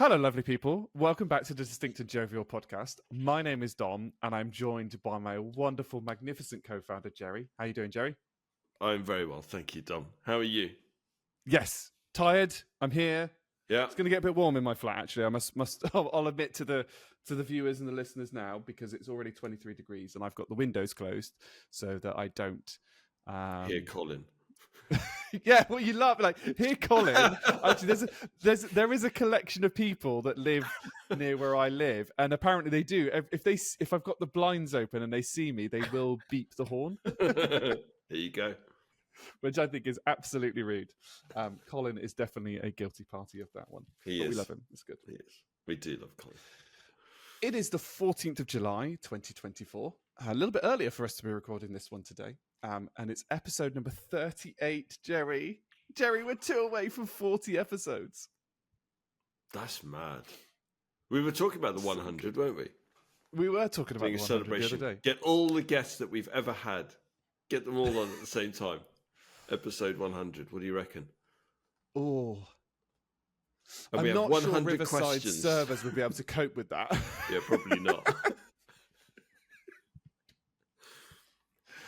Hello, lovely people. Welcome back to the Distinct and Jovial podcast. My name is Dom, and I'm joined by my wonderful, magnificent co-founder, Jerry. How you doing, Jerry? I'm very well, thank you, Dom. How are you? Yes, tired. I'm here. Yeah. It's going to get a bit warm in my flat. Actually, I must. I'll admit to the viewers and the listeners now because it's already 23 degrees, and I've got the windows closed so that I don't Here, Colin. Yeah, well, you love here, Colin. Actually, there is a collection of people that live near where I live, and apparently they do. If I've got the blinds open and they see me, they will beep the horn. There you go. Which I think is absolutely rude. Colin is definitely a guilty party of that one. He But is. We love him. It's good. He is. We do love Colin. It is the 14th of July, 2024. A little bit earlier for us to be recording this one today. And it's episode number 38, Jerry. Jerry, we're 2 away from 40 episodes. That's mad. We were talking about the 100, weren't we? We were talking about Doing the a 100 celebration. the other day. Get all the guests that we've ever had. Get them all on at the same time. Episode 100. What do you reckon? Oh. And we I'm have not sure 100 Riverside questions. servers would be able to cope with that. Yeah, probably not.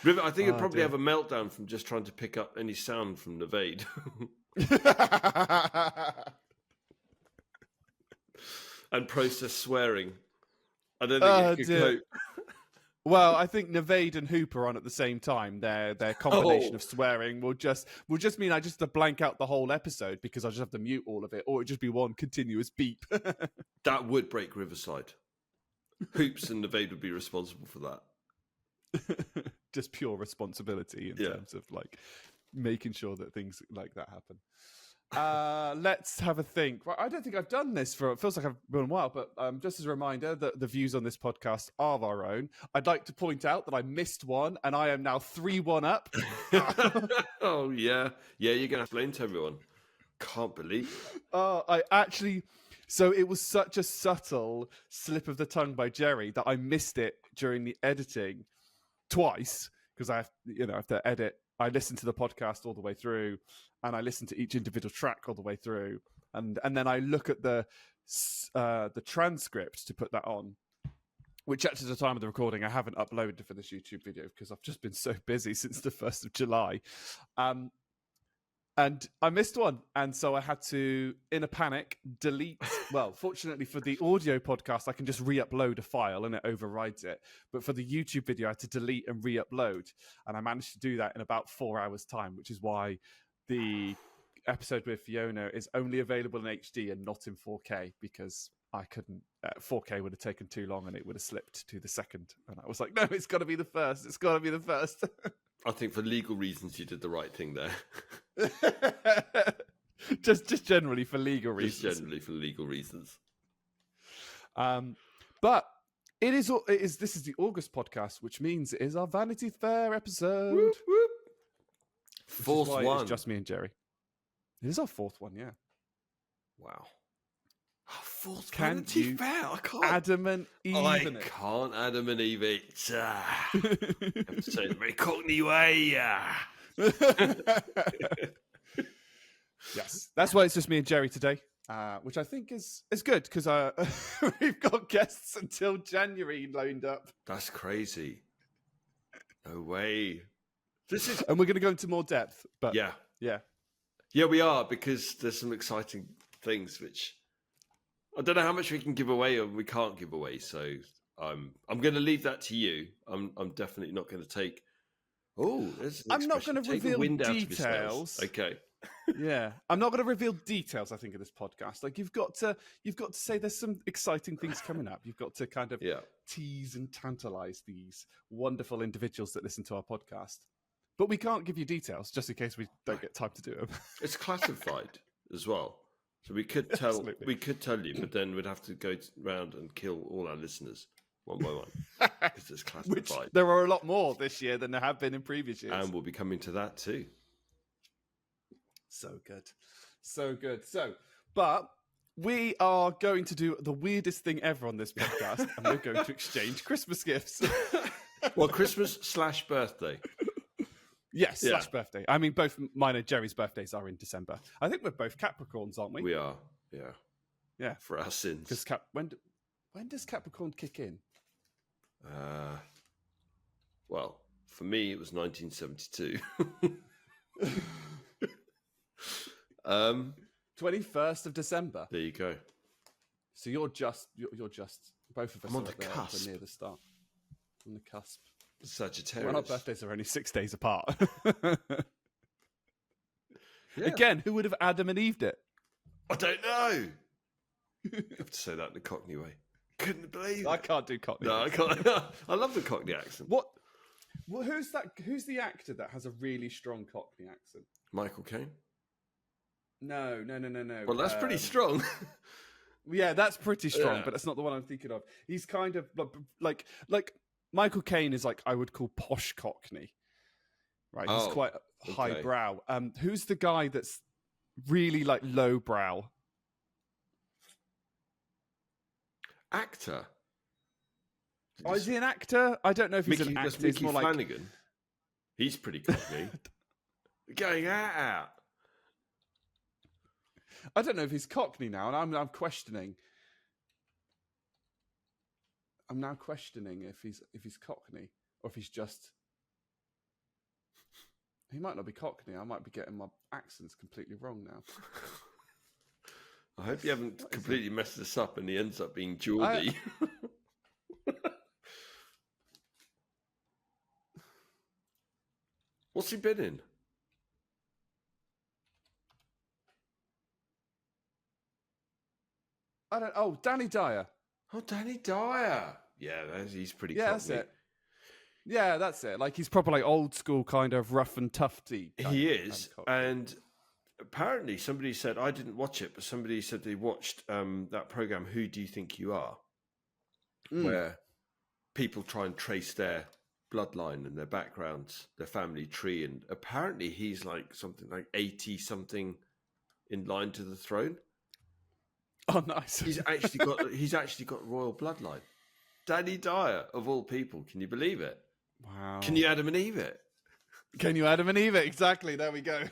I think it'd probably dear. have a meltdown from just trying to pick up any sound from Nevade. And process swearing. I don't think it could dear. cope. Well, I think Nevade and Hoop are on at the same time. Their combination of swearing will just mean I just have to blank out the whole episode because I just have to mute all of it, or it'd just be one continuous beep. That would break Riverside. Hoops and Nevade would be responsible for that. Just pure responsibility in terms of making sure that things like that happen. Let's have a think. Well, I don't think I've done this it feels like I've been a while, but just as a reminder that the views on this podcast are our own. I'd like to point out that I missed one and I am now 3-1 up. Oh, yeah. Yeah, you're going to have to explain to everyone. Can't believe it. So it was such a subtle slip of the tongue by Jerry that I missed it during the editing twice because I have to edit. I listened to the podcast all the way through, and I listened to each individual track all the way through, and then I look at the transcript to put that on, which at the time of the recording I haven't uploaded for this YouTube video because I've just been so busy since the 1st of July. And I missed one. And so I had to, in a panic, delete. Well, fortunately for the audio podcast, I can just re-upload a file and it overrides it. But for the YouTube video, I had to delete and re-upload. And I managed to do that in about 4 hours' time, which is why the episode with Fiona is only available in HD and not in 4K because I couldn't. 4K would have taken too long and it would have slipped to the second. And I was like, no, it's got to be the first. It's got to be the first. I think for legal reasons, you did the right thing there. just generally for legal reasons. Just generally for legal reasons. But this is the August podcast, which means it is our Vanity Fair episode. Whoop, whoop. Fourth one. It's just me and Jerry. It is our 4th one, yeah. Wow. Fourth Can Vanity you Fair. I can't. Adam and Eve in it. Can't Adam and Eve it. Have to say it the very Cockney way. Yes, that's why it's just me and Jerry today, which I think is good because we've got guests until January lined up. That's crazy. No way. And we're going to go into more depth. But yeah, we are because there's some exciting things which I don't know how much we can give away or we can't give away. So I'm going to leave that to you. I'm definitely not going to take. Oh, I'm not going to reveal details. Okay. Yeah, I'm not going to reveal details. I think of this podcast, like you've got to say there's some exciting things coming up. You've got to kind of tease and tantalize these wonderful individuals that listen to our podcast. But we can't give you details just in case we don't get time to do them. It's classified as well, so we could tell. Absolutely. We could tell you, but then we'd have to go around and kill all our listeners one by one because it's classified. Which there are a lot more this year than there have been in previous years, and we'll be coming to that too. So good. But we are going to do the weirdest thing ever on this podcast, and we're going to exchange Christmas gifts. Well, Christmas/birthday. Yes, / birthday. I mean, both mine and Jerry's birthdays are in December. I think we're both Capricorns, aren't we? We are, yeah. Yeah, for our sins. because when does Capricorn kick in? Well, for me, it was 1972. 21st of December. There you go. So you're just both of us I'm on are the at the cusp. near the start. On the cusp. Sagittarius. Well, our birthdays are only 6 days apart. Yeah. Again, who would have Adam and Eved it? I don't know. You have to say that in a Cockney way. Couldn't believe I it. can't do Cockney. No, I can't. I love the Cockney accent. What? Well, who's that? Who's the actor that has a really strong Cockney accent? Michael Caine. No. Well, that's pretty strong. Yeah, that's pretty strong, Yeah. but that's not the one I'm thinking of. He's kind of like Michael Caine is like I would call posh Cockney, right? He's Oh, quite high okay. brow. Who's the guy that's really like low brow? Actor. Oh, is he an actor? I don't know if he's an that's actor. He's Mickey more like Flanagan. He's pretty Cockney. Going out. I don't know if he's Cockney now, and I'm questioning. I'm now questioning if he's Cockney or if he's just. He might not be Cockney. I might be getting my accents completely wrong now. I hope you haven't completely messed this up and he ends up being Geordie. What's he been in? I don't. Oh, Danny Dyer. Oh, Danny Dyer. Yeah, he's pretty Yeah, Cockney. that's it. Yeah, that's it. Like he's proper like old school kind of rough and tufty. He is, and apparently somebody said, I didn't watch it, but somebody said they watched that program, Who Do You Think You Are? Where people try and trace their bloodline and their backgrounds, their family tree, and apparently he's like something like 80 something in line to the throne. Oh, nice. He's actually got royal bloodline. Danny Dyer, of all people, can you believe it? Wow. Can you Adam and Eve it? Can you Adam and Eve it? Exactly. There we go.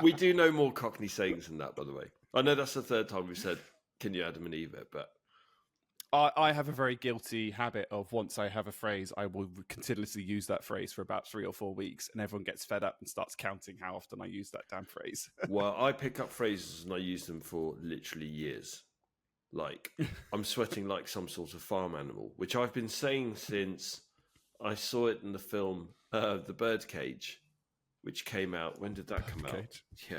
We do know more Cockney sayings than that, by the way. I know that's the third time we've said, can you Adam and Eve it? But I have a very guilty habit of once I have a phrase, I will continuously use that phrase for about 3 or 4 weeks, and everyone gets fed up and starts counting how often I use that damn phrase. well, I pick up phrases and I use them for literally years. Like, I'm sweating like some sort of farm animal, which I've been saying since I saw it in the film The Birdcage, which came out. When did that come out? Birdcage. Yeah,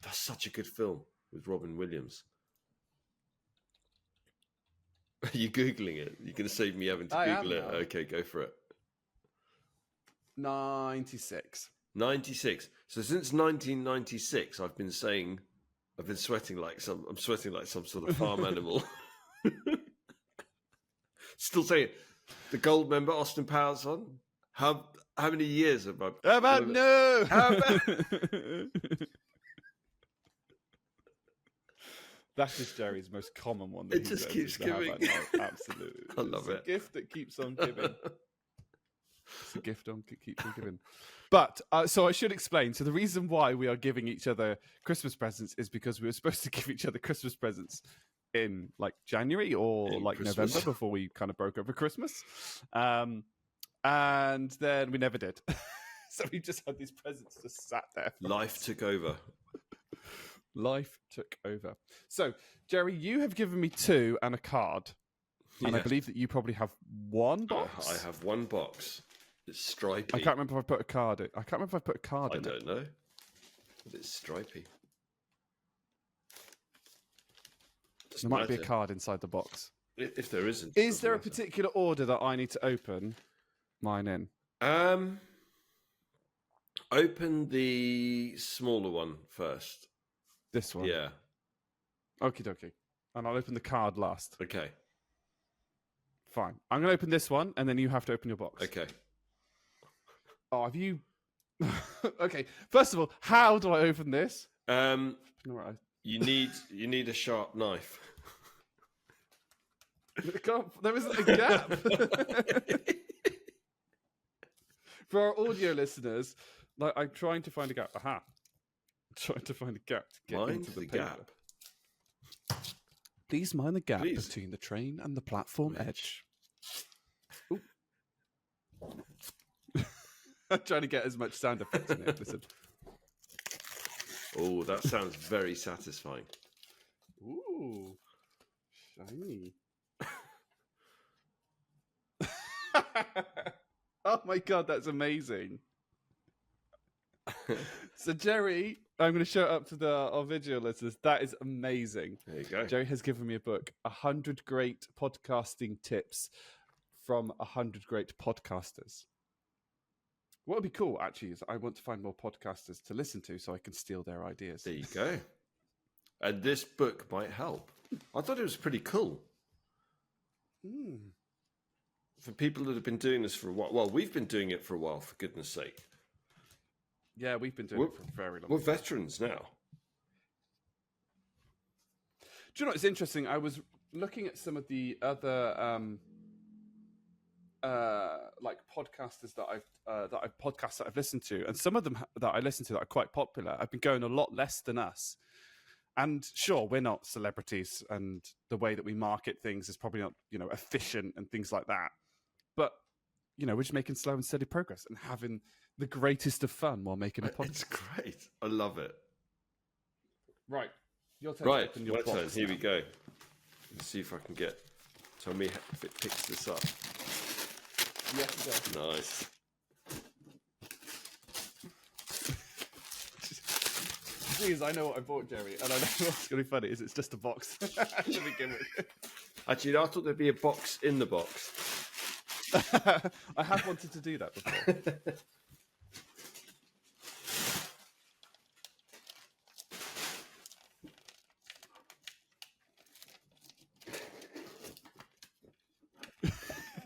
that's such a good film with Robin Williams. Are you Googling it? You're going to save me having to Google it? Now. Okay, go for it. 96. 96. So since 1996, I've been sweating like I'm sweating like some sort of farm animal. Still saying it. The gold member, Austin Powers on. How many years have I? How about no? How about... That is Jerry's most common one. It just keeps giving. Absolutely. I love it. It's a gift that keeps on giving. It's a gift on keeps on giving. But so I should explain. So the reason why we are giving each other Christmas presents is because we were supposed to give each other Christmas presents in like January or In like Christmas. November before we kind of broke over Christmas, and then we never did. So we just had these presents just sat there. Life took over. Life took over. So, Jerry, you have given me 2 and a card. And I Yeah. believe that you probably have one box. I have one box. It's stripy. I can't remember if I put a card in. I can't remember if I put a card I in it. don't know. But it's stripy. There might be a card inside the box. If there isn't. Is it there a doesn't particular order that I need to open mine in? matter. Open the smaller one first. This one? Yeah. Okie dokie. And I'll open the card last. Okay. Fine. I'm going to open this one, and then you have to open your box. Okay. Oh, have you... Okay. First of all, how do I open this? Um, Right. you need a sharp knife. There isn't a gap. For our audio listeners, like I'm trying to find a gap. Aha. I'm trying to find a gap to get Mine's into the the paper. gap. Please mind the gap Please. between the train and the platform edge. Ooh. I'm trying to get as much sound effects in it. Listen. Oh, that sounds very satisfying. Ooh, shiny. Oh my god, that's amazing. So Jerry, I'm going to show it up to our video listeners. That is amazing. There you go. Jerry has given me a book, 100 Great Podcasting Tips from 100 Great Podcasters. What would be cool, actually, is I want to find more podcasters to listen to so I can steal their ideas. There you go. And this book might help. I thought it was pretty cool. For people that have been doing this for a while. Well, we've been doing it for a while, for goodness sake. Yeah, we've been doing it for a very long We're time. veterans now. Do you know what's interesting? I was looking at some of the other like podcasters that I've listened to, and some of them that I listen to that are quite popular have been going a lot less than us. And sure, we're not celebrities, and the way that we market things is probably not, efficient and things like that. But we're just making slow and steady progress and having the greatest of fun while making a podcast. It's great. I love it. Right, your turn. Right, your my turn. box Here now. we go. Let's see if I can get. Tell me if it picks this up. Yes, go. Nice. Jeez, I know what I bought, Jerry, and I know what's going to be funny is it's just a box to begin with. Actually, I thought there'd be a box in the box. I have wanted to do that before.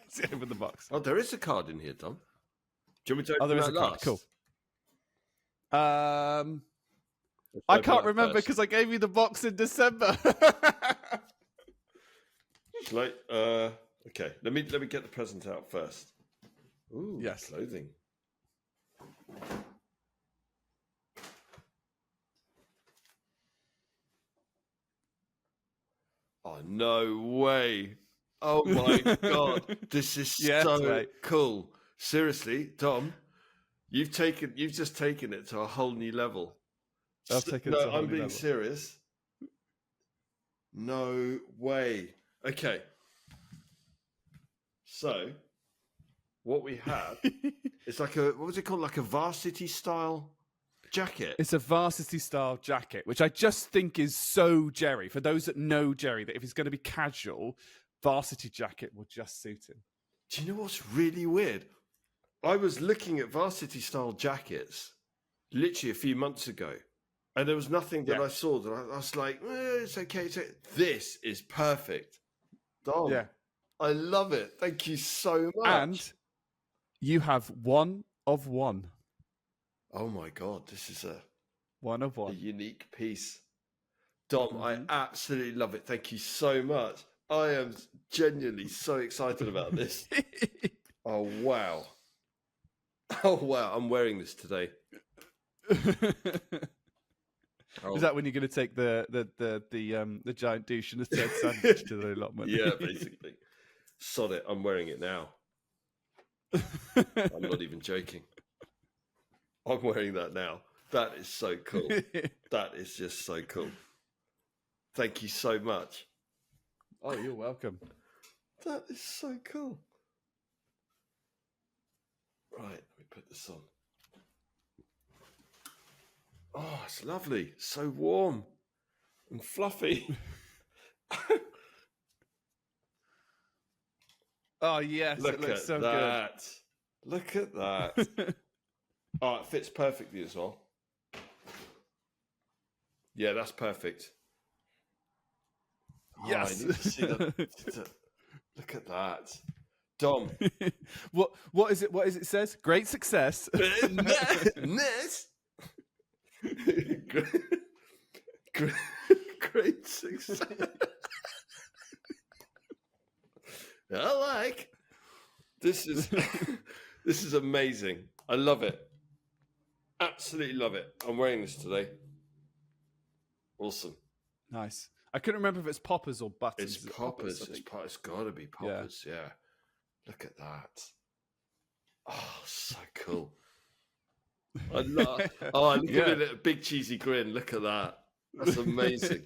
See, open the box. Oh, there is a card in here, Tom. Do you want me to open There is that a card. last? Cool. Let's I open can't that remember first. because I gave you the box in December. Shall I? Okay. Let me get the present out first. Ooh, Yes. clothing. Oh no way! Oh my god, this is Yes, so mate. cool. Seriously, Tom, you've just taken it to a whole new level. I've taken it to a whole I'm new being level. serious. No way. Okay. So, what we have is like what was it called? Like a varsity style jacket. It's a varsity style jacket, which I just think is so Jerry. For those that know Jerry, that if it's going to be casual, varsity jacket will just suit him. Do you know what's really weird? I was looking at varsity style jackets literally a few months ago, and there was nothing that Yeah. I saw that I was like, it's okay. This is perfect. Dom, Yeah. I love it. Thank you so much. And you have one of one. Oh my god, this is a One of a one. unique piece. Dom, I Mhm. absolutely love it. Thank you so much. I am genuinely so excited about this. Oh wow. Oh wow, I'm wearing this today. Oh, Is that when you're going to take the giant douche and the third sandwich to the allotment? yeah, basically. Sod it, I'm wearing it now. I'm not even joking. I'm wearing that now. That is so cool. That is just so cool. Thank you so much. Oh, you're welcome. That is so cool. Right, let me put this on. Oh, it's lovely. So warm and fluffy. Oh yes, Look it looks at so that. Look at that. good. Oh, it fits perfectly as well. Yeah, that's perfect. Oh, I Yes. need to see that. Look at that. Dom. what is it? What is it? Says great success. Ness. Great success. I like. This is amazing. I love it. Absolutely love it. I'm wearing this today. Awesome. Nice. I couldn't remember if it's poppers or buttons. It's Is it poppers. I think? It's got to be poppers. Yeah. Look at that. Oh, so cool. I love. Oh, look Yeah. at it! A big cheesy grin. Look at that. That's amazing.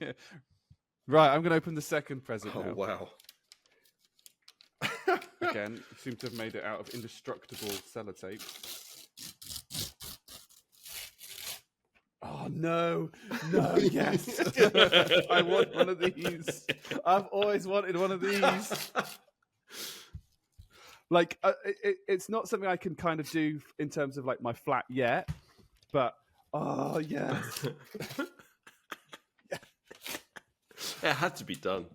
Right, I'm going to open the second present Oh now. wow. Again, you seem to have made it out of indestructible sellotape. Oh no, yes. I want one of these. I've always wanted one of these. Like, it's not something I can kind of do in terms of like my flat yet, but oh yes. It had to be done.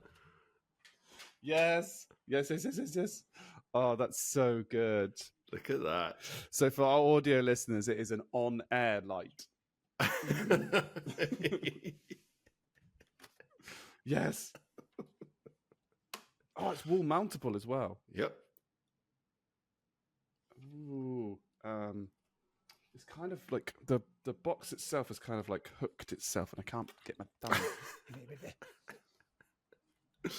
Yes. Oh, that's so good. Look at that. So for our audio listeners, it is an on-air light. Yes. Oh, it's wall mountable as well. Yep. Ooh. It's kind of like the box itself is kind of like hooked itself, and I can't get my thumb. I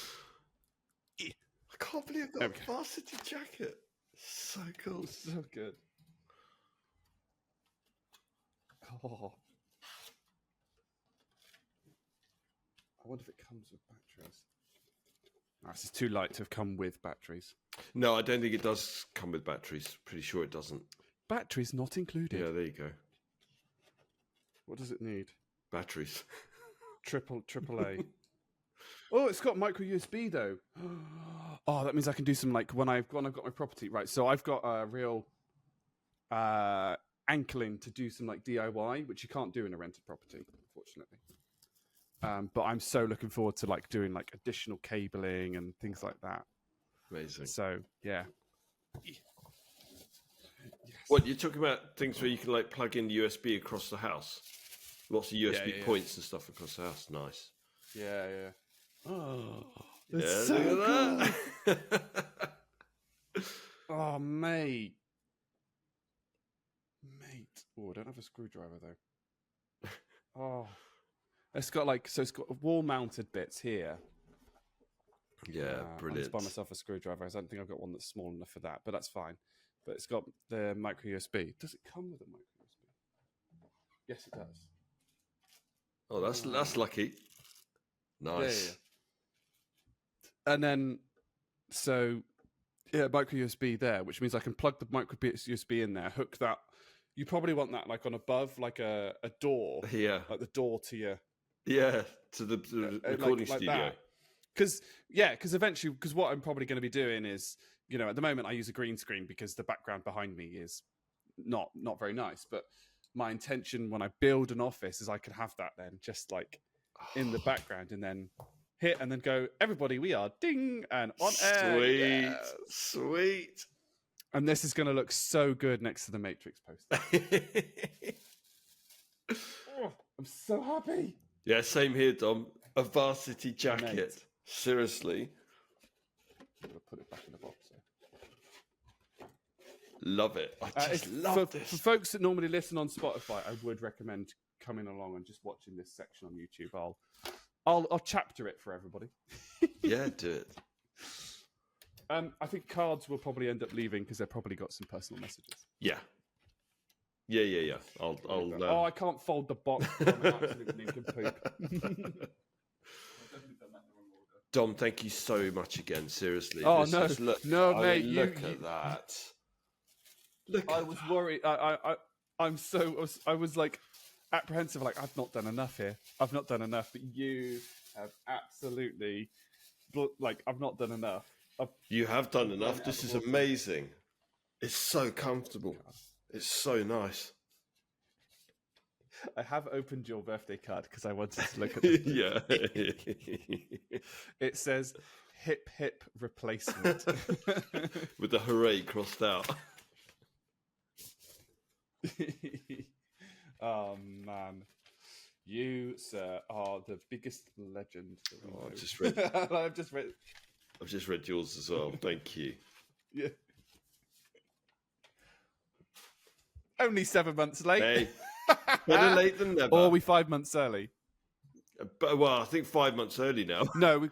can't believe I've got Okay. a varsity jacket. So cool. So good. Oh. I wonder if it comes with batteries. Oh, this is too light to have come with batteries. No, I don't think it does come with batteries. Pretty sure it doesn't. Batteries not included. Yeah, there you go. What does it need? Batteries. Triple A. Oh, it's got micro USB though. Oh, that means I can do some like when I've got my property right. So I've got a real ankling to do some like DIY, which you can't do in a rented property, unfortunately. But I'm so looking forward to like doing like additional cabling and things like that. Amazing. So yeah. Yes. What, you're talking about things where you can like plug in USB across the house? Lots of USB yeah. points and stuff across the house. Nice. Yeah. Oh, Yeah, it's so look cool. at that. Oh, mate. Oh, I don't have a screwdriver though. Oh, it's got like it's got wall-mounted bits here. Yeah, I brilliant. just buy myself a screwdriver. I don't think I've got one that's small enough for that, but that's fine. But it's got the micro USB. Does it come with a micro USB? Yes, it does. Oh, that's lucky. Nice. Yeah. And then, so micro USB there, which means I can plug the micro USB in there, hook that. You probably want that like on above, like a door, Yeah. like the door to your To the recording studio. Because eventually, because what I'm probably going to be doing is, at the moment I use a green screen because the background behind me is not very nice. But my intention when I build an office is I could have that then just like in the background and then hit and then go, everybody, we are ding and on air. Sweet. Yes. Sweet. And this is going to look so good next to the Matrix poster. Oh, I'm so happy. Yeah, same here, Dom. A varsity jacket. Mate. Seriously. I'm going to put it back in the box. Love it. I just love for this. For folks that normally listen on Spotify, I would recommend coming along and just watching this section on YouTube. I'll chapter it for everybody. Yeah, do it. I think cards will probably end up leaving because they've probably got some personal messages. Yeah. I'll I can't fold the box. I'm an absolute nincompoop. Dom, thank you so much again. Seriously. Oh, This no. is- look, No, I mate, mean, you- look at that. Look. I was worried. I was like apprehensive. Like I've not done enough here. I've not done enough. But you have absolutely, like I've not done enough. You have done enough. out This the is water. amazing. It's so comfortable. It's so nice. I have opened your birthday card because I wanted to look at it. Yeah. It says hip hip replacement. With the hooray crossed out. Oh man. You, sir, are the biggest legend. That we Oh, I've know. just read- I've just read. yours as well. Thank you. Yeah. Only 7 months late. Hey, better late than never. Or are we 5 months early? But well, I think 5 months early now. No,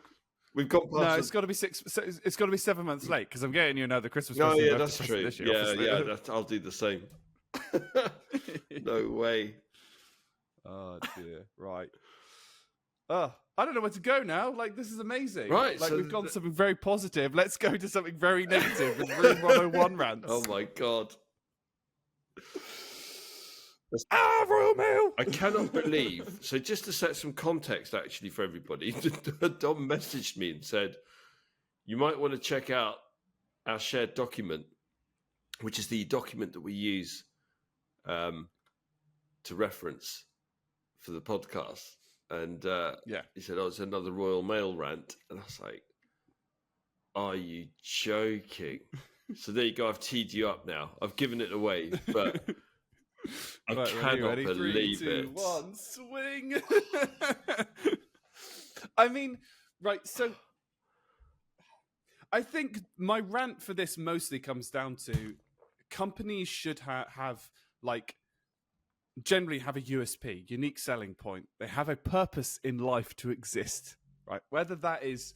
We've got past. no, it's got to be six. It's got to be 7 months late because I'm getting you another Christmas No, present. yeah, birthday that's present true. this year, Yeah, obviously. I'll do the same. No way. Oh dear. Right. Oh, I don't know where to go now. Like, this is amazing. Right, Like, so we've gone to something very positive. Let's go to something very negative with Room 101 rants. Oh my god. Royal Mail! I cannot believe. So, just to set some context, actually, for everybody, Dom messaged me and said, "You might want to check out our shared document, which is the document that we use to reference for the podcast." And he said, "Oh, it's another Royal Mail rant," and I was like, "Are you joking?" So there you go. I've teed you up now. I've given it away, but. I cannot ready? believe 3, 2, it. 1, swing. I mean, right, so I think my rant for this mostly comes down to companies should have like, generally have a USP, unique selling point. They have a purpose in life to exist, right? Whether that is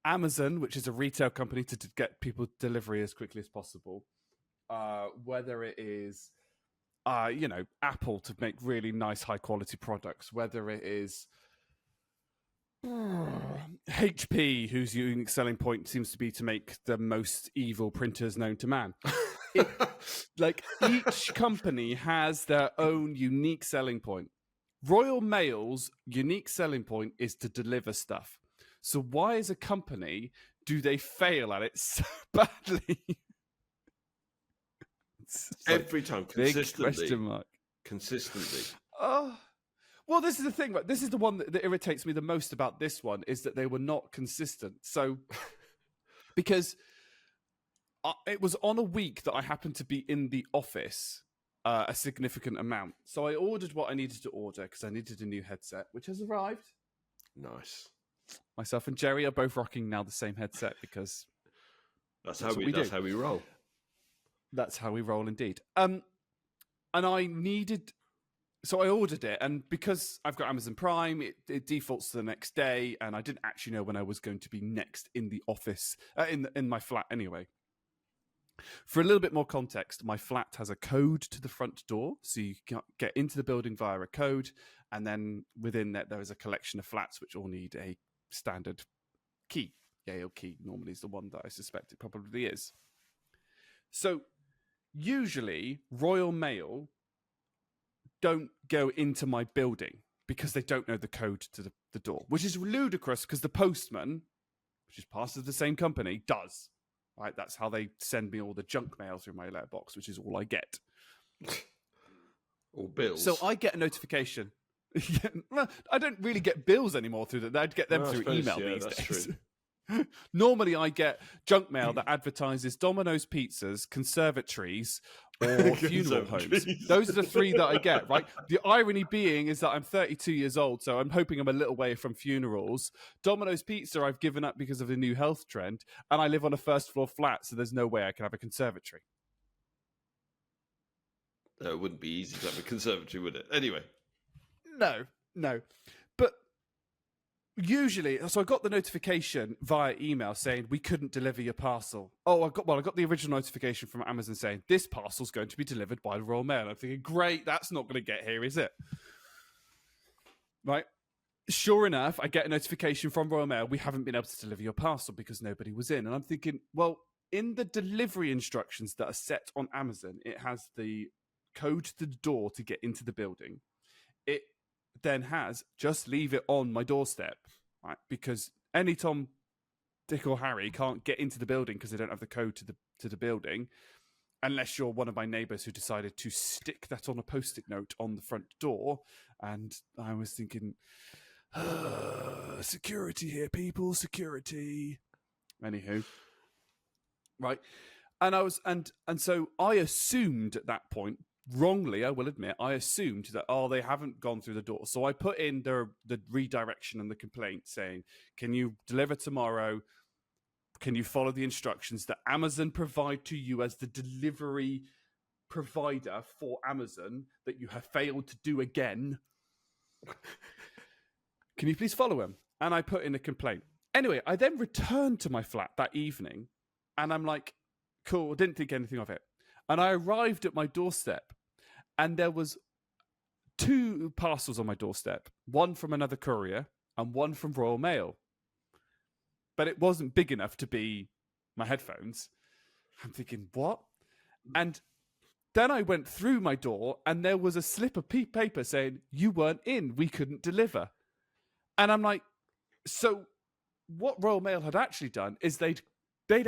Amazon, which is a retail company to get people delivery as quickly as possible, whether it is Apple to make really nice, high quality products, whether it is HP, whose unique selling point seems to be to make the most evil printers known to man. Like, each company has their own unique selling point. Royal Mail's unique selling point is to deliver stuff. So why, as a company, do they fail at it so badly? Every time, consistently. Big question mark. Consistently. Well, this is the thing, right? This is the one that irritates me the most about this one, is that they were not consistent. So, because it was on a week that I happened to be in the office a significant amount. So I ordered what I needed to order because I needed a new headset, which has arrived. Nice. Myself and Jerry are both rocking now the same headset because that's how we roll. That's how we roll, indeed. And I needed, so I ordered it, and because I've got Amazon Prime, it defaults to the next day, and I didn't actually know when I was going to be next in the office, in my flat anyway. For a little bit more context, my flat has a code to the front door, so you can get into the building via a code, and then within that there is a collection of flats which all need a standard key. Yale key normally is the one that I suspect it probably is. So usually Royal Mail don't go into my building because they don't know the code to the door, which is ludicrous because the postman, which is part of the same company, does. Right, that's how they send me all the junk mail through my letterbox, which is all I get. Or bills. So I get a notification. Well, I don't really get bills anymore through that. I'd get them through email these days. Normally, I get junk mail that advertises Domino's pizzas, conservatories, or funeral homes. Those are the three that I get, right? The irony being is that I'm 32 years old, so I'm hoping I'm a little way from funerals. Domino's Pizza I've given up because of the new health trend, and I live on a first floor flat, so there's no way I can have a conservatory. No, it wouldn't be easy to have a conservatory, would it? Anyway. No. But usually, so I got the notification via email saying we couldn't deliver your parcel. I got the original notification from Amazon saying this parcel's going to be delivered by the Royal Mail. I'm thinking, great, that's not going to get here, is it? Right. Sure enough, I get a notification from Royal Mail, we haven't been able to deliver your parcel because nobody was in. And I'm thinking, well, in the delivery instructions that are set on Amazon, it has the code to the door to get into the building. It then has just leave it on my doorstep, right? Because any Tom, Dick, or Harry can't get into the building because they don't have the code to the building, unless you're one of my neighbours who decided to stick that on a post-it note on the front door. And I was thinking, security here, people, security. Anywho, right, and I was and so I assumed at that point. Wrongly, I will admit, I assumed that, they haven't gone through the door. So I put in the redirection and the complaint saying, can you deliver tomorrow? Can you follow the instructions that Amazon provide to you as the delivery provider for Amazon that you have failed to do again? Can you please follow him? And I put in a complaint. Anyway, I then returned to my flat that evening, and I'm like, cool, didn't think anything of it. And I arrived at my doorstep, and there was 2 parcels on my doorstep, one from another courier and one from Royal Mail. But it wasn't big enough to be my headphones. I'm thinking, what? And then I went through my door, and there was a slip of paper saying, you weren't in, we couldn't deliver. And I'm like, so what Royal Mail had actually done is they had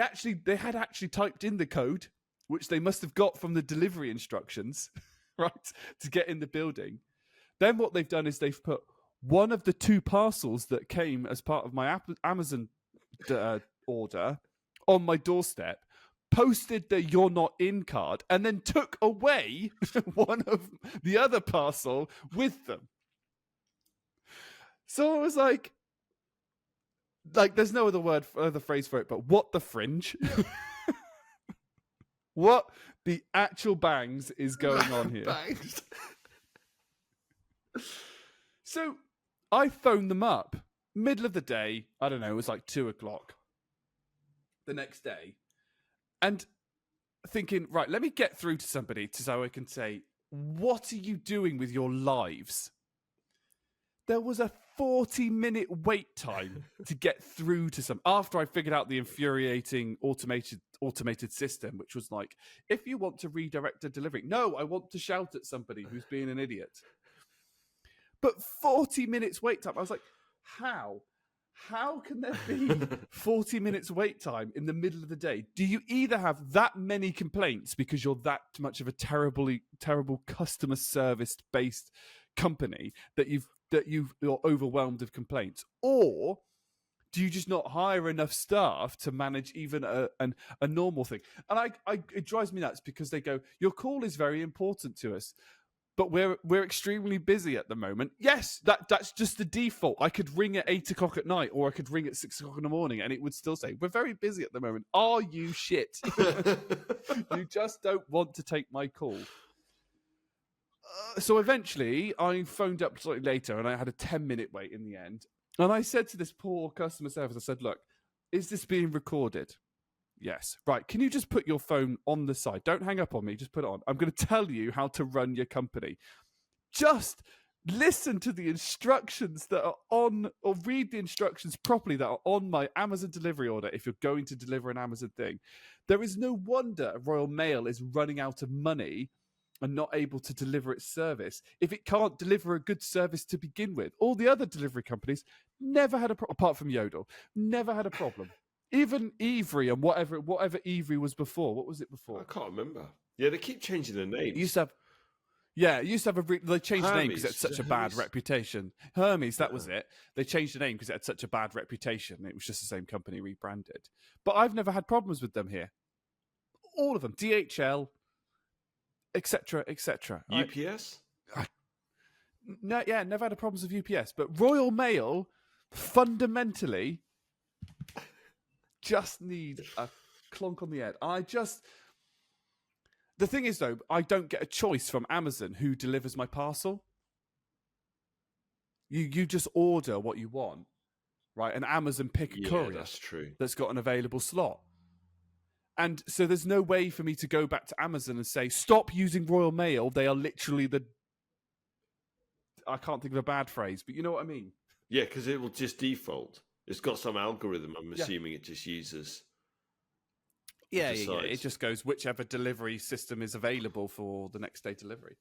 actually typed in the code, which they must have got from the delivery instructions, right, to get in the building. Then what they've done is they've put one of the 2 parcels that came as part of my Amazon order on my doorstep, posted the "you're not in" card, and then took away one of the other parcel with them. So I was like, there's no other phrase for it, but what the fringe? What the actual bangs is going on here? Bangs. So I phoned them up, middle of the day. I don't know, it was like 2:00 the next day. And thinking, right, let me get through to somebody so I can say, what are you doing with your lives? There was a 40-minute wait time to get through to some, after I figured out the infuriating automated system, which was like, if you want to redirect a delivery, no, I want to shout at somebody who's being an idiot. But 40 minutes wait time. I was like, how? How can there be 40 minutes wait time in the middle of the day? Do you either have that many complaints because you're that much of a terrible customer service based company that you're overwhelmed with complaints, or do you just not hire enough staff to manage even a normal thing? And it drives me nuts because they go, your call is very important to us, but we're extremely busy at the moment. Yes, that's just the default. I could ring at 8:00 at night, or I could ring at 6:00 in the morning, and it would still say, we're very busy at the moment. Are you shit? You just don't want to take my call. So eventually, I phoned up slightly later, and I had a 10-minute wait in the end. And I said to this poor customer service, I said, look, is this being recorded? Yes. Right. Can you just put your phone on the side? Don't hang up on me. Just put it on. I'm going to tell you how to run your company. Just listen to the instructions that are on, or read the instructions properly that are on my Amazon delivery order if you're going to deliver an Amazon thing. There is no wonder Royal Mail is running out of money and not able to deliver its service if it can't deliver a good service to begin with. All the other delivery companies never had a problem, apart from Yodel, never had a problem. Even Evri and whatever Evri was before. What was it before? I can't remember. Yeah, they keep changing their names. They changed the name because it had such a bad reputation. Hermes, that was it. They changed the name because it had such a bad reputation. It was just the same company rebranded. But I've never had problems with them here. All of them. DHL, etc., etc. UPS? Never had a problems with UPS. But Royal Mail, fundamentally, just need a clonk on the head. The thing is, though, I don't get a choice from Amazon who delivers my parcel. You just order what you want, right? And Amazon pick a courier that's true. that's got an available slot. And so there's no way for me to go back to Amazon and say, stop using Royal Mail. They are literally I can't think of a bad phrase, but you know what I mean? Yeah, because it will just default. It's got some algorithm, I'm assuming it just uses. Yeah. It just goes whichever delivery system is available for the next day delivery.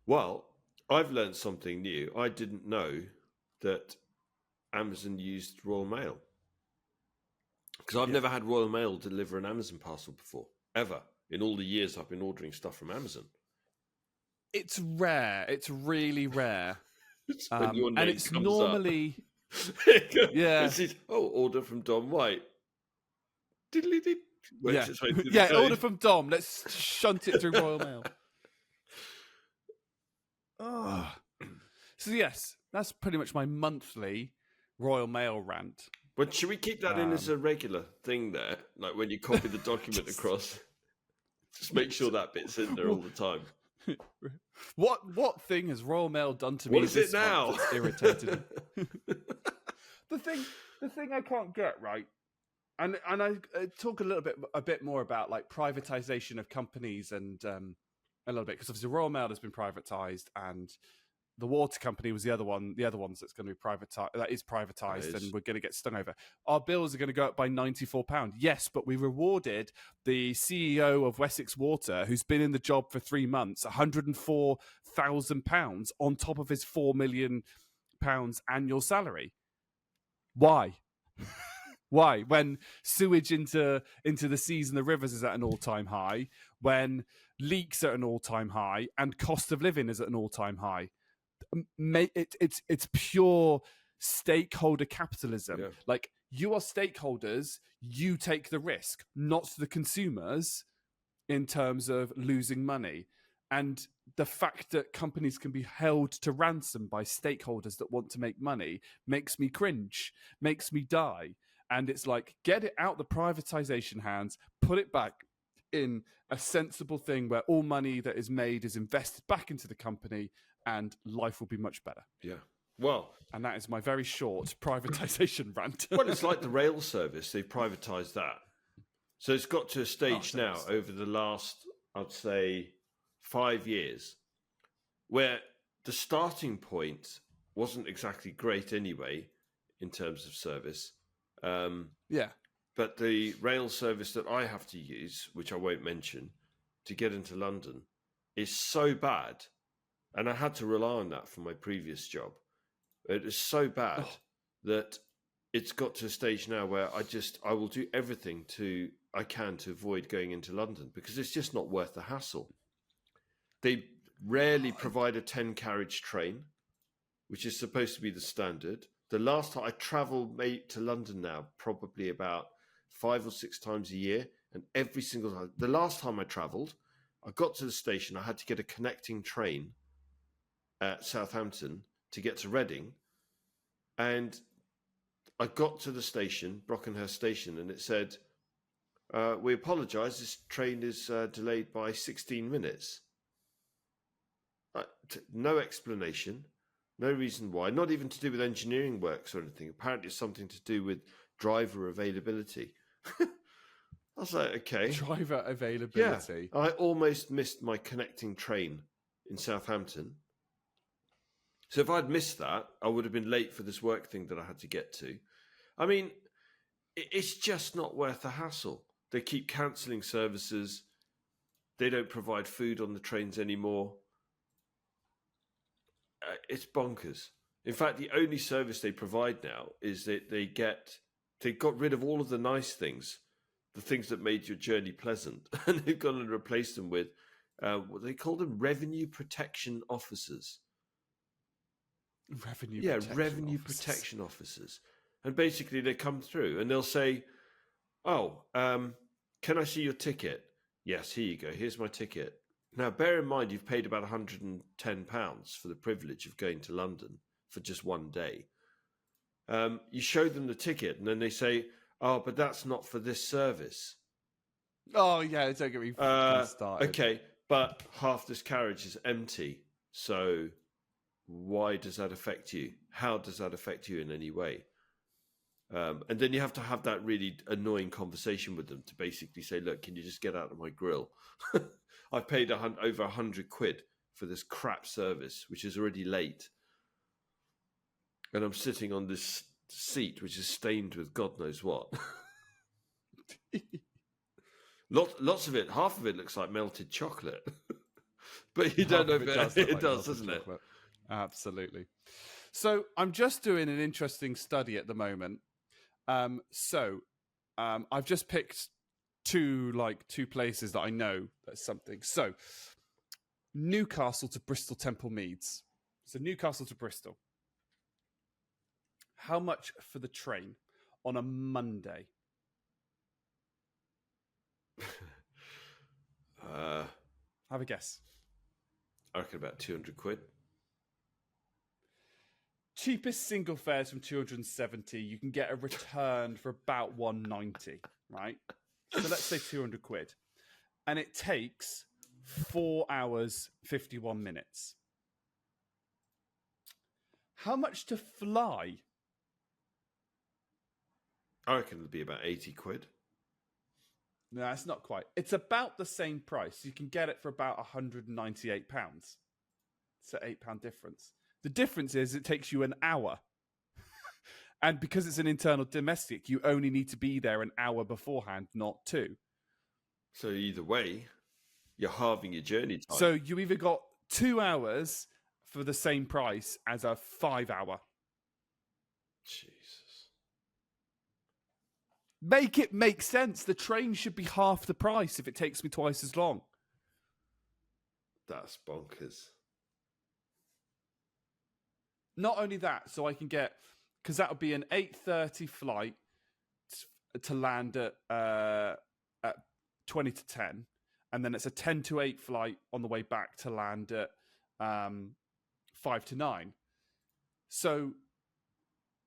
Well, I've learned something new. I didn't know that Amazon used Royal Mail. Because I've never had Royal Mail deliver an Amazon parcel before, ever, in all the years I've been ordering stuff from Amazon. It's rare. It's really rare. When your name and it's comes normally... up. Yeah. Order from Dom White. Diddly-dee. Order from Dom. Let's shunt it through Royal Mail. So yes, that's pretty much my monthly Royal Mail rant. But should we keep that in as a regular thing there? Like when you copy the document across, just make sure that bit's in there all the time. What thing has Royal Mail done to What me is this it now? month that's irritated me? the thing I can't get right, and I talk a bit more about like privatization of companies and a little bit, because obviously Royal Mail has been privatized, and the water company was the other ones that's going to be privatized. That is privatized, and we're going to get stung over. Our bills are going to go up by £94. Yes, but we rewarded the CEO of Wessex Water, who's been in the job for 3 months, £104,000 on top of his £4 million annual salary. Why? Why? When sewage into the seas and the rivers is at an all-time high, when leaks are at an all-time high, and cost of living is at an all-time high. It's pure stakeholder capitalism. Yeah. Like, you are stakeholders, you take the risk, not the consumers, in terms of losing money. And the fact that companies can be held to ransom by stakeholders that want to make money makes me cringe, makes me die. And it's like, get it out the privatization hands, put it back in a sensible thing where all money that is made is invested back into the company, and life will be much better. Yeah. Well, and that is my very short privatization rant. Well, it's like the rail service. They've privatized that. So it's got to a stage now over the last, I'd say, 5 years, where the starting point wasn't exactly great anyway in terms of service. Yeah. But the rail service that I have to use, which I won't mention, to get into London is so bad. And I had to rely on that for my previous job. It is so bad that it's got to a stage now where I will do everything I can to avoid going into London, because it's just not worth the hassle. They rarely provide a 10-carriage train, which is supposed to be the standard. The last time I travel to London now, probably about 5 or 6 times a year, and every single time. The last time I travelled, I got to the station, I had to get a connecting train at Southampton to get to Reading, and I got to the station, Brockenhurst Station, and it said, we apologise, this train is delayed by 16 minutes. No explanation, no reason why, not even to do with engineering works or anything. Apparently it's something to do with driver availability. I was like, okay. Driver availability? Yeah, I almost missed my connecting train in Southampton. So if I'd missed that, I would have been late for this work thing that I had to get to. I mean, it's just not worth the hassle. They keep cancelling services. They don't provide food on the trains anymore. It's bonkers. In fact, the only service they provide now is that they got rid of all of the nice things, the things that made your journey pleasant, and they've gone and replaced them with what they call them revenue protection officers. Revenue protection officers. And basically they come through and they'll say, can I see your ticket? Yes, here you go. Here's my ticket. Now, bear in mind, you've paid about £110 for the privilege of going to London for just one day. You show them the ticket and then they say, but that's not for this service. Oh, yeah, don't get me started. Okay, but half this carriage is empty. So why does that affect you? How does that affect you in any way? And then you have to have that really annoying conversation with them to basically say, look, can you just get out of my grill? I've paid over £100 for this crap service, which is already late. And I'm sitting on this seat, which is stained with God knows what. Lots of it, half of it looks like melted chocolate. But you don't know if it does, doesn't it? Absolutely. So I'm just doing an interesting study at the moment. I've just picked two places that I know that's something. So Newcastle to Bristol Temple Meads. So Newcastle to Bristol. How much for the train on a Monday? Have a guess. I reckon about £200. Cheapest single fares from 270. You can get a return for about 190, right? So let's say £200, and it takes 4 hours, 51 minutes. How much to fly? I reckon it'll be about 80 quid. No, it's not quite. It's about the same price. You can get it for about £198. It's an £8 difference. The difference is it takes you an hour. And because it's an internal domestic, you only need to be there an hour beforehand, not 2. So either way, you're halving your journey time. So you either got 2 hours for the same price as a 5 hour. Jesus. Make it make sense. The train should be half the price if it takes me twice as long. That's bonkers. Not only that, so I can get, because that would be an 8:30 flight to land at 20 to 10, and then it's a 10 to 8 flight on the way back to land at 5 to 9. So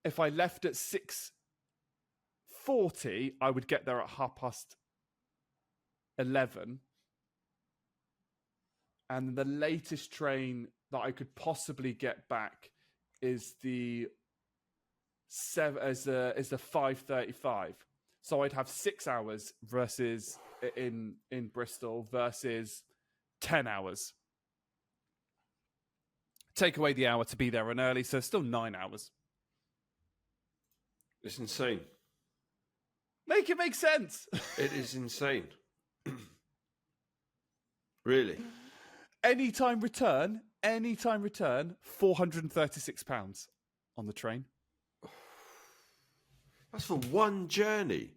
if I left at 6:40, I would get there at 11:30. And the latest train that I could possibly get back is the 5:35. So I'd have 6 hours versus in Bristol versus 10 hours. Take away the hour to be there and early, so still 9 hours. It's insane. Make it make sense. It is insane. Really? Anytime return, £436 on the train. That's for one journey,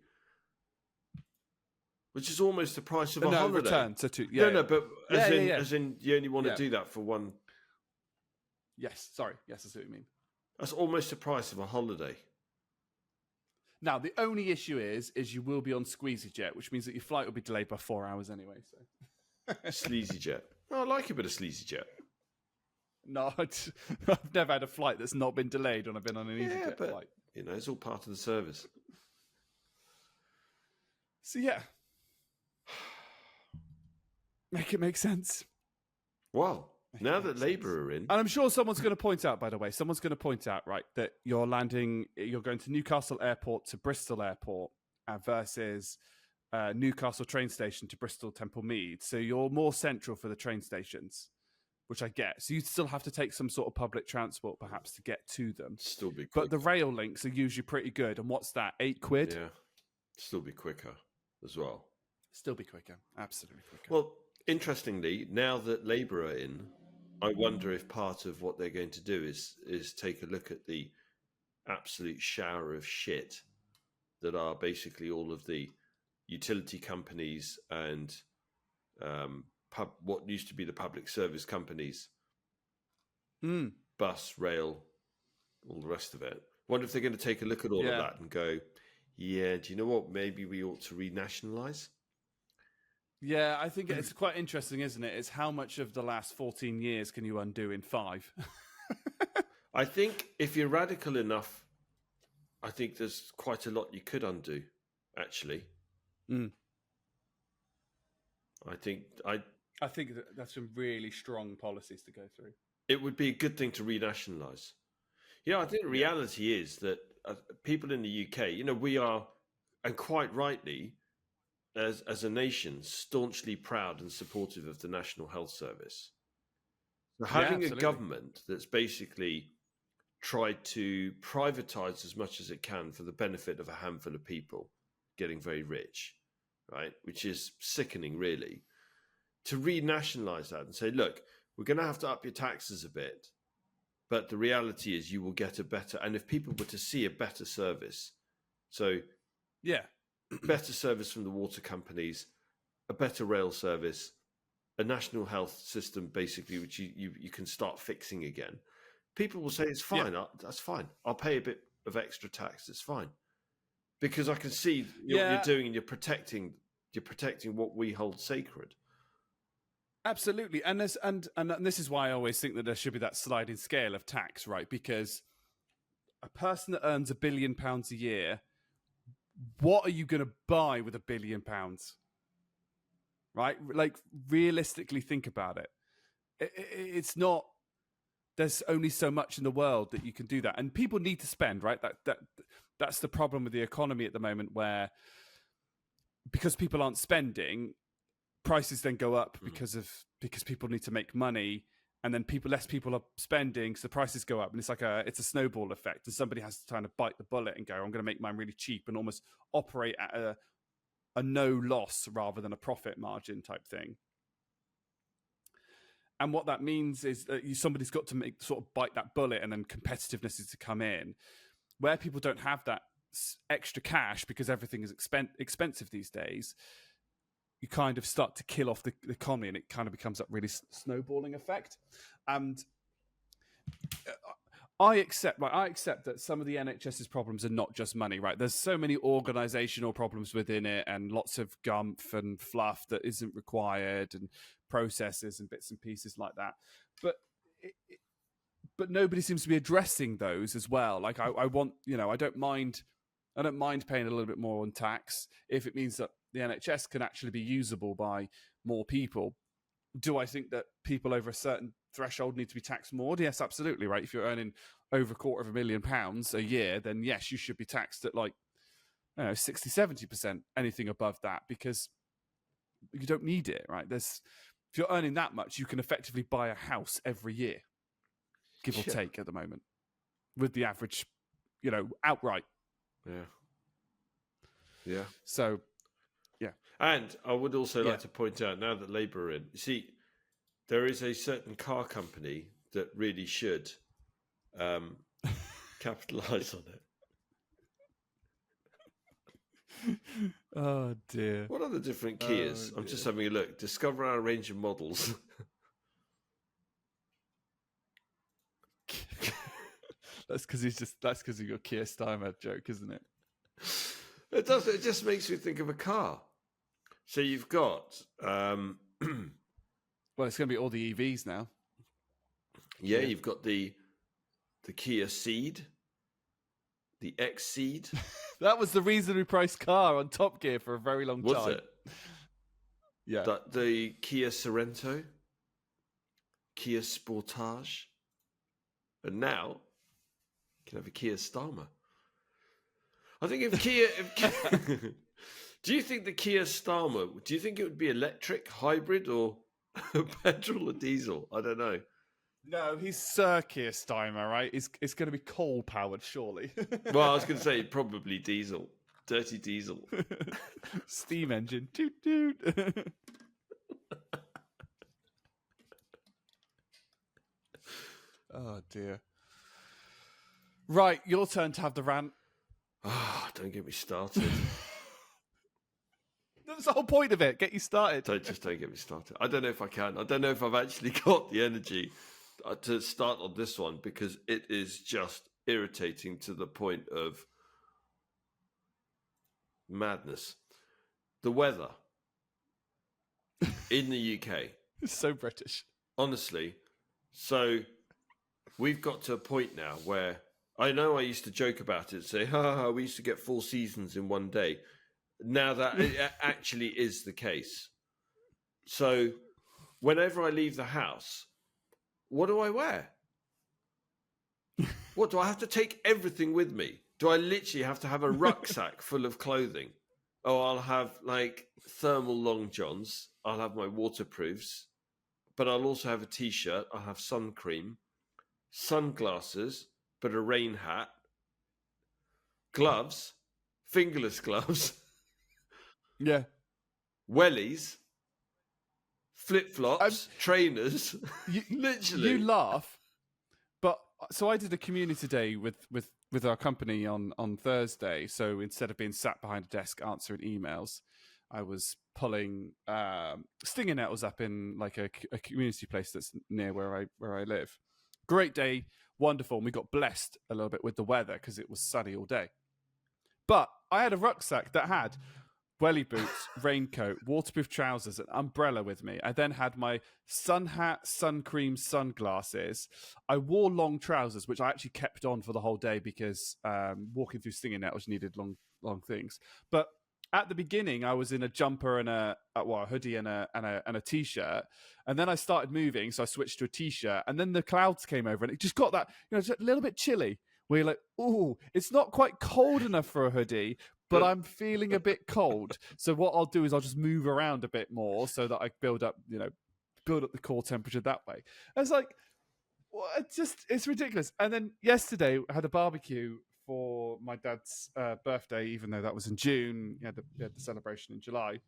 which is almost the price of a holiday. Return to 2. Yeah, no, but yeah. as in, you only want to do that for one. Yes, sorry. Yes, that's what you mean. That's almost the price of a holiday. Now, the only issue is you will be on Squeezy Jet, which means that your flight will be delayed by 4 hours anyway. So, Sleazy Jet. Oh, I like a bit of Sleazy Jet. No, I've never had a flight that's not been delayed when I've been on an EasyJet flight. You know, it's all part of the service. So yeah, make it make sense. Well, now that Labour are in, and I'm sure someone's going to point out, by the way, right, that you're going to Newcastle Airport to Bristol Airport versus Newcastle train station to Bristol Temple Mead. So you're more central for the train stations, which I get. So you still have to take some sort of public transport perhaps to get to them. Still be quicker. But the rail links are usually pretty good. And what's that, £8? Yeah, still be quicker as well. Still be quicker, absolutely quicker. Well, interestingly, now that Labour are in, I wonder if part of what they're going to do is take a look at the absolute shower of shit that are basically all of the utility companies and what used to be the public service companies, bus, rail, all the rest of it. Wonder if they're going to take a look at all of that and go, yeah, do you know what? Maybe we ought to renationalise. Yeah, I think it's quite interesting, isn't it? It's how much of the last 14 years can you undo in 5? I think if you're radical enough, I think there's quite a lot you could undo, actually. I think that's some really strong policies to go through. It would be a good thing to renationalise. You know, I think the reality is that people in the UK, you know, we are, and quite rightly, as a nation, staunchly proud and supportive of the National Health Service. So having a government that's basically tried to privatise as much as it can for the benefit of a handful of people getting very rich, right, which is sickening, really, to renationalise that and say, look, we're going to have to up your taxes a bit, but the reality is you will get a better, and if people were to see a better service, so better service from the water companies, a better rail service, a national health system, basically, which you can start fixing again. People will say, it's fine. That's fine. I'll pay a bit of extra tax. It's fine. Because I can see what you're doing and you're protecting what we hold sacred. Absolutely. And this is why I always think that there should be that sliding scale of tax, right? Because a person that earns £1 billion a year, what are you going to buy with £1 billion? right? Like, realistically think about it. It's not, there's only so much in the world that you can do that. And people need to spend, right? That's the problem with the economy at the moment, where because people aren't spending, prices then go up because people need to make money, and then less people are spending, so the prices go up, and it's a snowball effect, and somebody has to kind of bite the bullet and go, I'm going to make mine really cheap and almost operate at a no loss rather than a profit margin type thing. And what that means is that somebody's got to bite that bullet, and then competitiveness is to come in. Where people don't have that extra cash because everything is expensive these days, you kind of start to kill off the economy, and it kind of becomes that really snowballing effect. And I accept that some of the NHS's problems are not just money, right? There's so many organizational problems within it, and lots of gumph and fluff that isn't required, and processes and bits and pieces like that. But nobody seems to be addressing those as well. Like, I don't mind paying a little bit more on tax if it means that the NHS can actually be usable by more people. Do I think that people over a certain threshold need to be taxed more? Yes, absolutely, right? If you're earning over £250,000 a year, then yes, you should be taxed at 60, 70%, anything above that, because you don't need it, right? If you're earning that much, you can effectively buy a house every year, give or take at the moment, with the average, outright. Yeah. So, yeah. And I would also like to point out, now that Labour are in, you see, there is a certain car company that really should capitalise on it. Oh, dear. What are the different Kias? I'm just having a look. Discover our range of models. That's because you got Keir Starmer joke, isn't it? It does. It just makes me think of a car. So you've got, well, it's going to be all the EVs now. Yeah, you've got the Kia Ceed, the X Ceed. That was the reasonably priced car on Top Gear for a very long time. Was it? Yeah. The Kia Sorento, Kia Sportage, and now you can have a Kia Starmer. I think if Kia... do you think the Kia Starmer, do you think it would be electric, hybrid, or petrol or diesel? I don't know. No, he's Sir Keir Starmer, right? It's going to be coal-powered, surely. Well, I was going to say probably diesel. Dirty diesel. Steam engine. Toot, toot. Oh, dear. Right, your turn to have the rant. Oh, don't get me started. That's the whole point of it. Get you started. Don't get me started. I don't know if I can. I don't know if I've actually got the energy to start on this one, because it is just irritating to the point of madness. The weather in the UK. It's so British. Honestly. So we've got to a point now where I know I used to joke about it and say, we used to get 4 seasons in one day. Now that it actually is the case. So whenever I leave the house, what do I wear? What, do I have to take everything with me? Do I literally have to have a rucksack full of clothing? Oh, I'll have like thermal long johns. I'll have my waterproofs, but I'll also have a t-shirt. I'll have sun cream, sunglasses, but a rain hat, gloves, fingerless gloves. Yeah. Wellies, flip-flops, trainers. Literally. You laugh, but so I did a community day with our company on Thursday. So instead of being sat behind a desk answering emails, I was pulling stinging nettles up in like a community place that's near where I live. Great day, wonderful. And we got blessed a little bit with the weather because it was sunny all day. But I had a rucksack that had welly boots, raincoat, waterproof trousers, an umbrella with me. I then had my sun hat, sun cream, sunglasses. I wore long trousers, which I actually kept on for the whole day because walking through stinging nettles needed long things. But at the beginning, I was in a jumper and a hoodie and a t-shirt, and then I started moving, so I switched to a t-shirt, and then the clouds came over, and it just got that, just a little bit chilly. Where you're like, oh, it's not quite cold enough for a hoodie, but I'm feeling a bit cold. So what I'll do is I'll just move around a bit more so that I build up the core temperature that way. And it's like, well, it's ridiculous. And then yesterday I had a barbecue for my dad's birthday, even though that was in June. You had the celebration in July.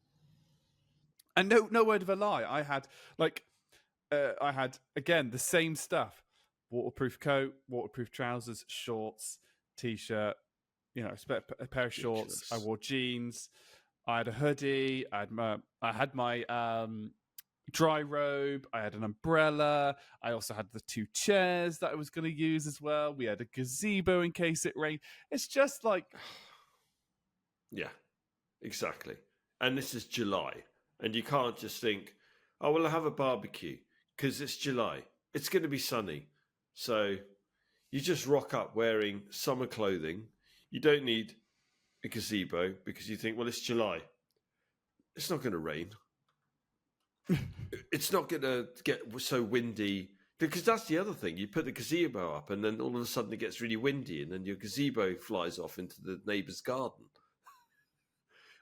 And no word of a lie, I had again the same stuff: waterproof coat, waterproof trousers, shorts, t-shirt, a pair of shorts. I wore jeans. I had a hoodie. I had my dry robe. I had an umbrella. I also had the 2 chairs that I was going to use as well. We had a gazebo in case it rained. It's just like, yeah, exactly. And this is July, and you can't just think, oh, well, I'll have a barbecue because it's July. It's going to be sunny. So you just rock up wearing summer clothing. You don't need a gazebo because you think, well, it's July. It's not going to rain. It's not going to get so windy, because that's the other thing. You put the gazebo up and then all of a sudden it gets really windy and then your gazebo flies off into the neighbour's garden.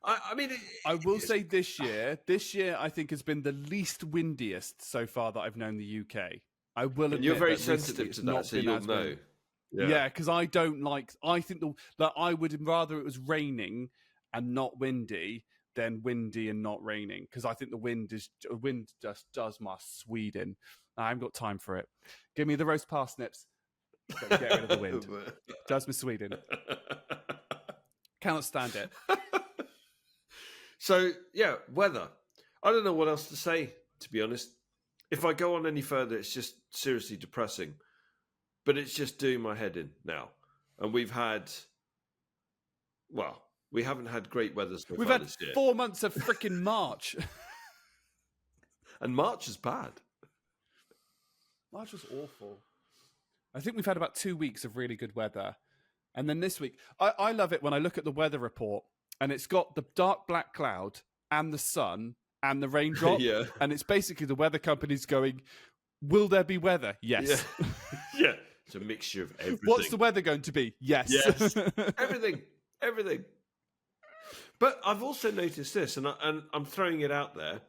I mean, I will say this year I think has been the least windiest so far that I've known the UK. I will admit, and you're very that sensitive to that, so you'll know. Yeah, because I don't like. I think that I would rather it was raining and not windy than windy and not raining, because I think the wind just does my Sweden. I haven't got time for it. Give me the roast parsnips. Get rid of the wind. Does me Sweden. Cannot stand it. So yeah, weather. I don't know what else to say, to be honest. If I go on any further, it's just seriously depressing. But it's just doing my head in now. And we haven't had great weather so We've far had this year. 4 months of freaking March. And March is bad. March was awful. I think we've had about 2 weeks of really good weather. And then this week, I love it when I look at the weather report and it's got the dark black cloud and the sun and the raindrop. Yeah. And it's basically the weather companies going, will there be weather? Yes. Yeah. Yeah. It's a mixture of everything. What's the weather going to be? Yes. Yes. Everything. But I've also noticed this, and I'm throwing it out there.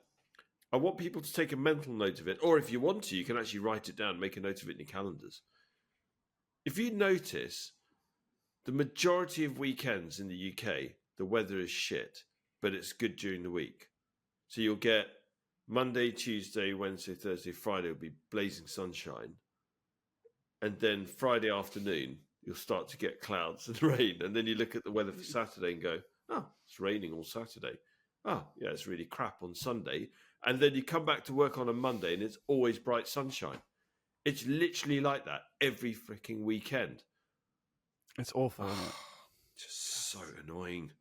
I want people to take a mental note of it, or if you want to, you can actually write it down, make a note of it in your calendars. If you notice, the majority of weekends in the UK, the weather is shit, but it's good during the week. So you'll get Monday, Tuesday, Wednesday, Thursday, Friday will be blazing sunshine. And then Friday afternoon, you'll start to get clouds and rain. And then you look at the weather for Saturday and go, oh, it's raining all Saturday. Oh, yeah, it's really crap on Sunday. And then you come back to work on a Monday and it's always bright sunshine. It's literally like that every freaking weekend. It's awful, isn't it? Just so annoying.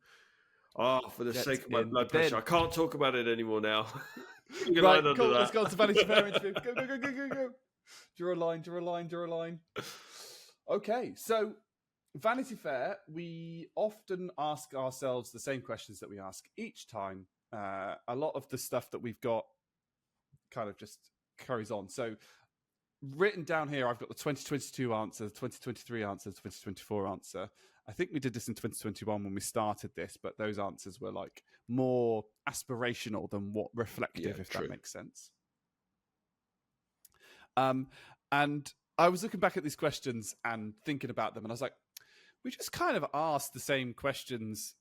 Oh, for the sake of my blood bed. pressure, I can't talk about it anymore now. Right, cool. Let's go on to Vanity Fair interview. Go. Draw a line. Okay, so Vanity Fair, we often ask ourselves the same questions that we ask each time. A lot of the stuff that we've got kind of just carries on. So written down here, I've got the 2022 answer, the 2023 answer, the 2024 answer. I think we did this in 2021 when we started this, but those answers were like more aspirational than what reflective, if that makes sense. And I was looking back at these questions and thinking about them, and I was like, we just kind of asked the same questions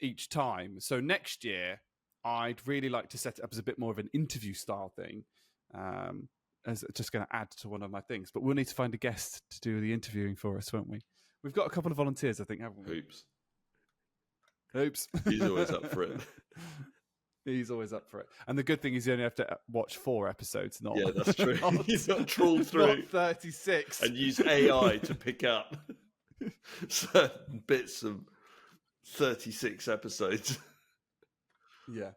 each time. So next year, I'd really like to set it up as a bit more of an interview style thing. As just going to add to one of my things, but we'll need to find a guest to do the interviewing for us, won't we? We've got a couple of volunteers, I think, haven't we? Oops. He's always up for it. He's always up for it. And the good thing is you only have to watch 4 episodes, not... Yeah, that's true. He's not trawl through. Not 36. And use AI to pick up certain bits of 36 episodes. Yeah.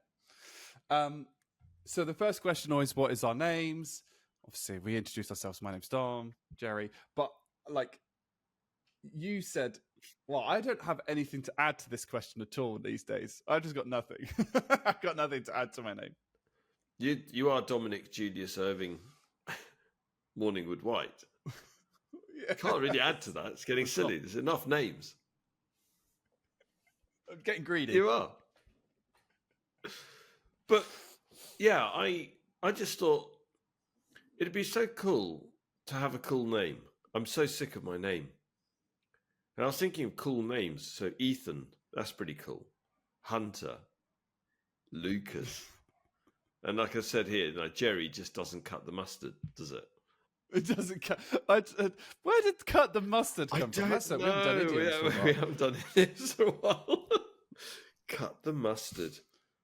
So the first question always, what is our names? Obviously, we introduce ourselves. My name's Dom, Jerry. But, like, you said Well, I don't have anything to add to this question at all these days. I've just got nothing. I've got nothing to add to my name. You are Dominic Julius Irving Morningwood White. Yeah. Can't really add to that. It's getting silly. There's enough names. I'm getting greedy. You are. But yeah, I just thought it'd be so cool to have a cool name. I'm so sick of my name. And I was thinking of cool names. So Ethan, that's pretty cool. Hunter, Lucas. And like I said here, like Jerry just doesn't cut the mustard, does it? It doesn't cut. Where did cut the mustard come from? That's we haven't done idioms for a while. We haven't done idioms for a while. Cut the mustard.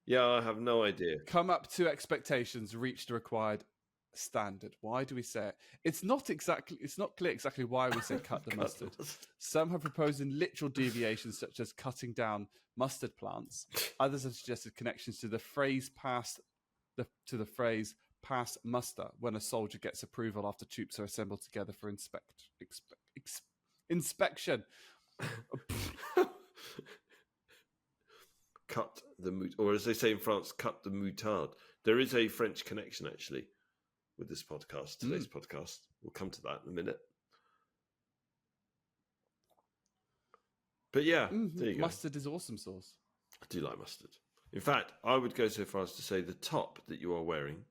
Yeah, I have no idea. Come up to expectations, reach the required standard. Why do we say it? It's not clear exactly why we say cut the mustard. Some have proposed in literal deviations such as cutting down mustard plants. Others have suggested connections to the phrase pass muster when a soldier gets approval after troops are assembled together for inspection. Cut the or as they say in France, cut the moutarde. There is a French connection actually with this podcast, today's podcast. We'll come to that in a minute. But yeah, there you go. Mustard is awesome sauce. I do like mustard. In fact, I would go so far as to say the top that you are wearing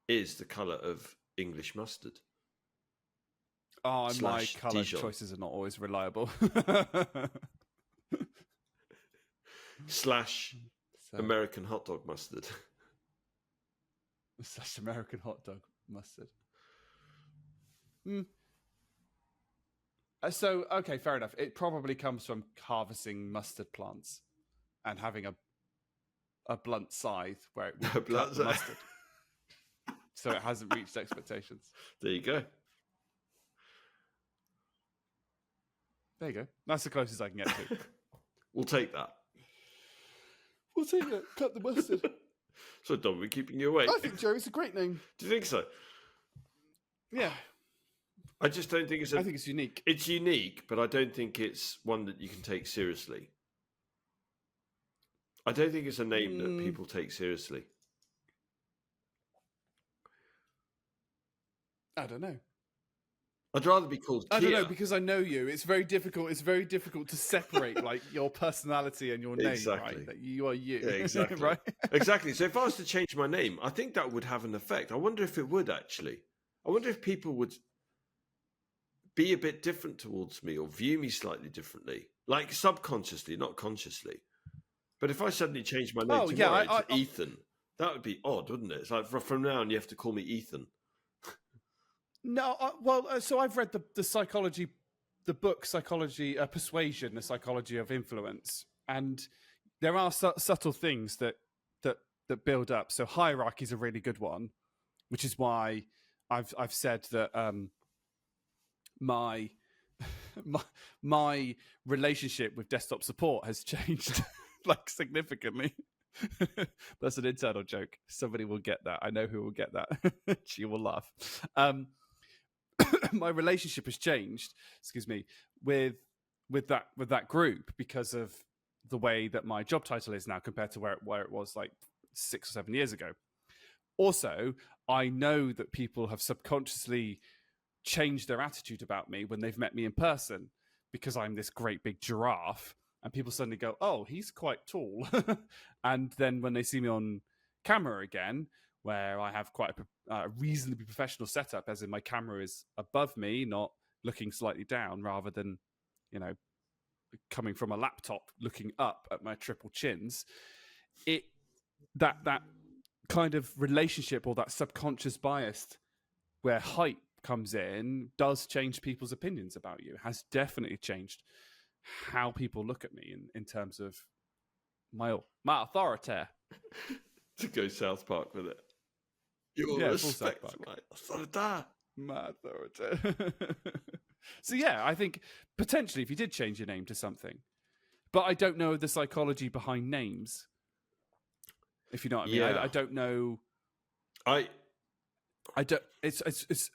is the colour of English mustard. Oh, my colour Dijon. choices are not always reliable. / American hot dog mustard. / American hot dog mustard. So, okay, fair enough. It probably comes from harvesting mustard plants and having a blunt scythe where it would cut the mustard. So it hasn't reached expectations. There you go. There you go. That's the closest I can get to. We'll take that. We'll take it. Cut the mustard. So, Dom, we're keeping you awake. I think Jerry's a great name. Do you think so? Yeah. I just don't think I think it's unique. It's unique, but I don't think it's one that you can take seriously. I don't think it's a name that people take seriously. I don't know. I'd rather be called Kia. I don't know, because I know you. It's very difficult. It's very difficult to separate like your personality and your name, Exactly. right? That you are you. Yeah, exactly. Right? Exactly. So if I was to change my name, I think that would have an effect. I wonder if it would actually. I wonder if people would be a bit different towards me or view me slightly differently, like subconsciously, not consciously. But if I suddenly changed my name tomorrow to Ethan, that would be odd, wouldn't it? It's like from now on, you have to call me Ethan. No, so I've read the psychology, the book Psychology, Persuasion, the Psychology of Influence, and there are subtle things that build up. So hierarchy is a really good one, which is why I've said that my relationship with desktop support has changed like significantly. That's an internal joke. Somebody will get that. I know who will get that. She will laugh. My relationship has changed, with that group because of the way that my job title is now compared to where it was like 6 or 7 years ago. Also, I know that people have subconsciously changed their attitude about me when they've met me in person because I'm this great big giraffe, and people suddenly go, "Oh, he's quite tall." And then when they see me on camera again, where I have quite a reasonably professional setup, as in my camera is above me, not looking slightly down, rather than, coming from a laptop looking up at my triple chins. That kind of relationship, or that subconscious bias where height comes in, does change people's opinions about you. Has definitely changed how people look at me in terms of my authority. To go South Park with it. Your respect, my authority. So yeah, I think potentially if you did change your name to something, but I don't know the psychology behind names. If you know what I mean, I don't know. I don't. It's.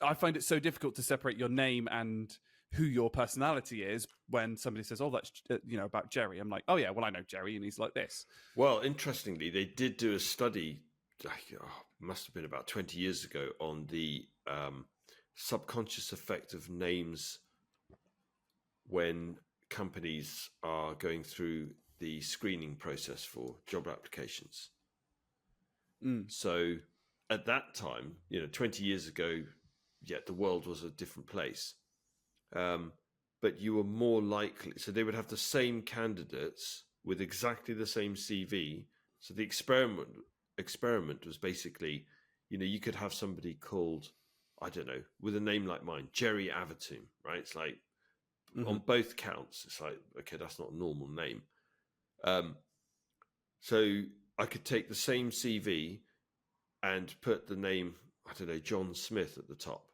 I find it so difficult to separate your name and who your personality is when somebody says, "Oh, that's about Jerry." I'm like, "Oh yeah, well I know Jerry, and he's like this." Well, interestingly, they did do a study, must have been about 20 years ago, on the subconscious effect of names when companies are going through the screening process for job applications. So at that time, 20 years ago, the world was a different place. But you were more likely, so they would have the same candidates with exactly the same CV. So the experiment was basically, you could have somebody called, I don't know, with a name like mine, Jerry Avertoon, right? It's like, on both counts, it's like, okay, that's not a normal name. So I could take the same CV and put the name, I don't know, John Smith at the top.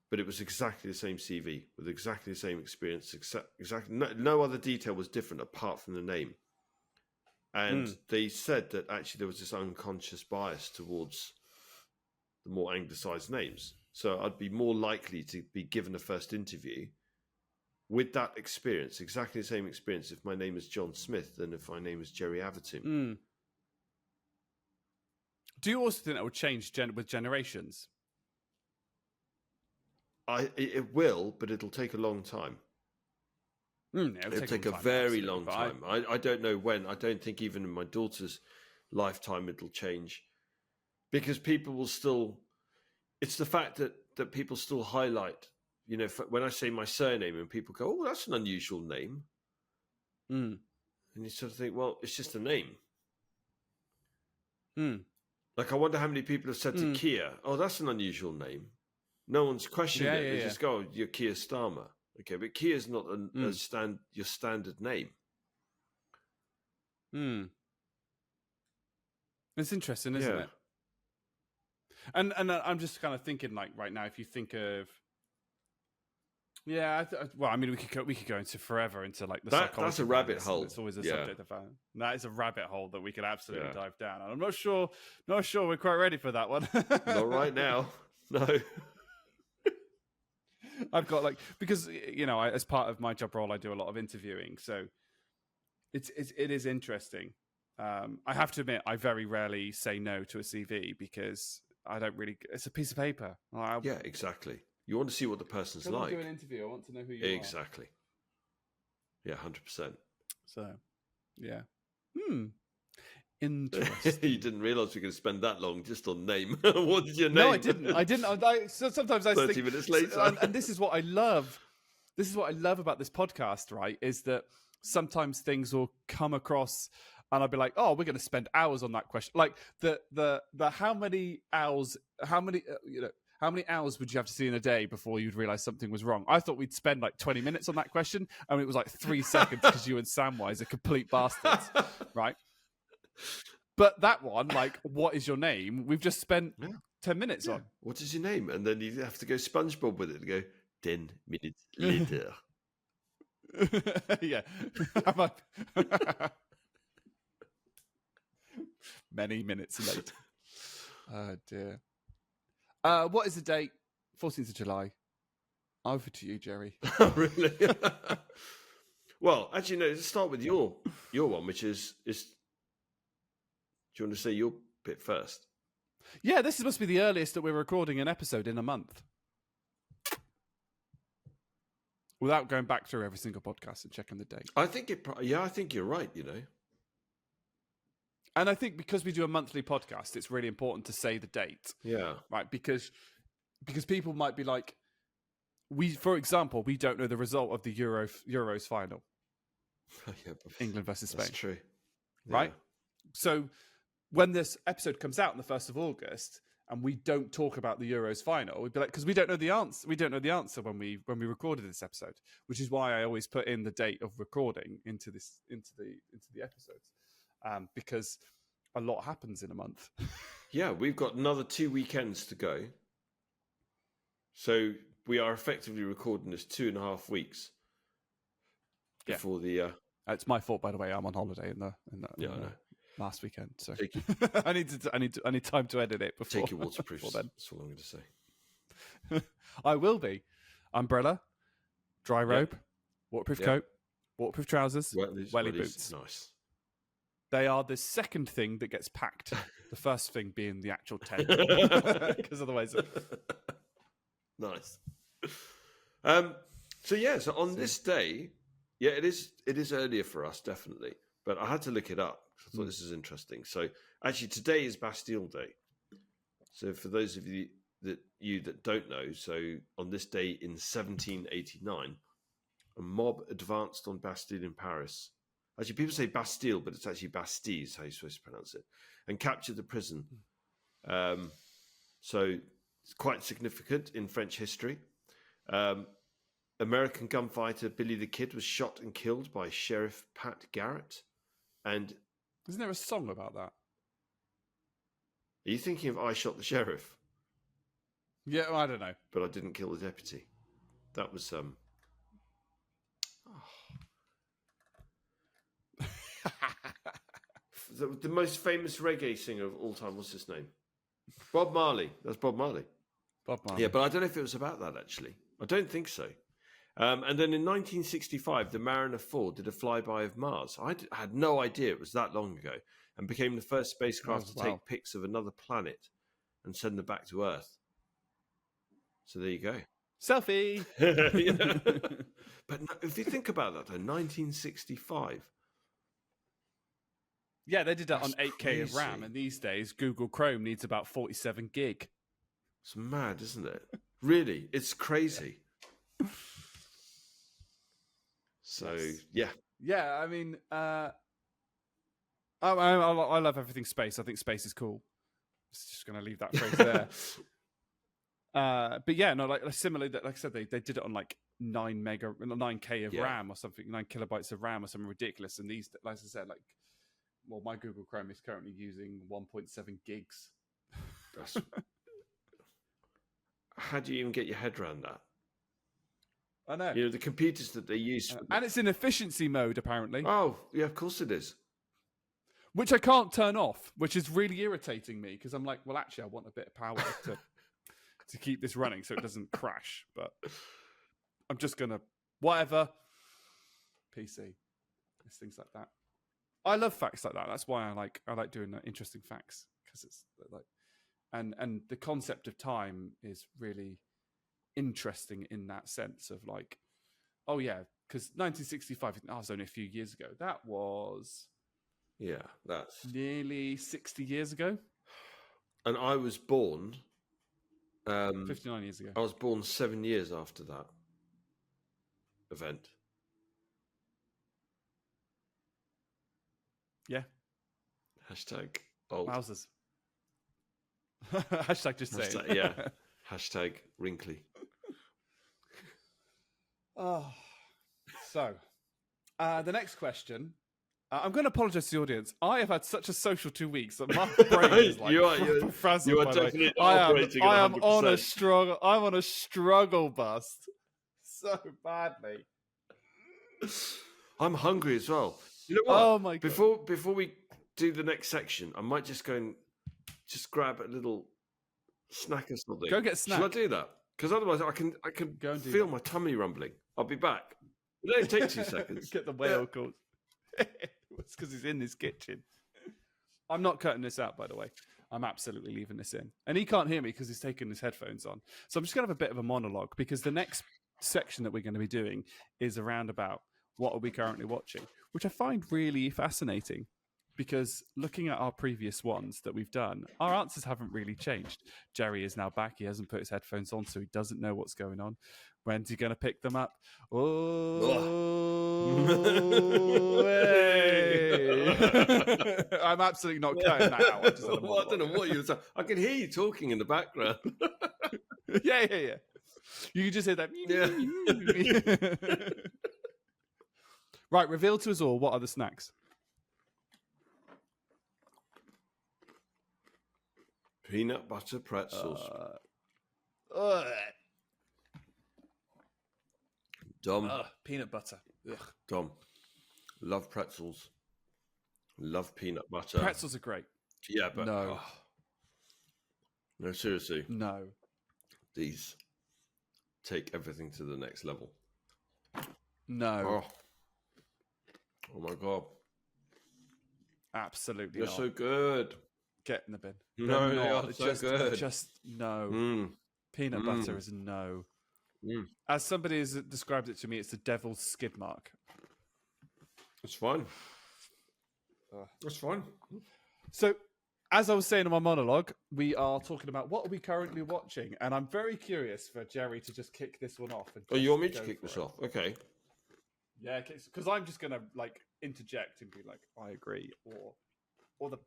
But it was exactly the same CV with exactly the same experience. Exactly, no other detail was different apart from the name. And they said that actually there was this unconscious bias towards the more anglicised names. So I'd be more likely to be given a first interview with that experience, exactly the same experience, if my name is John Smith than if my name is Jerry Avertoon. Do you also think that would change with generations? It will, but it'll take a long time. It'll take a very long time. I don't know when. I don't think even in my daughter's lifetime it'll change, because people will still. It's the fact that people still highlight. When I say my surname and people go, "Oh, that's an unusual name," and you sort of think, "Well, it's just a name." Like, I wonder how many people have said to Kia, "Oh, that's an unusual name." No one's questioned it. They just go, "Oh, you're Keir Starmer." Okay, but Kia's not your standard name. It's interesting, isn't it? And I'm just kind of thinking, like, right now, if you think of, we could go into forever into like the psychology. That's a rabbit hole. It's always a subject of that is a rabbit hole that we could absolutely dive down. And I'm not sure we're quite ready for that one. Not right now. No. I've got because as part of my job role, I do a lot of interviewing, so it is interesting. I have to admit, I very rarely say no to a CV because I don't really. It's a piece of paper. Yeah, exactly. You want to see what the person's like. Do an interview. I want to know who you are. Exactly. Yeah, 100%. So, yeah. Interesting. You didn't realise we were going to spend that long just on name. What is your name? No, I didn't. So sometimes I 30 think, minutes later. And this is what I love. This is what I love about this podcast, right? Is that sometimes things will come across, and I'll be like, "Oh, we're going to spend hours on that question." Like the how many hours would you have to see in a day before you'd realise something was wrong? I thought we'd spend like 20 minutes on that question, and it was like 3 seconds because you and Samwise are complete bastards, right? But that one, like, what is your name? We've just spent 10 minutes on. What is your name? And then you have to go SpongeBob with it and go 10 minutes later. Yeah. Many minutes later. Oh, dear. What is the date? 14th of July. Over to you, Jerry. Really? Well, actually, no, let's start with your one, which is... Do you want to say your bit first? Yeah, this must be the earliest that we're recording an episode in a month. Without going back through every single podcast and checking the date. I think I think you're right, And I think because we do a monthly podcast, it's really important to say the date. Yeah. Right, because people might be like, for example, we don't know the result of the Euros final. England versus Spain. That's true. Yeah. Right? So when this episode comes out on the 1st of August and we don't talk about the Euros final, we'd be like, because we don't know the answer. We don't know the answer when we recorded this episode, which is why I always put in the date of recording into the episodes, because a lot happens in a month. Yeah, we've got another 2 weekends to go, so we are effectively recording this 2.5 weeks before the. It's my fault, by the way. I'm on holiday in the I know. Last weekend, so I need time to edit it before. Take your waterproofs. Then. That's all I'm going to say. I will be. umbrella, dry robe, waterproof Yep. coat, waterproof trousers, Wellies, welly wellies. boots. Nice. They are the second thing that gets packed. The first thing being the actual tent, because otherwise, Nice. So on this day, it is earlier for us, definitely. But I had to look it up. I thought this is interesting. So actually, today is Bastille Day. So for those of you that don't know, so on this day in 1789, a mob advanced on Bastille in Paris. Actually, people say Bastille, but it's actually Bastille, is how you're supposed to pronounce it, and captured the prison. So it's quite significant in French history. American gunfighter Billy the Kid was shot and killed by Sheriff Pat Garrett. And isn't there a song about that? are you thinking of I Shot the Sheriff? Yeah, well, I don't know. But I didn't kill the deputy. That was the most famous reggae singer of all time. What's his name? Bob Marley. That's Bob Marley. Bob Marley. Yeah, but I don't know if it was about that, actually. I don't think so. And then in 1965, the Mariner 4 did a flyby of Mars. I had no idea it was that long ago, and became the first spacecraft to take pics of another planet and send them back to Earth. So there you go. Selfie! But if you think about that, though, 1965. Yeah, they did that on That's 8K of RAM, crazy. and these days Google Chrome needs about 47 gig. It's mad, isn't it? Really, it's crazy. So, yeah. Yeah, I mean, I love everything space. I think space is cool. Just going to leave that phrase there. But yeah, no, like similarly, like I said, they did it on like 9K of RAM or something, 9 kilobytes of RAM or something ridiculous. And these, like I said, like, well, my Google Chrome is currently using 1.7 gigs. That's... How do you even get your head around that? I know. You know, the computers that they use. And it's in efficiency mode, apparently. Oh, yeah, of course it is. Which I can't turn off, which is really irritating me because I'm like, well, actually, I want a bit of power to keep this running so it doesn't crash. But I'm just going to, whatever, PC. It's things like that. I love facts like that. That's why I like doing interesting facts, because it's like, and the concept of time is really interesting in that sense of like, oh yeah, because 1965, that was only a few years ago. That was that's nearly 60 years ago. And I was born 59 years ago. I was born 7 years after that event. Yeah. Hashtag old. Wowzers. Hashtag just saying. Yeah. Hashtag wrinkly. Oh, so the next question. I'm going to apologise to the audience. I have had such a social 2 weeks that my brain is like frazzled. You are definitely operating I am 100%. on a struggle. I'm on a struggle bus so badly. I'm hungry as well. You know what? Oh my god! Before we do the next section, I might just go and just grab a little snack or something. Go get a snack. Shall I do that? Because otherwise, I can Go and feel my tummy rumbling. I'll be back. It only take 2 seconds. Get the whale called. It's because he's in this kitchen. I'm not cutting this out, by the way. I'm absolutely leaving this in. And he can't hear me because he's taken his headphones on. So I'm just going to have a bit of a monologue because the next section that we're going to be doing is around about what are we currently watching, which I find really fascinating because looking at our previous ones that we've done, our answers haven't really changed. Jerry is now back. He hasn't put his headphones on, so he doesn't know what's going on. When's he going to pick them up? Oh, hey. I'm absolutely not cutting that out. I don't know what you were saying. I can hear you talking in the background. Yeah. You can just hear that. Yeah. Right, reveal to us all what are the snacks. Peanut butter pretzels. Dom. Peanut butter. Ugh. Dom. Love pretzels. Love peanut butter. Pretzels are great. Yeah, but no. No, seriously. No. These take everything to the next level. No, Oh my god, absolutely they're not. so good. Get in the bin. No, They're they not. are It's so good. Just no. Mm, Peanut butter mm, is no. mm. As somebody has described it to me, it's the devil's skid mark. It's fine. It's fine. So, as I was saying in my monologue, we are talking about what are we currently watching, and I'm very curious for Jerry to just kick this one off. And Oh, you just want me to go kick for this it. off? Okay. Yeah, because I'm just gonna like interject and be like, I agree, or the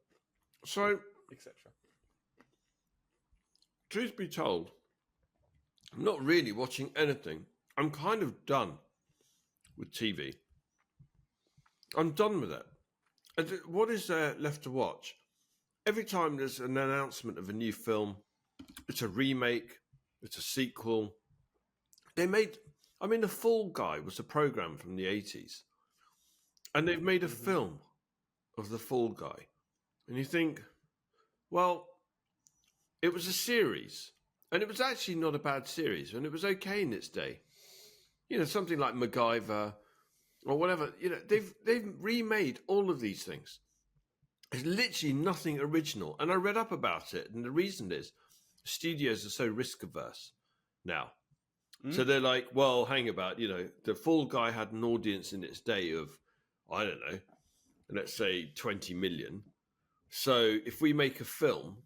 So, etc. truth be told, I'm not really watching anything. I'm kind of done with TV. I'm done with it. And what is there left to watch? Every time there's an announcement of a new film, it's a remake, it's a sequel. The Fall Guy was a program from the 80s. And they've made a film of the Fall Guy. And you think, well, it was a series. And it was actually not a bad series. And it was okay in its day. You know, something like MacGyver or whatever. You know, they've remade all of these things. There's literally nothing original. And I read up about it. And the reason is studios are so risk averse now. So they're like, well, hang about, you know, the Fall Guy had an audience in its day of, I don't know, let's say 20 million. So if we make a film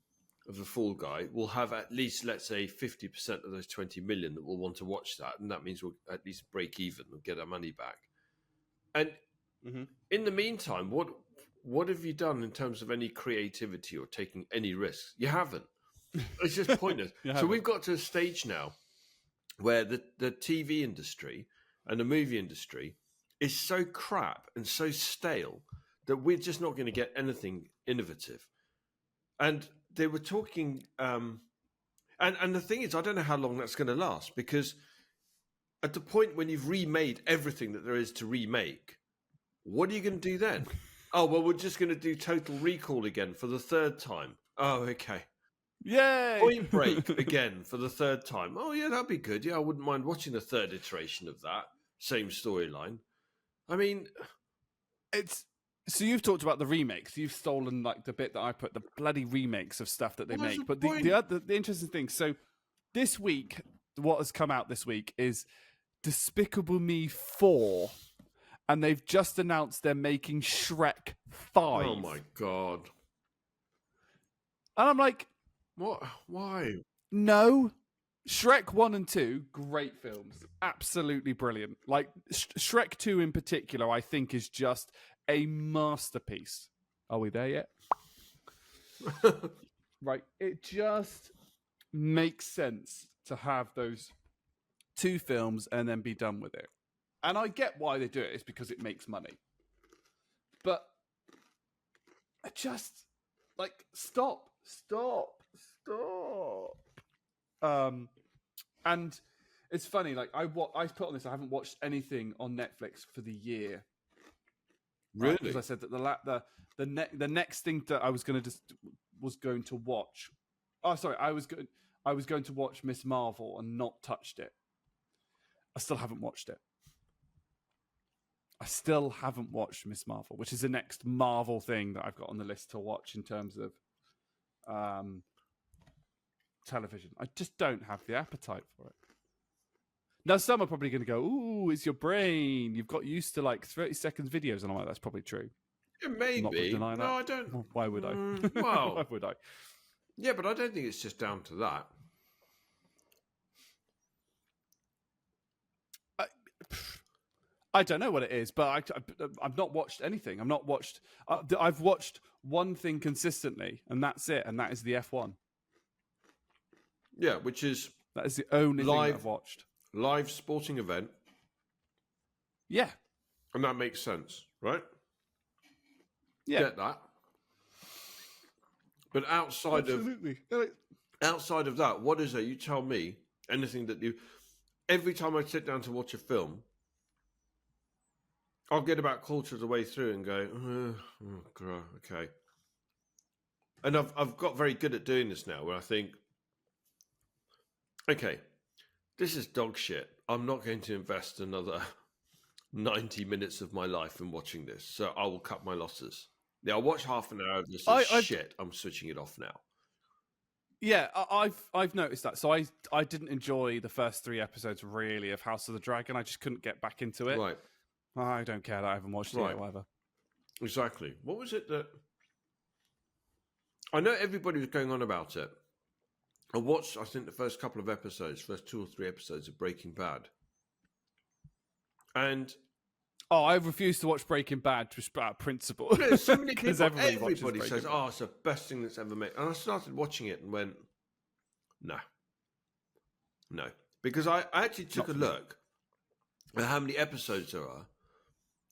of the Fall Guy, we'll have at least, let's say, 50% of those 20 million that will want to watch that. And that means we'll at least break even and get our money back. And in the meantime, what have you done in terms of any creativity or taking any risks? You haven't. It's just pointless. So we've got to a stage now where the TV industry and the movie industry is so crap and so stale that we're just not going to get anything innovative. And they were talking, and the thing is, I don't know how long that's going to last, because at the point when you've remade everything that there is to remake, what are you going to do then? Oh, well, we're just going to do Total Recall again for the third time. Oh, okay. Yay! Point Break again for the third time. Oh, yeah, that'd be good. Yeah, I wouldn't mind watching the third iteration of that. Same storyline. I mean, It's so you've talked about the remakes. You've stolen like the bit that I put, the bloody remakes of stuff that they What is make. the But point? the interesting thing. So this week, what has come out this week is Despicable Me 4, and they've just announced they're making Shrek 5. oh my God. And I'm like, What? Why? no. Shrek 1 and 2, great films. Absolutely brilliant. Like, Shrek 2 in particular, I think is just a masterpiece. Are we there yet? Right. It just makes sense to have those two films and then be done with it. And I get why they do it. It's because it makes money. But I just, like, stop. And it's funny, like I put on this. I haven't watched anything on Netflix for the year. Really? Because I said that the next thing that I was going to watch. Oh, sorry, I was going to watch Miss Marvel and not touched it. I still haven't watched it. I still haven't watched Miss Marvel, which is the next Marvel thing that I've got on the list to watch in terms of television. I just don't have the appetite for it. Now, some are probably going to go, ooh, it's your brain. You've got used to like 30 seconds videos. And I'm like, that's probably true. It may I'm not be. denying No, that. I don't. Why would I? Well, Why would I? yeah, but I don't think it's just down to that. I don't know what it is, but I've not watched anything. I've watched one thing consistently, and that's it. And that is the F1. Yeah, which is That is the only thing that I've watched. live sporting event, Yeah. and that makes sense, right? Yeah. Get that. But outside Absolutely. of that, what is it? You tell me anything that you. Every time I sit down to watch a film, I'll get about quarter of the way through and go, oh, God, okay. And I've got very good at doing this now, where I think, okay, this is dog shit. I'm not going to invest another 90 minutes of my life in watching this, so I will cut my losses. Yeah, I'll watch half an hour of this. Shit, I'm switching it off now. Yeah, I've noticed that. So I didn't enjoy the first 3 episodes really of House of the Dragon. I just couldn't get back into it. Right. I don't care that I haven't watched it yet, whatever. Exactly. What was it that... I know everybody was going on about it. I watched, I think, the first couple of episodes, first 2 or 3 episodes of Breaking Bad. And... Oh, I refuse to watch Breaking Bad just out of principle. There's so many people, everybody says, oh, it's the best thing that's ever made. And I started watching it and went, no. Because I actually took a look at how many episodes there are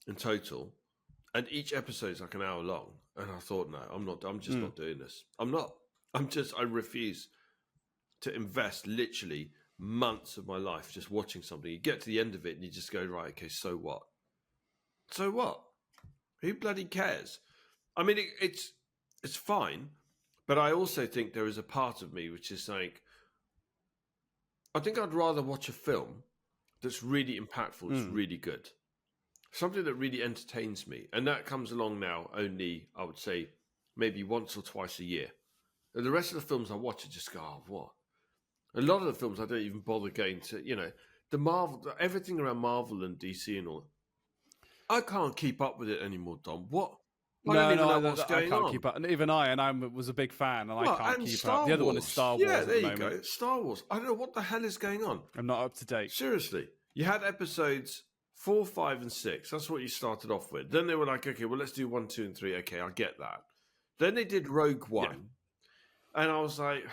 in total, and each episode is like an hour long. And I thought, no, I'm just not doing this. I refuse to invest literally months of my life just watching something. You get to the end of it and you just go, right, okay, so what? So what? Who bloody cares? I mean, it's fine, but I also think there is a part of me which is like, I think I'd rather watch a film that's really impactful, that's really good. Something that really entertains me. And that comes along now only, I would say, maybe once or twice a year. And the rest of the films I watch, I just go, oh, what? A lot of the films I don't even bother going to, the Marvel, everything around Marvel and DC and all. I can't keep up with it anymore, Dom. What? I don't even know what's going on. Keep up. And even I was a big fan, and I can't keep up. The other one is Star Wars. Yeah, there you go. Star Wars. I don't know what the hell is going on. I'm not up to date. Seriously. You had episodes 4, 5, and 6. That's what you started off with. Then they were like, okay, well, let's do 1, 2, and 3. Okay, I get that. Then they did Rogue One. And I was like...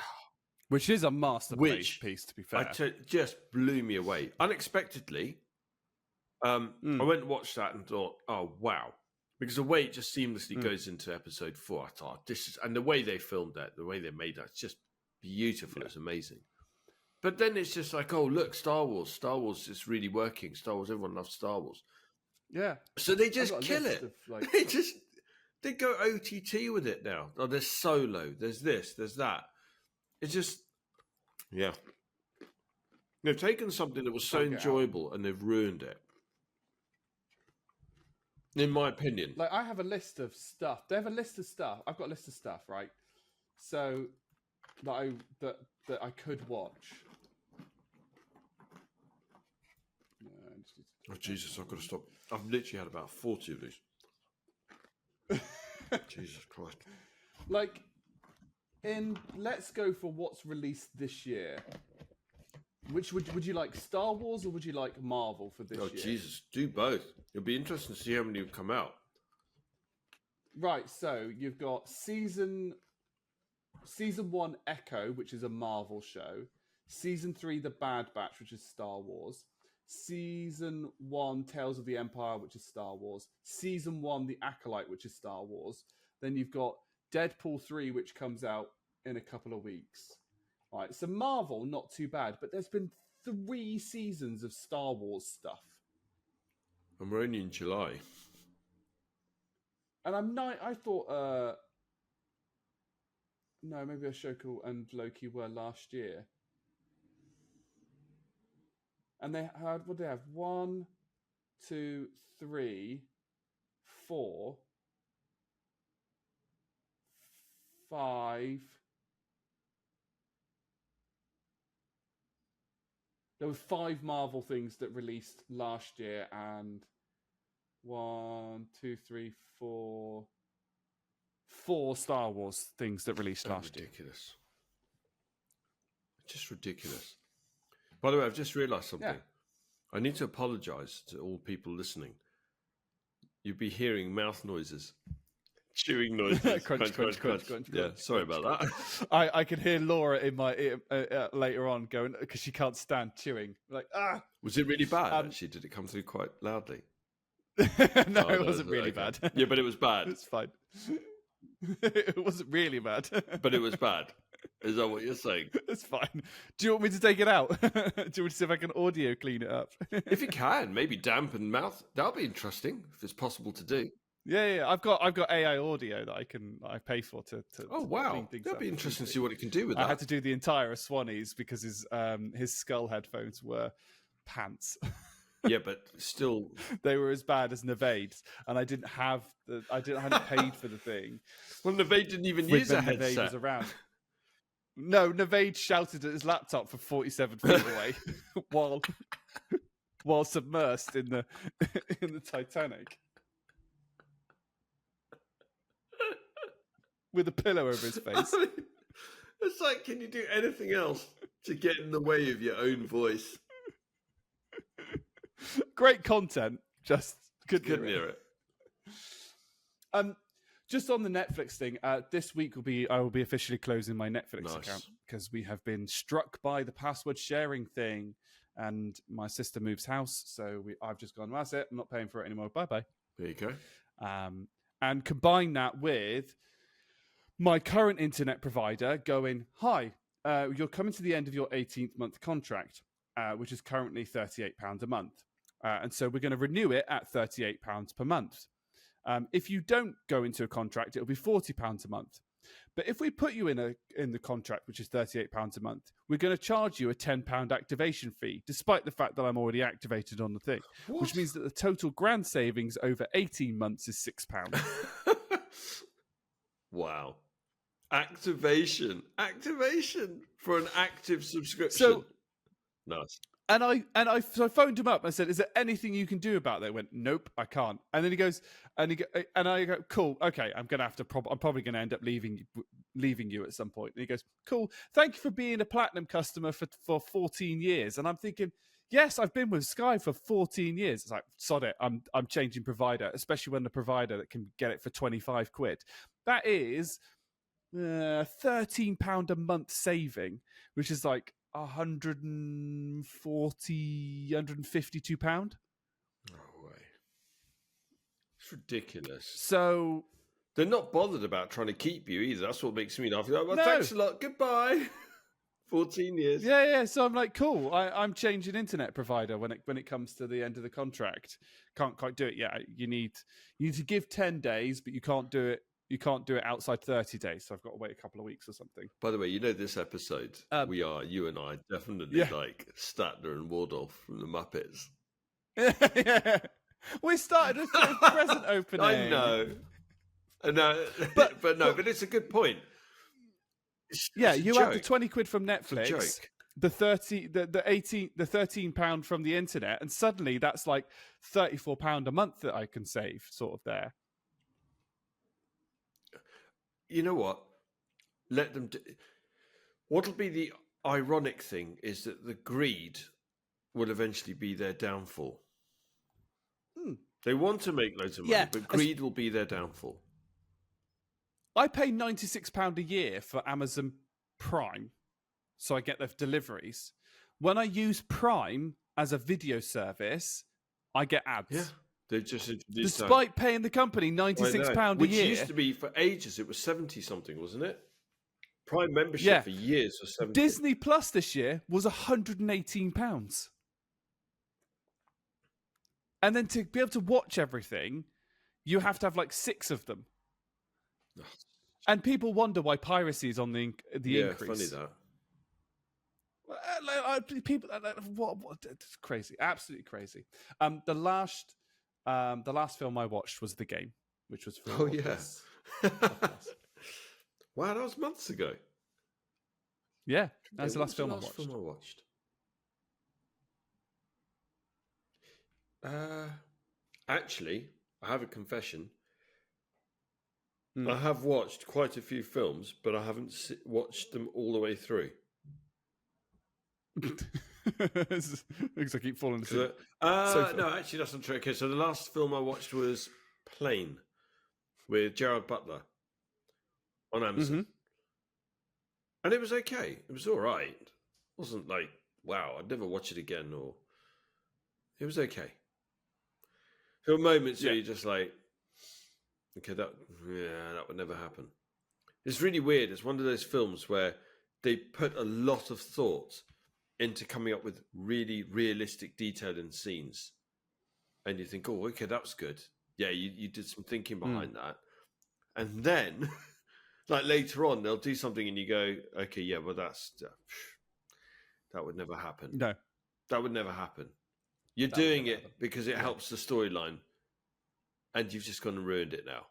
Which is a masterpiece, to be fair. Just blew me away. Unexpectedly, I went and watched that and thought, oh, wow. Because the way it just seamlessly goes into episode 4, I thought, and the way they filmed that, the way they made that, it's just beautiful. Yeah. It's amazing. But then it's just like, oh, look, Star Wars. Star Wars is really working. Star Wars, everyone loves Star Wars. Yeah. So they just kill it. They go OTT with it now. Oh, there's Solo. There's this. There's that. It's just, yeah. They've taken something that was so enjoyable and they've ruined it. In my opinion. Like, I have a list of stuff. They have a list of stuff. I've got a list of stuff, right? So, that I could watch. Oh, Jesus, I've got to stop. I've literally had about 40 of these. Jesus Christ. Like, let's go for what's released this year. Which would you like, Star Wars or would you like Marvel for this year? Oh, Jesus, do both. It'll be interesting to see how many have come out. Right, so you've got Season 1 Echo, which is a Marvel show. Season 3 The Bad Batch, which is Star Wars. Season 1 Tales of the Empire, which is Star Wars. Season 1 The Acolyte, which is Star Wars. Then you've got Deadpool 3, which comes out in a couple of weeks. All right, so Marvel, not too bad, but there's been 3 seasons of Star Wars stuff. And we're only in July. And I thought, no, maybe Ahsoka and Loki were last year. And they had, what did they have? 1, 2, 3, 4, 5. There were 5 Marvel things that released last year, and 1, 2, 3, 4 Star Wars things that released last year. Ridiculous. Just ridiculous. By the way, I've just realised something. Yeah. I need to apologise to all people listening. You'll be hearing mouth noises. Chewing noises. crunch. Yeah, sorry about that. I could hear Laura in my ear later on going, because she can't stand chewing. Like, ah! Was it really bad, actually? Did it come through quite loudly? No, it wasn't really bad. Yeah, but it was bad. It's fine. It wasn't really bad. But it was bad. Is that what you're saying? It's fine. Do you want me to take it out? Do you want me to see if I can audio clean it up? If you can, maybe dampen mouth. That'll be interesting, if it's possible to do. Yeah. I've got AI audio that I pay for to Oh clean wow, things that'd up be interesting to easily. see what it can do with I that. had to do the entire Swannies because his skull headphones were pants. Yeah, but still, They were as bad as Nevaid's, and I hadn't paid for the thing well, Navade didn't even use a when Nevaid was headset. around. No, Nevaid shouted at his laptop for 47 feet away while submersed in the in the Titanic with a pillow over his face. I mean, it's like, can you do anything else to get in the way of your own voice? Great content, just Couldn't hear it. Just on the Netflix thing, this week I will be officially closing my Netflix Nice. account because we have been struck by the password sharing thing, and my sister moves house, so I've just gone, that's it, I'm not paying for it anymore. Bye bye. There you go. And combine that with my current internet provider going, hi, you're coming to the end of your 18th month contract, which is currently £38 a month. And so we're going to renew it at £38 per month. If you don't go into a contract, it'll be £40 a month. But if we put you in the contract, which is £38 a month, we're going to charge you a £10 activation fee, despite the fact that I'm already activated on the thing, which means that the total grand savings over 18 months is £6. Wow. Activation for an active subscription. So, nice. And I phoned him up and I said, "Is there anything you can do about that?" He went, "Nope, I can't." And then he goes, and I go, "Cool, okay, I'm probably gonna end up leaving you at some point." And he goes, "Cool, thank you for being a platinum customer for 14 years." And I'm thinking, yes, I've been with Sky for 14 years. It's like, sod it, I'm changing provider, especially when the provider that can get it for 25 quid. That is £13 a month saving, which is like £152. No way. It's ridiculous. So they're not bothered about trying to keep you either. That's what makes me laugh. Like, well, No. thanks a lot. Goodbye. 14 years. Yeah. So I'm like, cool. I'm changing internet provider when it comes to the end of the contract. Can't quite do it yet. You need to give 10 days, but you can't do it. You can't do it outside 30 days. So I've got to wait a couple of weeks or something. By the way, this episode, you and I, definitely like Statler and Waldorf from the Muppets. Yeah. We started a present opening. I know. But it's a good point. You joke. have the 20 quid from Netflix, joke. the £13 from the internet, and suddenly that's like £34 a month that I can save, sort of there. You know what? Let them do. What'll be the ironic thing is that the greed will eventually be their downfall. They want to make loads of money, but greed will be their downfall. I pay £96 a year for Amazon Prime, so I get their deliveries. When I use Prime as a video service, I get ads. Yeah. They just introduced despite paying the company £96 a which year. Which used to be, for ages, it was 70 something, wasn't it? Prime membership for years was 70. Disney Plus this year was £118. And then to be able to watch everything, you have to have like 6 of them. And people wonder why piracy is on the increase. Funny that. People, what? It's crazy, absolutely crazy. The last film I watched was The Game, which was for yes. Wow, that was months ago. Yeah, that was the last film I watched. Actually, I have a confession. I have watched quite a few films, but I haven't watched them all the way through. Looks like I keep falling asleep. No, actually, that's not true. Okay, so the last film I watched was Plane with Gerard Butler on Amazon. And it was okay. It was all right. It wasn't like, wow, I'd never watch it again. Or it was okay. There were moments where you're just like, okay, that would never happen. It's really weird. It's one of those films where they put a lot of thought into coming up with really realistic detail in scenes. And you think, oh, okay, that was good. Yeah, you did some thinking behind that. And then, like later on, they'll do something and you go, okay, yeah, well, that would never happen. No, That would never happen. You're That would doing never it happen. because it helps the storyline, and you've just gone and ruined it now.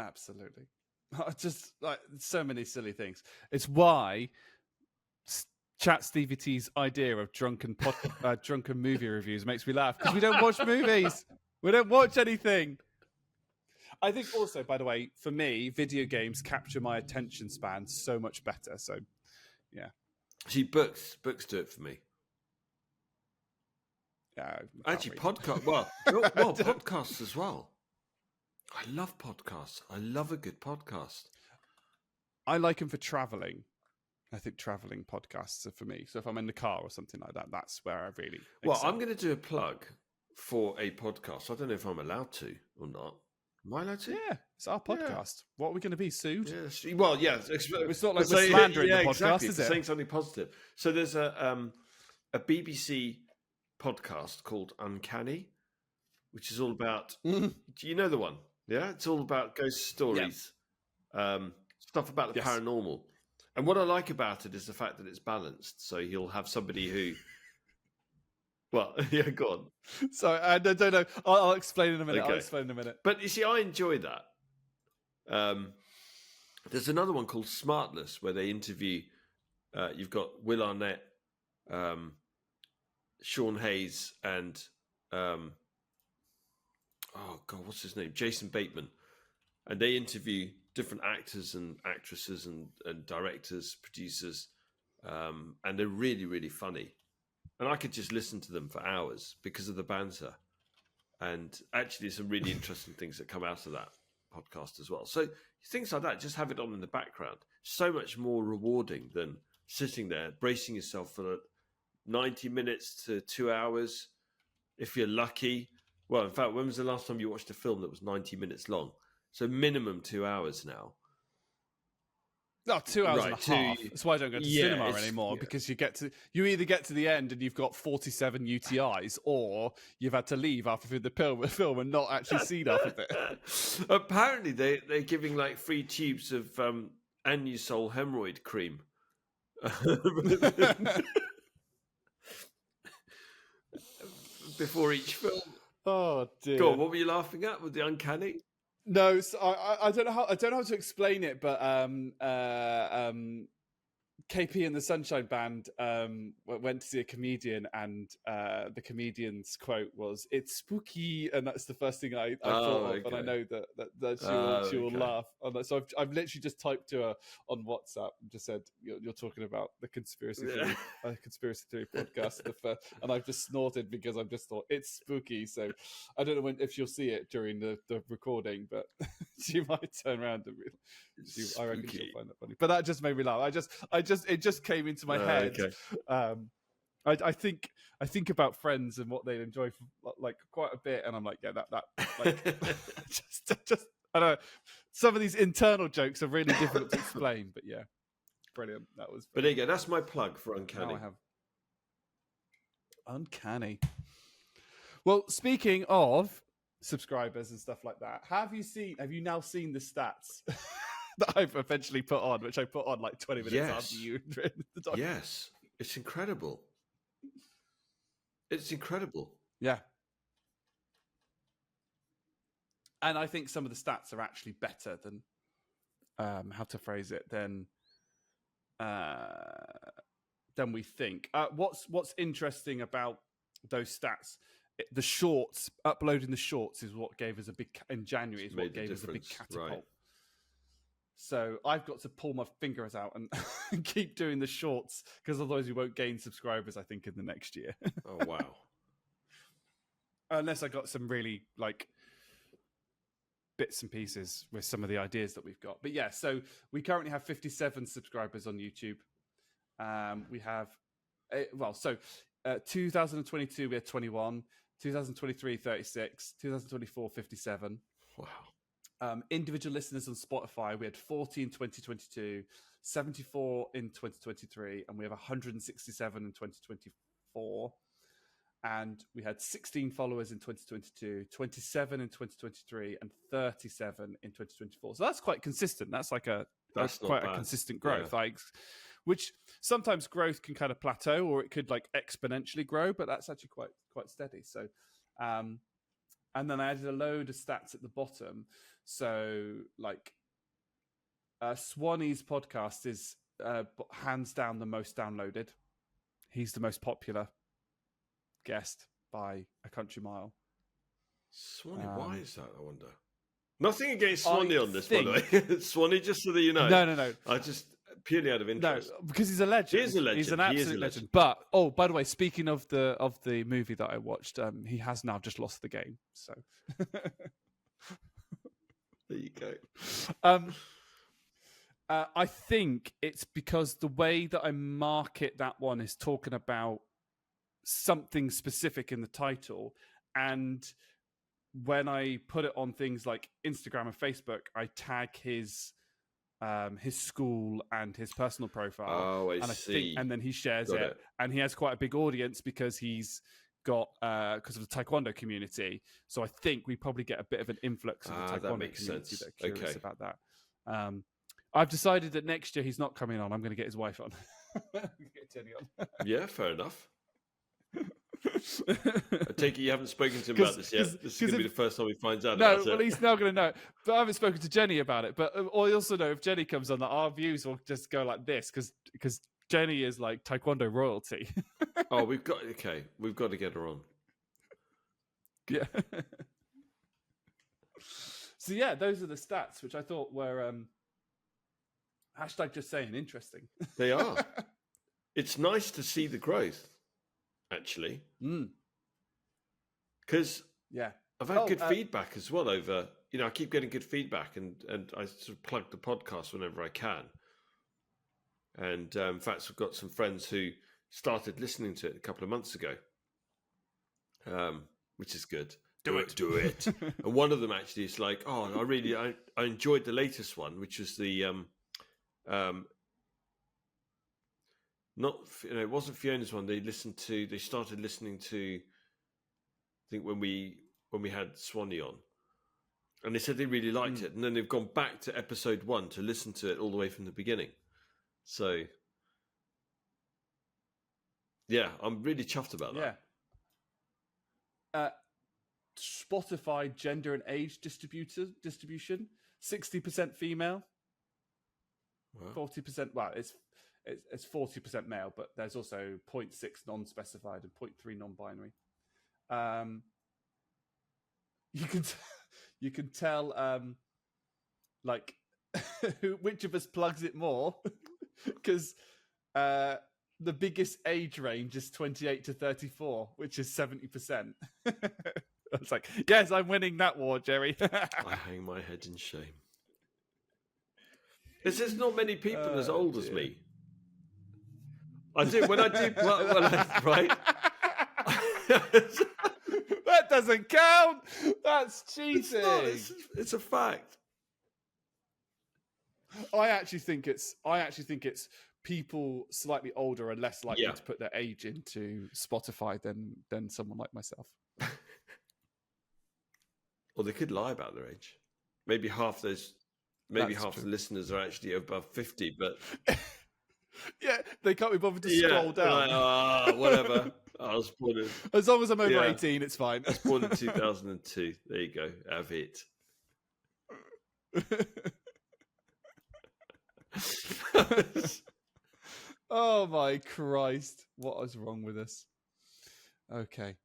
absolutely. Just like so many silly things. It's why Chat Stevie T's idea of drunken movie reviews makes me laugh, because we don't watch movies. We don't watch anything. I think also, by the way, for me, video games capture my attention span so much better. So, yeah. See, books do it for me. Actually, podcast. Well, podcasts as well. I love podcasts. I love a good podcast. I like them for traveling. I think traveling podcasts are for me. So if I'm in the car or something like that, that's where I really. Well, I'm going to do a plug for a podcast. I don't know if I'm allowed to or not. Am I allowed to? Yeah, it's our podcast. Yeah. What are we going to be sued? Yes. Well, yeah. It's not like we're slandering the podcast, exactly. is it? Saying something positive. So there's a BBC podcast called Uncanny, which is all about. Do you know the one? Yeah, it's all about ghost stories, stuff about the paranormal. And what I like about it is the fact that it's balanced. So he'll have somebody who. Well, yeah, go on. Sorry, I don't know. I'll explain in a minute. Okay. I'll explain in a minute. But you see, I enjoy that. There's another one called Smartless where they interview. You've got Will Arnett, Sean Hayes, and what's his name? Jason Bateman, and they interview different actors and actresses and directors, producers, and they're really, really funny. And I could just listen to them for hours because of the banter. And actually, some really interesting things that come out of that podcast as well. So things like that, just have it on in the background. So much more rewarding than sitting there, bracing yourself for 90 minutes to 2 hours, if you're lucky. Well, in fact, when was the last time you watched a film that was 90 minutes long? So minimum 2 hours now. No, 2 hours and a half. That's why I don't go to cinema anymore, because you either get to the end and you've got 47 UTIs, or you've had to leave after the film and not actually seen half of it. Apparently, they're giving like free tubes of Anusol hemorrhoid cream. Before each film. Oh dear. Go on, what were you laughing at with the uncanny? No, so I don't know how to explain it, but KP and the Sunshine Band went to see a comedian, and the comedian's quote was, "It's spooky," and that's the first thing I thought of, and I know that she will laugh. And so I've literally just typed to her on WhatsApp and just said, "You're talking about the conspiracy theory podcast," and I've just snorted because I've just thought it's spooky. So I don't know if she'll see it during the recording, but she might turn around and I reckon she'll find that funny. But that just made me laugh. It just came into my head. Okay. I think about Friends and what they'd enjoy for, like, quite a bit, and I'm like, yeah, that like just I don't know. Some of these internal jokes are really difficult to explain, but yeah, brilliant. That was. But there you go. That's my plug for Uncanny. Now I have Uncanny. Well, speaking of subscribers and stuff like that, have you now seen the stats that I've eventually put on, which I put on like 20 minutes after you had written the document? Yes, it's incredible. It's incredible. Yeah. And I think some of the stats are actually better than, how to phrase it, than we think. What's interesting about those stats, the shorts, uploading the shorts is what gave us a big, in January, is what gave us a big catapult. Right. So I've got to pull my fingers out and keep doing the shorts, because otherwise we won't gain subscribers, I think, in the next year. Oh, wow. Unless I got some really, like, bits and pieces with some of the ideas that we've got. But yeah, so we currently have 57 subscribers on YouTube. We have, 2022 we had 21, 2023 36, 2024 57. Wow. Individual listeners on Spotify, we had 40 in 2022, 74 in 2023, and we have 167 in 2024. and we had 16 followers in 2022, 27 in 2023, and 37 in 2024. So that's quite consistent. That's like That's not quite bad. a consistent growth. Yeah. Like, which sometimes growth can kind of plateau, or it could like exponentially grow, but that's actually quite steady. So, and then I added a load of stats at the bottom. So, like, Swanee's podcast is hands down the most downloaded. He's the most popular guest by a country mile. Swanee, why is that? I wonder. Nothing against Swanee on this, think... by the way. Swanee, just so that you know. No. I just purely out of interest. No, because he's a legend. He is a legend. He's an absolute legend. But by the way, speaking of the movie that I watched, he has now just lost the game. So there you go. I think it's because the way that I market that one is talking about something specific in the title, and when I put it on things like Instagram and Facebook, I tag his school and his personal profile. Oh, I see. And then he shares it, and he has quite a big audience because he's got because of the Taekwondo community. So I think we probably get a bit of an influx of the Taekwondo community that are curious about that. I've decided that next year he's not coming on. I'm going to get his wife on. Get Jenny on. Yeah, fair enough. I take it you haven't spoken to him about this yet. This is going to be the first time he finds out about it. No, well, he's now going to know. But I haven't spoken to Jenny about it. But I also know if Jenny comes on, that our views will just go like this because Jenny is like Taekwondo royalty. Oh, we've got to get her on. Yeah. So yeah, those are the stats, which I thought were hashtag just saying interesting. They are. It's nice to see the growth, actually. Because I've had good feedback as well over, I keep getting good feedback and I sort of plug the podcast whenever I can. And in fact, we've got some friends who started listening to it a couple of months ago, which is good. Do it. And one of them actually is like, oh, I enjoyed the latest one, which was the, it wasn't Fiona's one. They started listening to, I think when we had Swanee on, and they said they really liked it. And then they've gone back to episode 1 to listen to it all the way from the beginning. So yeah, I'm really chuffed about that. Yeah. Spotify gender and age distribution, 60% female, 40%. Well, it's 40% male, but there's also 0.6 non-specified and 0.3 non-binary. You can tell like which of us plugs it more because the biggest age range is 28 to 34, which is 70%. I was like, yes, I'm winning that war, Jerry. I hang my head in shame. There's not many people as old as me. I do right. That doesn't count. That's cheating. It's a fact. I actually think it's people slightly older are less likely to put their age into Spotify than someone like myself. Or they could lie about their age. Maybe half the listeners are actually above 50, but yeah, they can't be bothered to scroll down. Like, whatever. I was born in... As long as I'm over 18, it's fine. I was born in 2002. There you go. Have it. Oh my Christ. What is wrong with us? Okay.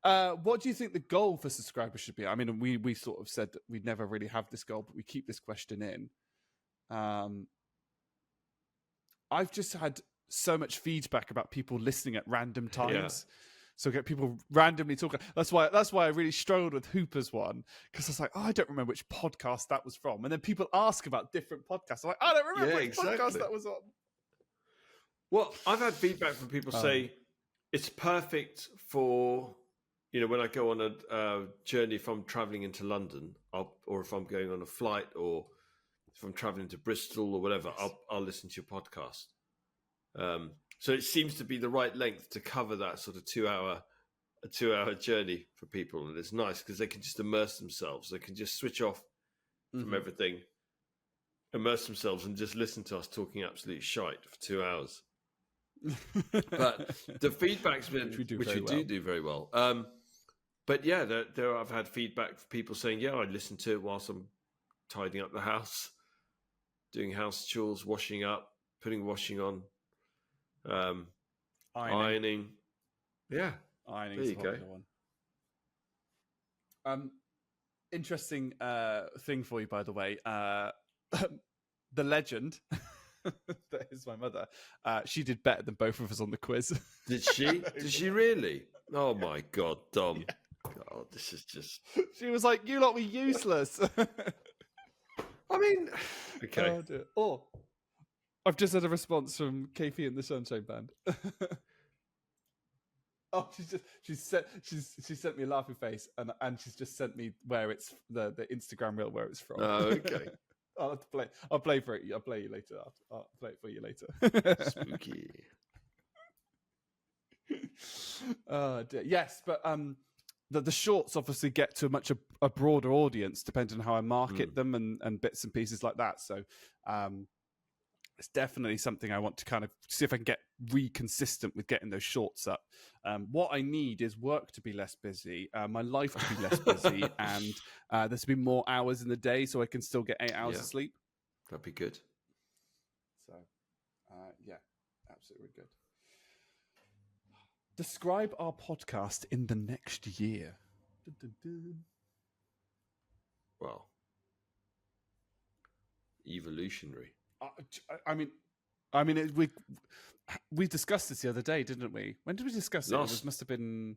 What do you think the goal for subscribers should be? I mean, we sort of said that we'd never really have this goal, but we keep this question in. I've just had so much feedback about people listening at random times. Yeah. So get people randomly talking. That's why I really struggled with Hooper's one, because I was like, I don't remember which podcast that was from. And then people ask about different podcasts. I'm like, I don't remember which podcast that was on. Well, I've had feedback from people say it's perfect for, when I go on a journey, if I'm traveling into London, or if I'm going on a flight, or if I'm traveling to Bristol or whatever, I'll listen to your podcast. So it seems to be the right length to cover that sort of 2-hour a 2-hour journey for people, and it's nice because they can just immerse themselves. They can just switch off from everything, immerse themselves, and just listen to us talking absolute shite for 2 hours. But the feedback's been, which we do very well. But yeah, there I've had feedback from people saying, yeah, I listen to it whilst I'm tidying up the house, doing house chores, washing up, putting washing on, ironing. Yeah, ironing. There you go. One. Interesting thing for you, by the way. The legend, that is my mother. She did better than both of us on the quiz. Did she? Did she really? Oh my God, Dom. Yeah. God, this is just... She was like, you lot were useless. I mean, okay. Oh, I've just had a response from KP and the Sunshine Band. Oh, she sent me a laughing face, and she's just sent me where it's the Instagram reel where it's from. Oh, okay. I'll have to play. I'll play for it. I'll play you later. I'll play it for you later. Spooky. Yes, but the shorts obviously get to a broader audience depending on how I market them and bits and pieces like that. So it's definitely something I want to kind of see if I can get consistent with getting those shorts up. What I need is work to be less busy, my life to be less busy, and there's to be more hours in the day so I can still get 8 hours of sleep. That'd be good. So, yeah, absolutely good. Describe our podcast in the next year. Dun, dun, dun. Well, evolutionary. I mean, we discussed this the other day, didn't we? When did we discuss it? It must have been.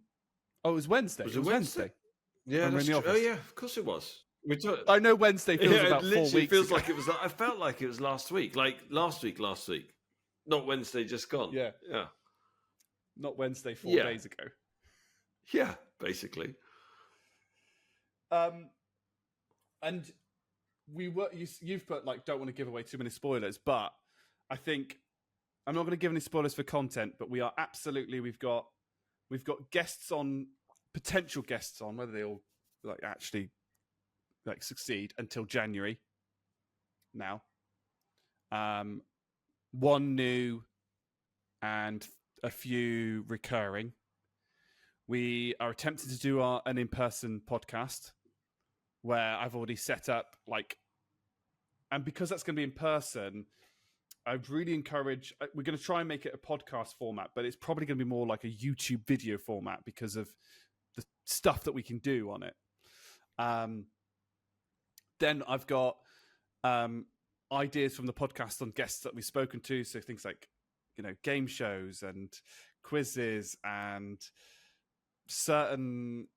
Oh, it was Wednesday. Was it Wednesday? Yeah, that's true. Oh, yeah, of course it was. I know Wednesday feels about 4 weeks. It feels like it was. I felt like it was last week. Like last week, not Wednesday, just gone. Yeah. Not Wednesday 4 days ago. Yeah, basically. And we were. You've put like don't want to give away too many spoilers, but I think I'm not going to give any spoilers for content. But we are absolutely. We've got guests on, potential guests on, whether they all like actually like succeed until January. Now, one new and a few recurring. We are attempting to do an in-person podcast where I've already set up and because that's going to be in person, I'd really encourage, we're going to try and make it a podcast format, but it's probably going to be more like a YouTube video format because of the stuff that we can do on it. Then I've got ideas from the podcast on guests that we've spoken to. So things like, game shows and quizzes and certain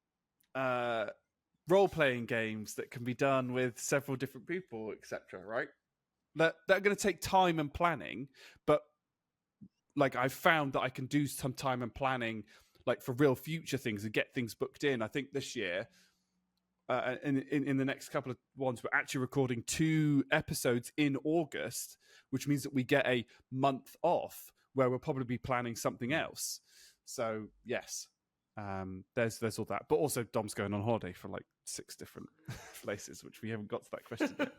role-playing games that can be done with several different people, etc. Right? That are going to take time and planning, but I've found that I can do some time and planning, for real future things and get things booked in. I think this year, in the next couple of ones, we're actually recording 2 episodes in August, which means that we get a month off where we'll probably be planning something else. So yes, there's all that, but also Dom's going on holiday for 6 different places, which we haven't got to that question yet.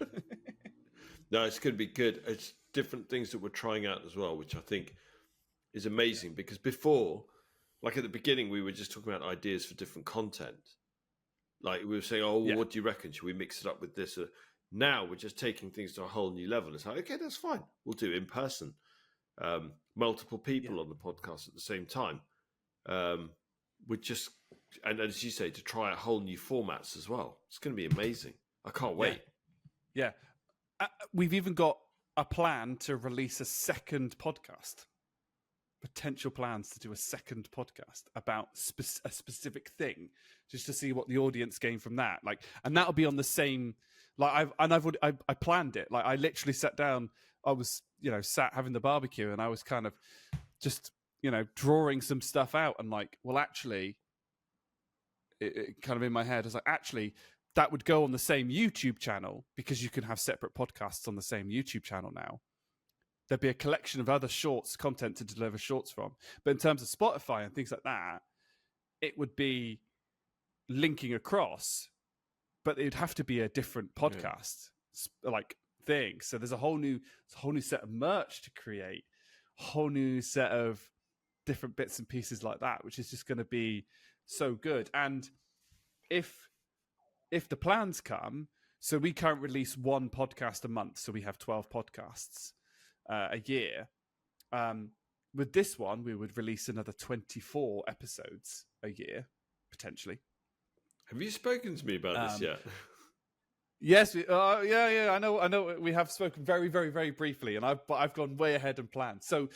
No, it's going to be good. It's different things that we're trying out as well, which I think is amazing because before, at the beginning, we were just talking about ideas for different content. We were saying, what do you reckon? Should we mix it up with this? Now we're just taking things to a whole new level. It's like, okay, that's fine. We'll do it in person. Multiple people on the podcast at the same time. We're just, and as you say, to try out whole new formats as well. It's going to be amazing. I can't wait. Yeah. We've even got a plan to release a second podcast. Potential plans to do a second podcast about a specific thing, just to see what the audience gain from that. And that'll be on the same. I planned it. I literally sat down. I was, sat having the barbecue, and I was kind of just, drawing some stuff out, and actually, it kind of in my head, I was like, actually, that would go on the same YouTube channel because you can have separate podcasts on the same YouTube channel now. There'd be a collection of other shorts content to deliver shorts from. But in terms of Spotify and things like that, it would be linking across, but it'd have to be a different podcast like thing. So there's a whole new set of merch to create, a whole new set of different bits and pieces like that, which is just going to be so good. And if the plans come, so we can't release one podcast a month, so we have 12 podcasts a year. With this one, we would release another 24 episodes a year, potentially. Have you spoken to me about this yet? Yes, yeah. I know. We have spoken very, very, very briefly, but I've gone way ahead and planned. So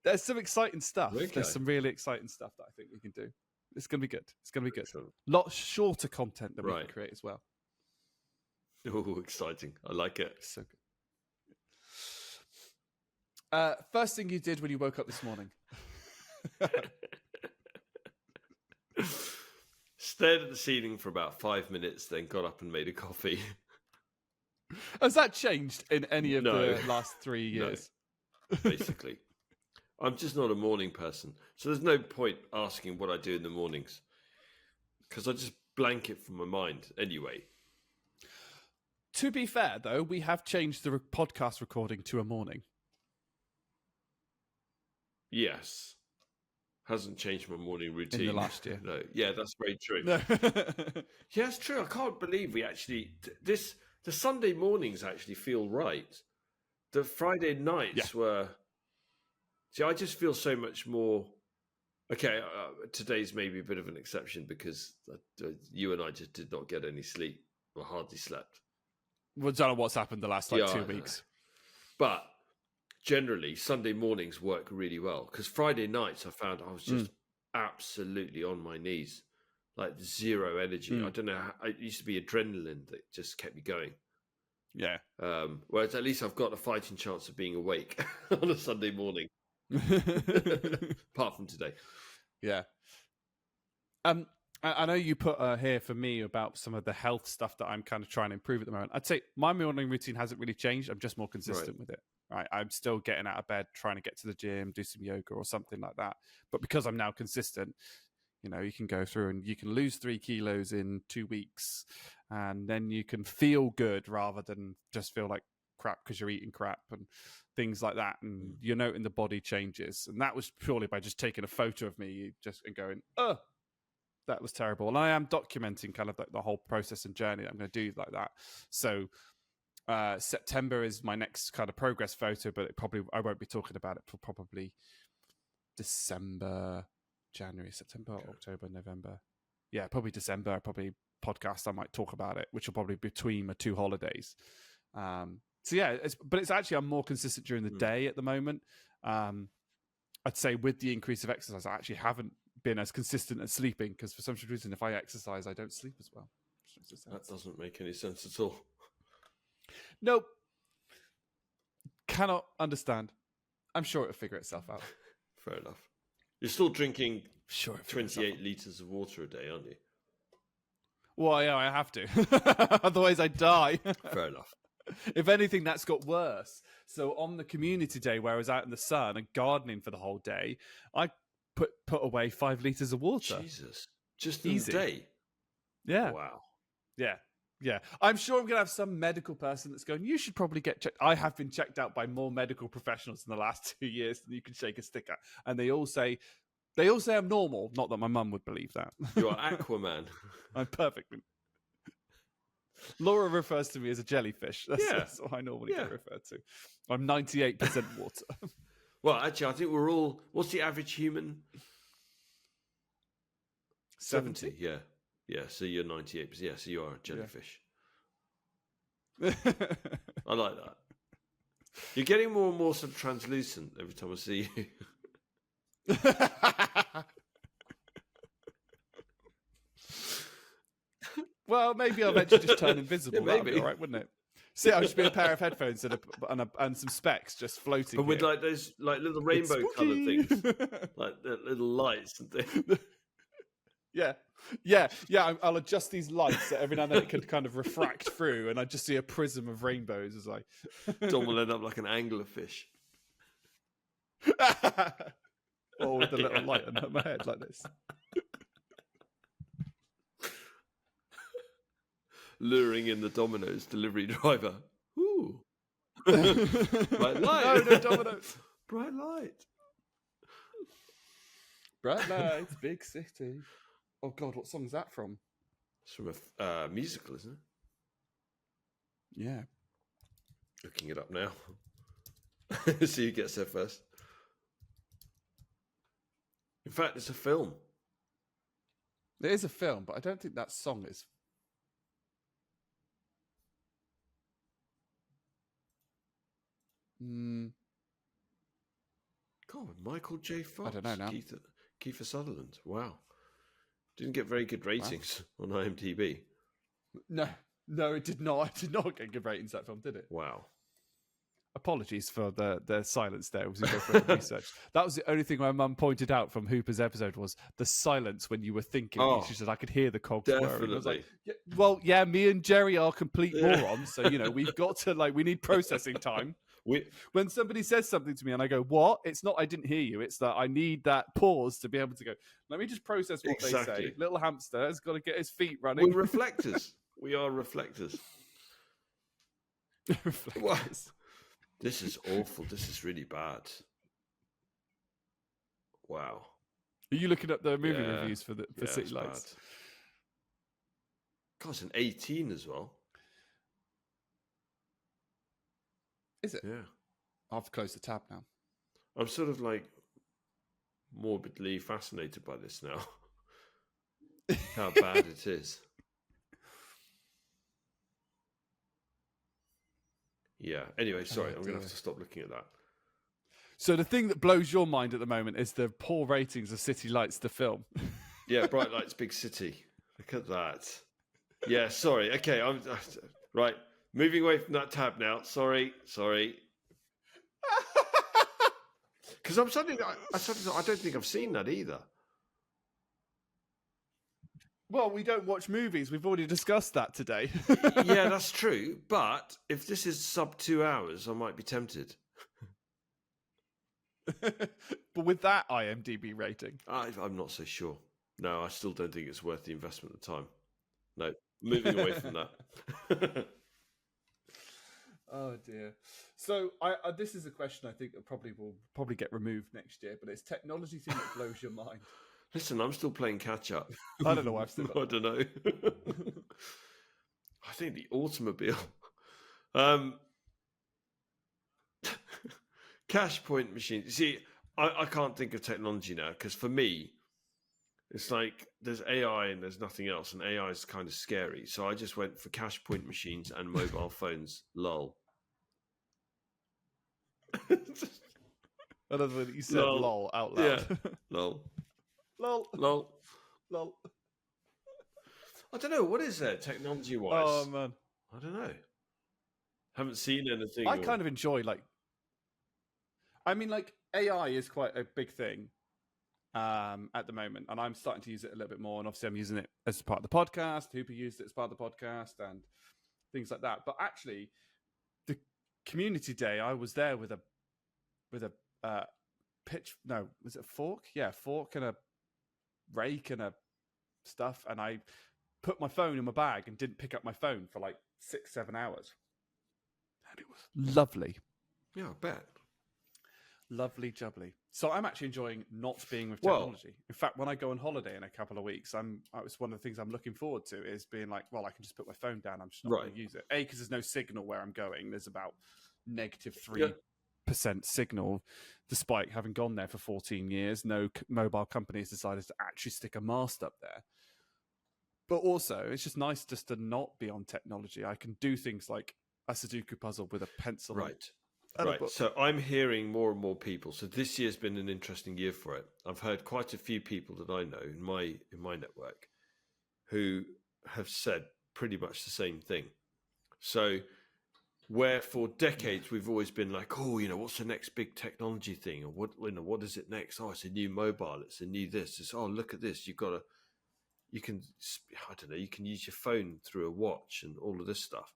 there's some exciting stuff. Okay. There's some really exciting stuff that I think we can do. It's going to be good. It's going to be good. Excellent. Lot shorter content that we can create as well. Oh, exciting! I like it. So good. First thing you did when you woke up this morning? Stared at the ceiling for about 5 minutes, then got up and made a coffee. Has that changed in any of No. the last 3 years? No, basically. I'm just not a morning person. So there's no point asking what I do in the mornings. Because I just blank it from my mind anyway. To be fair, though, we have changed the podcast recording to a morning. Yes. Hasn't changed my morning routine. In the last year. No. Yeah, that's very true. No. Yeah, it's true. I can't believe we actually... The Sunday mornings actually feel right. The Friday nights were... See, I just feel so much more... Okay, today's maybe a bit of an exception because you and I just did not get any sleep or hardly slept. We don't know what's happened the last 2 weeks. But generally, Sunday mornings work really well because Friday nights I found I was just absolutely on my knees, like zero energy. I don't know. It used to be adrenaline that just kept me going. Yeah. Whereas at least I've got a fighting chance of being awake on a Sunday morning. Apart from today. Yeah. I know you put here for me about some of the health stuff that I'm kind of trying to improve at the moment. I'd say my morning routine hasn't really changed. I'm just more consistent with it. Right. I'm still getting out of bed, trying to get to the gym, do some yoga or something like that. But because I'm now consistent, you can go through and you can lose 3 kilos in 2 weeks and then you can feel good rather than just feel like crap because you're eating crap and things like that. And you're noting the body changes. And that was purely by just taking a photo of me and going, oh, that was terrible. And I am documenting kind of the whole process and journey that I'm going to do like that. So September is my next kind of progress photo, but I won't be talking about it for probably December, January, September, October, November. Yeah, probably December. Probably podcast I might talk about it, which will probably be between my 2 holidays. So yeah, but it's actually I'm more consistent during the day at the moment. I'd say with the increase of exercise, I actually haven't been as consistent as sleeping because for some reason, if I exercise, I don't sleep as well. That doesn't make any sense at all. Nope. Cannot understand. I'm sure it'll figure itself out. Fair enough. You're still drinking 28 litres of water a day, aren't you? Well, yeah, I have to. Otherwise, I die. Fair enough. If anything, that's got worse. So on the community day where I was out in the sun and gardening for the whole day, I put away 5 litres of water. Jesus. Just in a day? Yeah. Wow. Yeah. Yeah. I'm sure I'm going to have some medical person that's going, you should probably get checked. I have been checked out by more medical professionals in the last 2 years than you can shake a stick at. And they all say I'm normal. Not that my mum would believe that. You're Aquaman. I'm perfect. Laura refers to me as a jellyfish. That's what I normally get referred to. I'm 98% water. Well, actually, I think we're all... What's the average human? 70, yeah. Yeah, so you're 98%. Yeah, so you are a jellyfish. Yeah. I like that. You're getting more and more sort of translucent every time I see you. Well, maybe I'll eventually just turn invisible. Yeah, That'd be maybe. all right, wouldn't it? See, I'll just be a pair of headphones and some specs just floating. But with here. like those like little rainbow coloured things, like the little lights and things. Yeah. I'll adjust these lights so every now and then it can kind of refract through, and I just see a prism of rainbows as I. Dom will end up like an anglerfish. Or with the little light under my head like this. luring in the Domino's delivery driver. Ooh. Bright light. No, Domino's. Bright light. Bright lights, big city. Oh God, what song is that from? It's from a musical, isn't it? Yeah. Looking it up now. See who gets there first. In fact, it's a film. It is a film, but I don't think that song is. God, Michael J. Fox. I don't know now. Kiefer Sutherland. Wow. Didn't get very good ratings on IMDb. No, it did not. It did not get good ratings, that film, did it? Wow. Apologies for the silence there as we go through the research. That was the only thing my mum pointed out from Hooper's episode was the silence when you were thinking. Oh, she said, I could hear the cogs whirring. definitely. I was like, yeah, me and Jerry are complete morons. So, we've got to, we need processing time. When somebody says something to me and I go, what? It's not I didn't hear you. It's that I need that pause to be able to go, let me just process what they say. Little hamster has got to get his feet running. We're reflectors. We are reflectors. Reflectors. What? This is awful. This is really bad. Wow. Are you looking up the movie reviews for City Lights? Bad. God, it's an 18 as well. Is it? Yeah. I've closed the tab now. I'm sort of morbidly fascinated by this now. How bad it is. Yeah. Anyway, sorry, I'm going to have to stop looking at that. So the thing that blows your mind at the moment is the poor ratings of City Lights, the film. Yeah, Bright Lights, Big City. Look at that. Yeah, sorry. Okay, I'm right. Moving away from that tab now. Sorry. Because I don't think I've seen that either. Well, we don't watch movies. We've already discussed that today. Yeah, that's true. But if this is sub 2 hours, I might be tempted. But with that IMDb rating, I'm not so sure. No, I still don't think it's worth the investment of time. No, moving away from that. Oh dear. So this is a question I think that will get removed next year, but it's technology thing that blows your mind. Listen, I'm still playing catch up. I don't know why I've still got I don't know. I think the automobile. Cash point machine. See, I can't think of technology now because for me, it's like there's AI and there's nothing else, and AI is kind of scary. So I just went for cash point machines and mobile phones. Lol. I love that you said lol out loud. Yeah. Lol. Lol. I don't know. What is there technology-wise? Oh, man. I don't know. Haven't seen anything. I kind of enjoy, AI is quite a big thing at the moment, and I'm starting to use it a little bit more, and obviously I'm using it as part of the podcast. Hooper used it as part of the podcast and things like that. But actually, the community day, I was there with a pitch. No, was it a fork? Yeah, fork and a rake and a stuff, and I put my phone in my bag and didn't pick up my phone for 6-7 hours, and it was lovely. Yeah, I bet. Lovely jubbly. So I'm actually enjoying not being with technology. In fact, when I go on holiday in a couple of weeks, it's one of the things I'm looking forward to is being I can just put my phone down. I'm just not going to use it. Because there's no signal where I'm going. There's about -3% signal, despite having gone there for 14 years. No mobile company has decided to actually stick a mast up there. But also, it's just nice just to not be on technology. I can do things like a Sudoku puzzle with a pencil. Right. So I'm hearing more and more people. So this year's been an interesting year for it. I've heard quite a few people that I know in my network who have said pretty much the same thing. So where for decades we've always been what's the next big technology thing, or what is it next? Oh, it's a new mobile. It's a new this. It's look at this. You can use your phone through a watch and all of this stuff.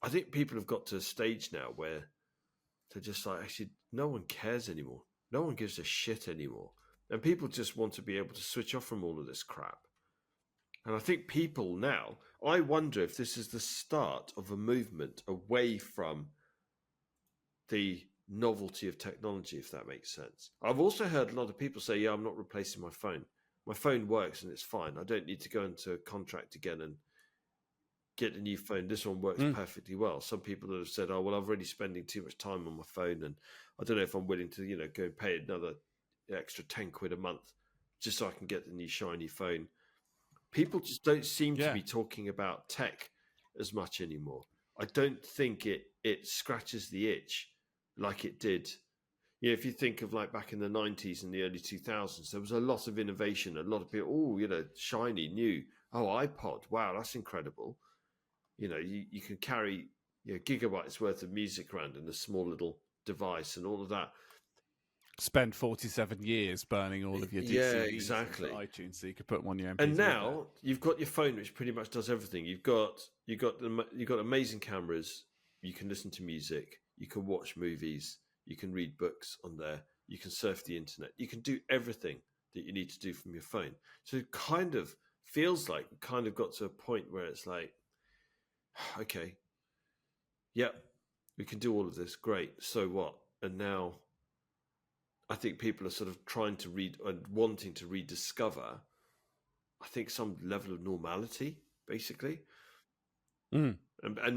I think people have got to a stage now where they're just actually, no one cares anymore. No one gives a shit anymore. And people just want to be able to switch off from all of this crap. And I think people now, I wonder if this is the start of a movement away from the novelty of technology, if that makes sense. I've also heard a lot of people say, yeah, I'm not replacing my phone. My phone works and it's fine. I don't need to go into a contract again and get a new phone. This one works perfectly well. Some people have said, oh, well, I'm already spending too much time on my phone and I don't know if I'm willing to, go and pay another extra 10 quid a month just so I can get the new shiny phone. People just don't seem to be talking about tech as much anymore. I don't think it scratches the itch like it did. If you think of like back in the 90s and the early 2000s, there was a lot of innovation. A lot of people, shiny, new. Oh, iPod. Wow, that's incredible. You can carry gigabytes worth of music around in a small little device and all of that. Spend 47 years burning all of your DCDs exactly. into iTunes so you could put them on your MP3 and now you've got your phone, which pretty much does everything. You've got amazing cameras. You can listen to music. You can watch movies. You can read books on there. You can surf the internet. You can do everything that you need to do from your phone. So it kind of feels like we kind of got to a point where it's like, okay, yep, we can do all of this. Great. So what? And now I think people are sort of trying to read and wanting to rediscover, I think, some level of normality, basically. And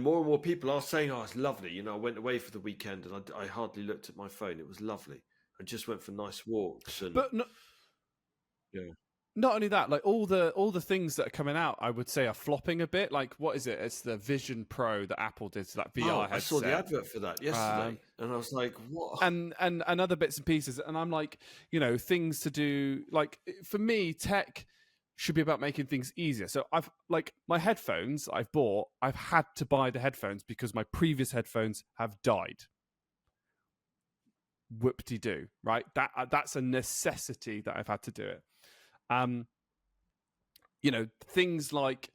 more and more people are saying, oh, it's lovely. I went away for the weekend and I hardly looked at my phone. It was lovely. I just went for nice walks. But not only that, like all the things that are coming out, I would say are flopping a bit. Like, what is it? It's the Vision Pro that Apple did to that VR headset. I saw the advert for that yesterday, and I was like, what? And other bits and pieces. And I'm like, things to do. Like, for me, tech should be about making things easier. So I've my headphones I've bought, I've had to buy the headphones because my previous headphones have died. Whoop-de-doo, right? That's a necessity that I've had to do it. Things like,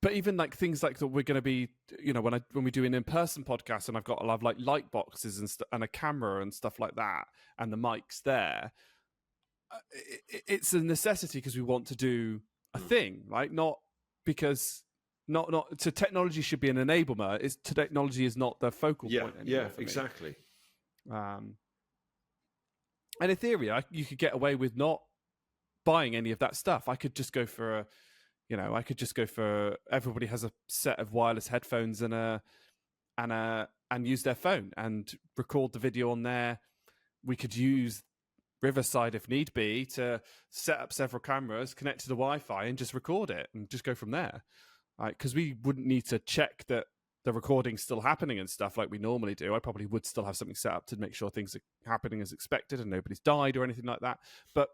but even like things like that we're going to be, when we do an in-person podcast and I've got a lot of like light boxes and a camera and stuff like that, and the mics there, it's a necessity because we want to do a thing, right? Not because so technology should be an enabler. Technology is not the focal point anymore. Yeah, exactly. And in theory, you could get away with not buying any of that stuff. I could just go for everybody has a set of wireless headphones and use their phone and record the video on there. We could use Riverside if need be to set up several cameras, connect to the Wi-Fi, and just record it and just go from there. Right? Because we wouldn't need to check that the recording's still happening and stuff like we normally do. I probably would still have something set up to make sure things are happening as expected and nobody's died or anything like that. But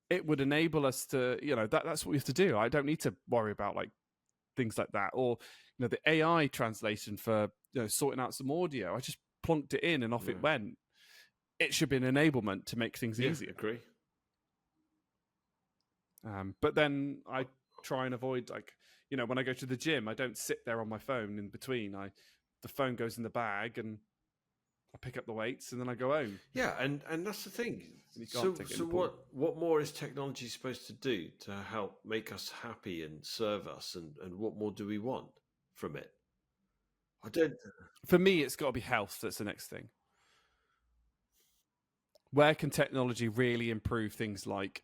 it would enable us to, that's what we have to do. I don't need to worry about like things like that. Or, the AI translation for, sorting out some audio. I just plonked it in and off it went. It should be an enablement to make things easier. Agree. But then I try and avoid, like, when I go to the gym, I don't sit there on my phone in between. The phone goes in the bag and I pick up the weights and then I go home. Yeah, and that's the thing. So what more is technology supposed to do to help make us happy and serve us, and what more do we want from it? I don't. For me, it's got to be health. That's the next thing. Where can technology really improve things like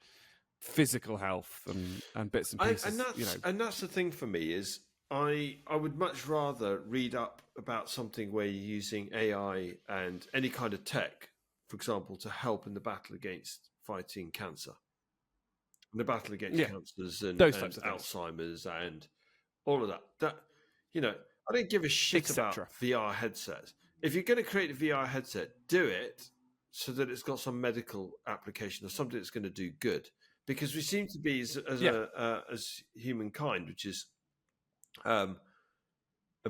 physical health and bits and pieces? And that's the thing for me is I would much rather read up about something where you're using AI and any kind of tech, for example, to help in the battle against fighting cancer, and the battle against cancers and Alzheimer's and all of that. That I don't give a shit about VR headsets. If you're going to create a VR headset, do it so that it's got some medical application or something that's going to do good. Because we seem to be as humankind, which is a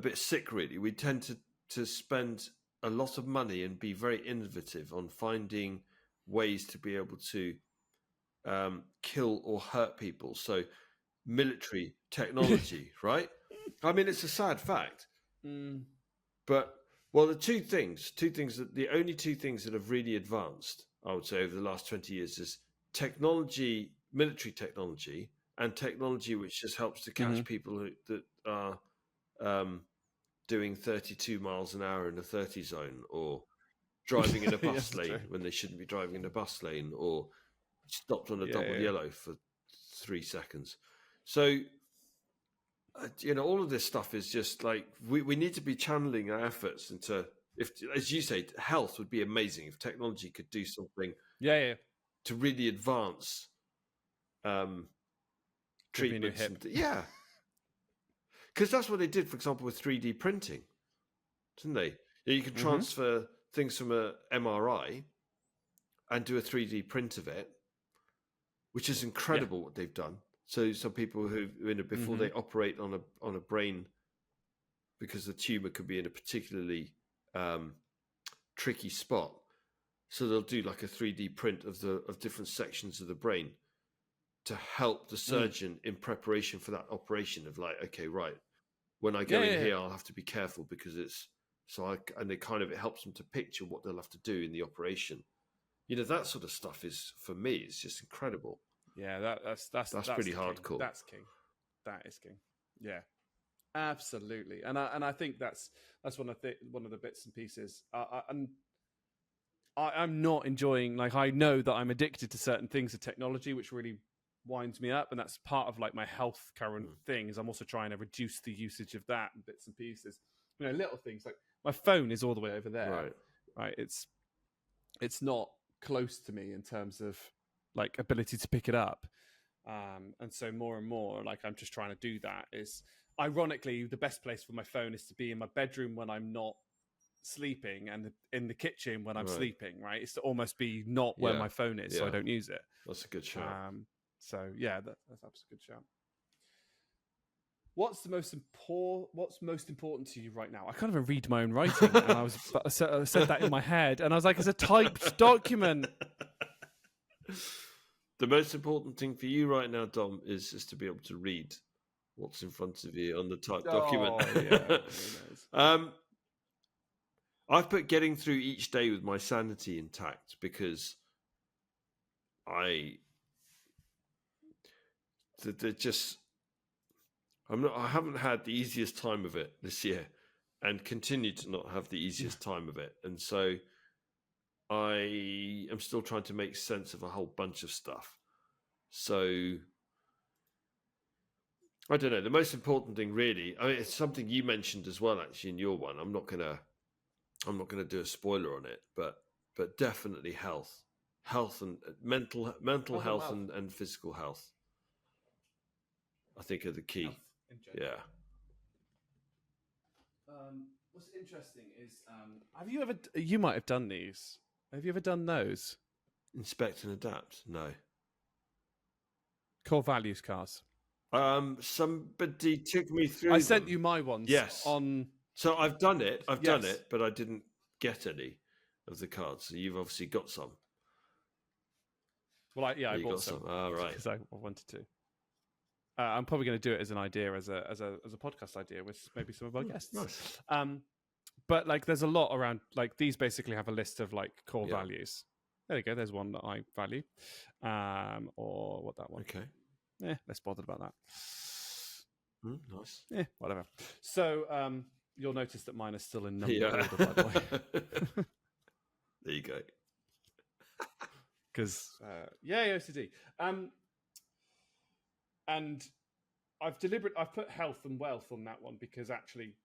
bit sick, really. We tend to spend a lot of money and be very innovative on finding ways to be able to kill or hurt people. So military technology, right? I mean, it's a sad fact. But, well, the only two things that have really advanced, I would say, over the last 20 years is technology, military technology, and technology which just helps to catch people that are doing 32 miles an hour in a 30 zone, or driving in a bus lane when they shouldn't be driving in a bus lane, or stopped on a double yellow for 3 seconds. So, all of this stuff is just like, we need to be channeling our efforts into, if, as you say, health would be amazing if technology could do something to really advance treatments. Because that's what they did, for example, with 3D printing, didn't they? You can transfer things from a MRI and do a 3D print of it, which is incredible what they've done. So some people who, before they operate on a brain, because the tumor could be in a particularly tricky spot, so they'll do like a 3D print of different sections of the brain to help the surgeon in preparation for that operation. Of like, okay, right, when I go in here, I'll have to be careful because it's and it helps them to picture what they'll have to do in the operation. That sort of stuff is, for me, it's just incredible. Yeah, that's pretty king. hardcore. That's king. That is king. Yeah, absolutely. And I think that's one of the bits and pieces. I'm not enjoying. Like, I know that I'm addicted to certain things of technology, which really winds me up, and that's part of like my health current thing. Is I'm also trying to reduce the usage of that and bits and pieces. Little things like my phone is all the way over there. Right. It's not close to me in terms of like ability to pick it up, and so more and more, like, I'm just trying to do that. Is ironically the best place for my phone is to be in my bedroom when I'm not sleeping, and in the kitchen when I'm sleeping. Right, it's to almost be not where my phone is, so I don't use it. That's a good shout. So yeah, that's a good shout. What's most important to you right now? I can't even read my own writing, and I said that in my head, and I was like, it's a typed document. The most important thing for you right now, Dom, is just to be able to read what's in front of you on the typed document. I've put getting through each day with my sanity intact, because I haven't had the easiest time of it this year, and continue to not have the easiest time of it. And so I am still trying to make sense of a whole bunch of stuff. So I don't know. The most important thing, really, it's something you mentioned as well, actually, in your one. I'm not gonna do a spoiler on it, but definitely health and mental health and physical health, I think, are the key. Yeah. What's interesting is, you might have done these. Have you ever done those? Inspect and adapt? No. Core values cards. Somebody took me through. I sent you my ones. Yes. So I've done it. Done it, but I didn't get any of the cards. So you've obviously got some. Well, I bought some. Oh, right. Because I wanted to. I'm probably going to do it as an idea, as a podcast idea with maybe some of our guests. Nice. But like, there's a lot around. Like, these basically have a list of like core values. There you go. There's one that I value, or what that one. Okay. Less bothered about that. Nice. Whatever. So you'll notice that mine is still in number order, by the way. There you go. Because OCD. And I've put health and wealth on that one, because actually,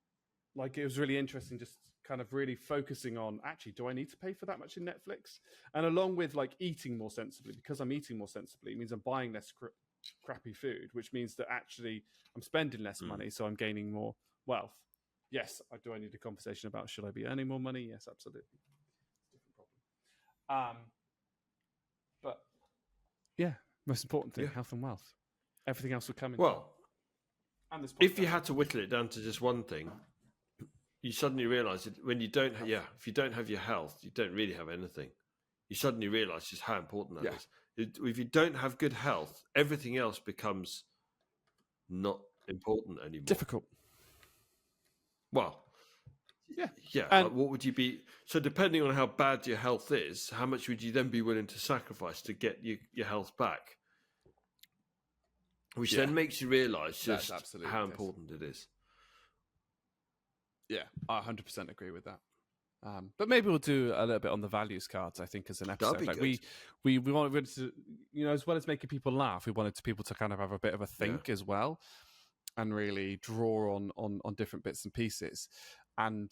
like, it was really interesting, just kind of really focusing on, actually, do I need to pay for that much in Netflix? And along with like eating more sensibly, because I'm eating more sensibly, it means I'm buying less crappy food, which means that actually I'm spending less money, so I'm gaining more wealth. Yes, do I need a conversation about, should I be earning more money? Yes, absolutely. It's a different problem. But yeah, most important thing, health and wealth. Everything else will come in. Well, if you had to whittle it down to just one thing, you suddenly realise that when you don't, if you don't have your health, you don't really have anything. You suddenly realise just how important that is. If you don't have good health, everything else becomes not important anymore. Difficult. Well, yeah. And what would you be? So depending on how bad your health is, how much would you then be willing to sacrifice to get your health back? which Yeah. then makes you realise That's just absolutely how the case. important it is. Yeah, I 100% agree with that. But maybe we'll do a little bit on the values cards, I think, as an episode. be Like good. we wanted to, as well as making people laugh, we wanted people to kind of have a bit of a think as well, and really draw on different bits and pieces. And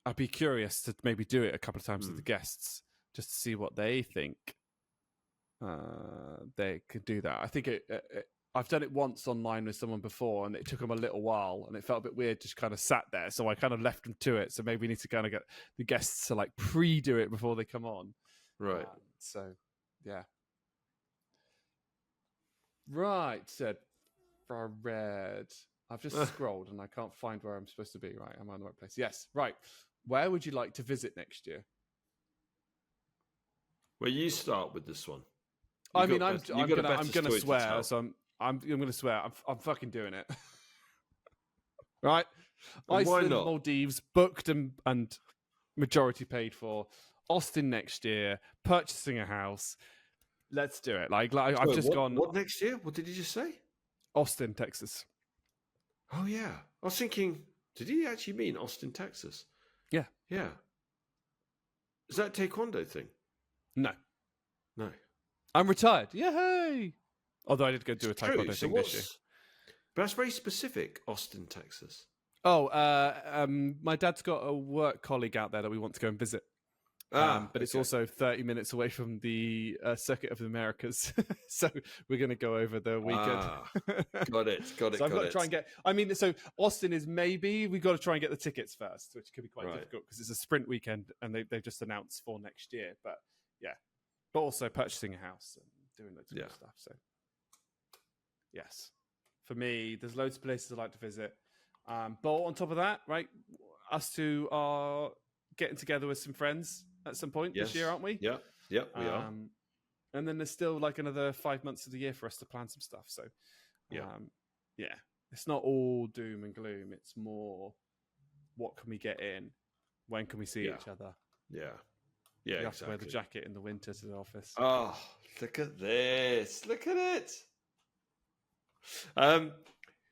I'd be curious to maybe do it a couple of times with the guests, just to see what they think. They could do that. I think I've done it once online with someone before, and it took them a little while, and it felt a bit weird, just kind of sat there. So I kind of left them to it. So maybe we need to kind of get the guests to like pre-do it before they come on. Right. So, yeah. Right, said Fred. I've just scrolled and I can't find where I'm supposed to be. Right, am I in the right place? Yes, right. Where would you like to visit next year? Well, you start with this one. I'm gonna swear. So I'm gonna swear. I'm fucking doing it. Right, And why Iceland, not? Maldives, booked and majority paid for. Austin next year. Purchasing a house. Let's do it. Like I've just gone. What next year? What did you just say? Austin, Texas. Oh yeah, I was thinking. Did he actually mean Austin, Texas? Yeah. Yeah. Is that a taekwondo thing? No, No. I'm retired. Yay! Although I did go do a It's true. taekwondo So thing this year. But that's very specific, Austin, Texas. Oh, my dad's got a work colleague out there that we want to go and visit. But it's also 30 minutes away from the Circuit of the Americas. So we're going to go over the weekend. Got it. So I've got to try and get... so Austin is maybe... We've got to try and get the tickets first, which could be quite difficult because it's a sprint weekend and they've just announced for next year. But yeah. But also purchasing a house and doing loads of cool stuff. So yes. For me, there's loads of places I'd like to visit. But on top of that, right, us two are getting together with some friends at some point this year, aren't we? Yeah, we are. And then there's still like another 5 months of the year for us to plan some stuff. So, it's not all doom and gloom. It's more, what can we get in? When can we see each other? Yeah, you have to wear the jacket in the winter to the office. Oh, look at this! Look at it.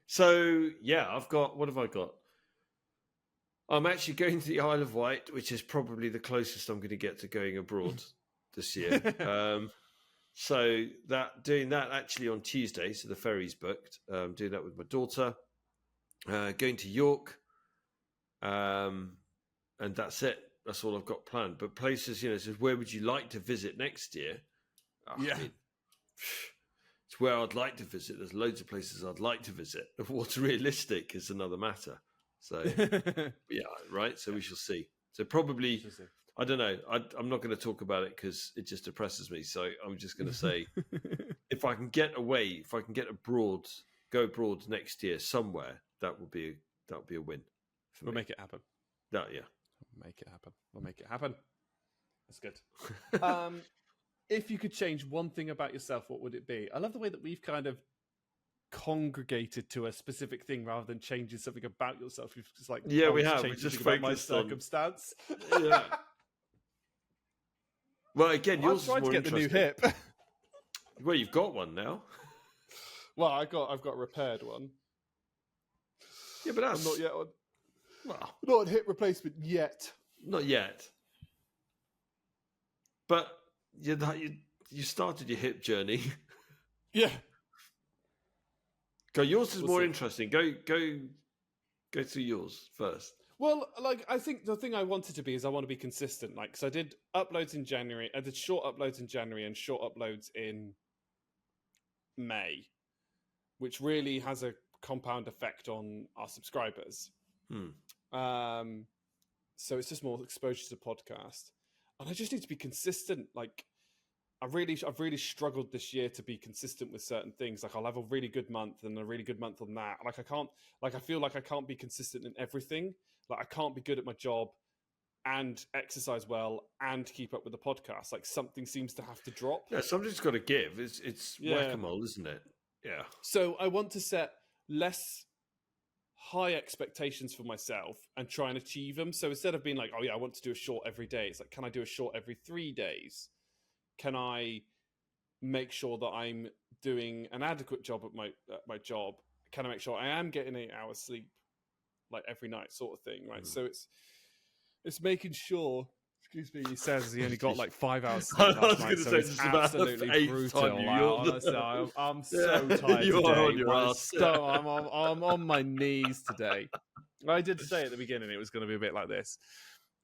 So yeah, I've got. What have I got? I'm actually going to the Isle of Wight, which is probably the closest I'm going to get to going abroad this year. So doing that actually on Tuesday, so the ferry's booked. Doing that with my daughter. Going to York, and that's it. That's all I've got planned. But places, says where would you like to visit next year? It's where I'd like to visit. There's loads of places I'd like to visit. What's realistic is another matter. So, yeah, right. So we shall see. So probably, I don't know. I'm not going to talk about it because it just depresses me. So I'm just going to say, if I can get away, if I can get abroad, go abroad next year somewhere, that would be a win. We'll make it happen. Yeah. We'll make it happen. That's good. If you could change one thing about yourself, what would it be? I love the way that we've kind of congregated to a specific thing rather than changing something about yourself. We've just like, we have. We just focused my on circumstance. Yeah. Well, again, yours is I'm more trying to get the new interesting. hip. Well, you've got one now. Well, I've got a repaired one. Yeah, but that's I'm not yet on. Well, not on hip replacement yet. Not yet. But you started your hip journey. Yeah. Go. Yours is more interesting. Go through yours first. Well, like, I think the thing I wanted to be is I want to be consistent. Like, so I did uploads in January. I did short uploads in January and short uploads in May, which really has a compound effect on our subscribers. So it's just more exposure to the podcast. And I just need to be consistent. Like, I've really struggled this year to be consistent with certain things. Like, I'll have a really good month and a really good month on that. I feel like I can't be consistent in everything. Like, I can't be good at my job and exercise well and keep up with the podcast. Like, something seems to have to drop. Yeah, something's got to give. It's whack-a-mole, isn't it? Yeah. So I want to set less high expectations for myself and try and achieve them. So instead of being like, oh yeah, I want to do a short every day, it's like, can I do a short every 3 days? Can I make sure that I'm doing an adequate job at my job? Can I make sure I am getting 8 hours sleep like every night, sort of thing, right? So it's making sure. Excuse me, he says he only got like 5 hours sleep I last was night, going to so say it's this is about the absolutely 8th brutal. time you Like, yawned. honestly, I'm so tired You are on today. your ass. I'm on my knees today. I did say at the beginning it was going to be a bit like this,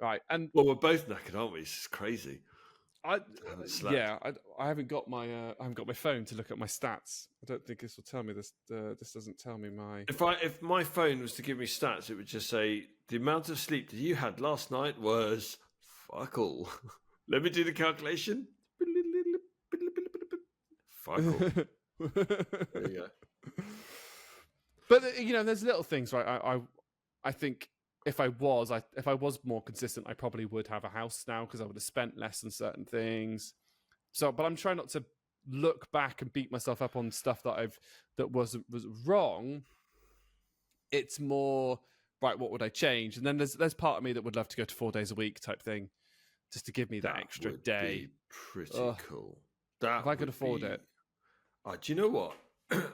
right? And Well, we're both knackered, aren't we? This is crazy. I slept. I haven't got my phone to look at my stats. I don't think this will tell me this. This doesn't tell me my. If my phone was to give me stats, it would just say the amount of sleep that you had last night was fuck all. Let me do the calculation. Fuck all. There you go. But there's little things, right? I think if I was more consistent, I probably would have a house now because I would have spent less on certain things. So, but I'm trying not to look back and beat myself up on stuff that was wrong. It's more right. What would I change? And then there's part of me that would love to go to 4 days a week type thing, just to give me that extra would day. Be pretty cool. That if I could afford it. Do you know what?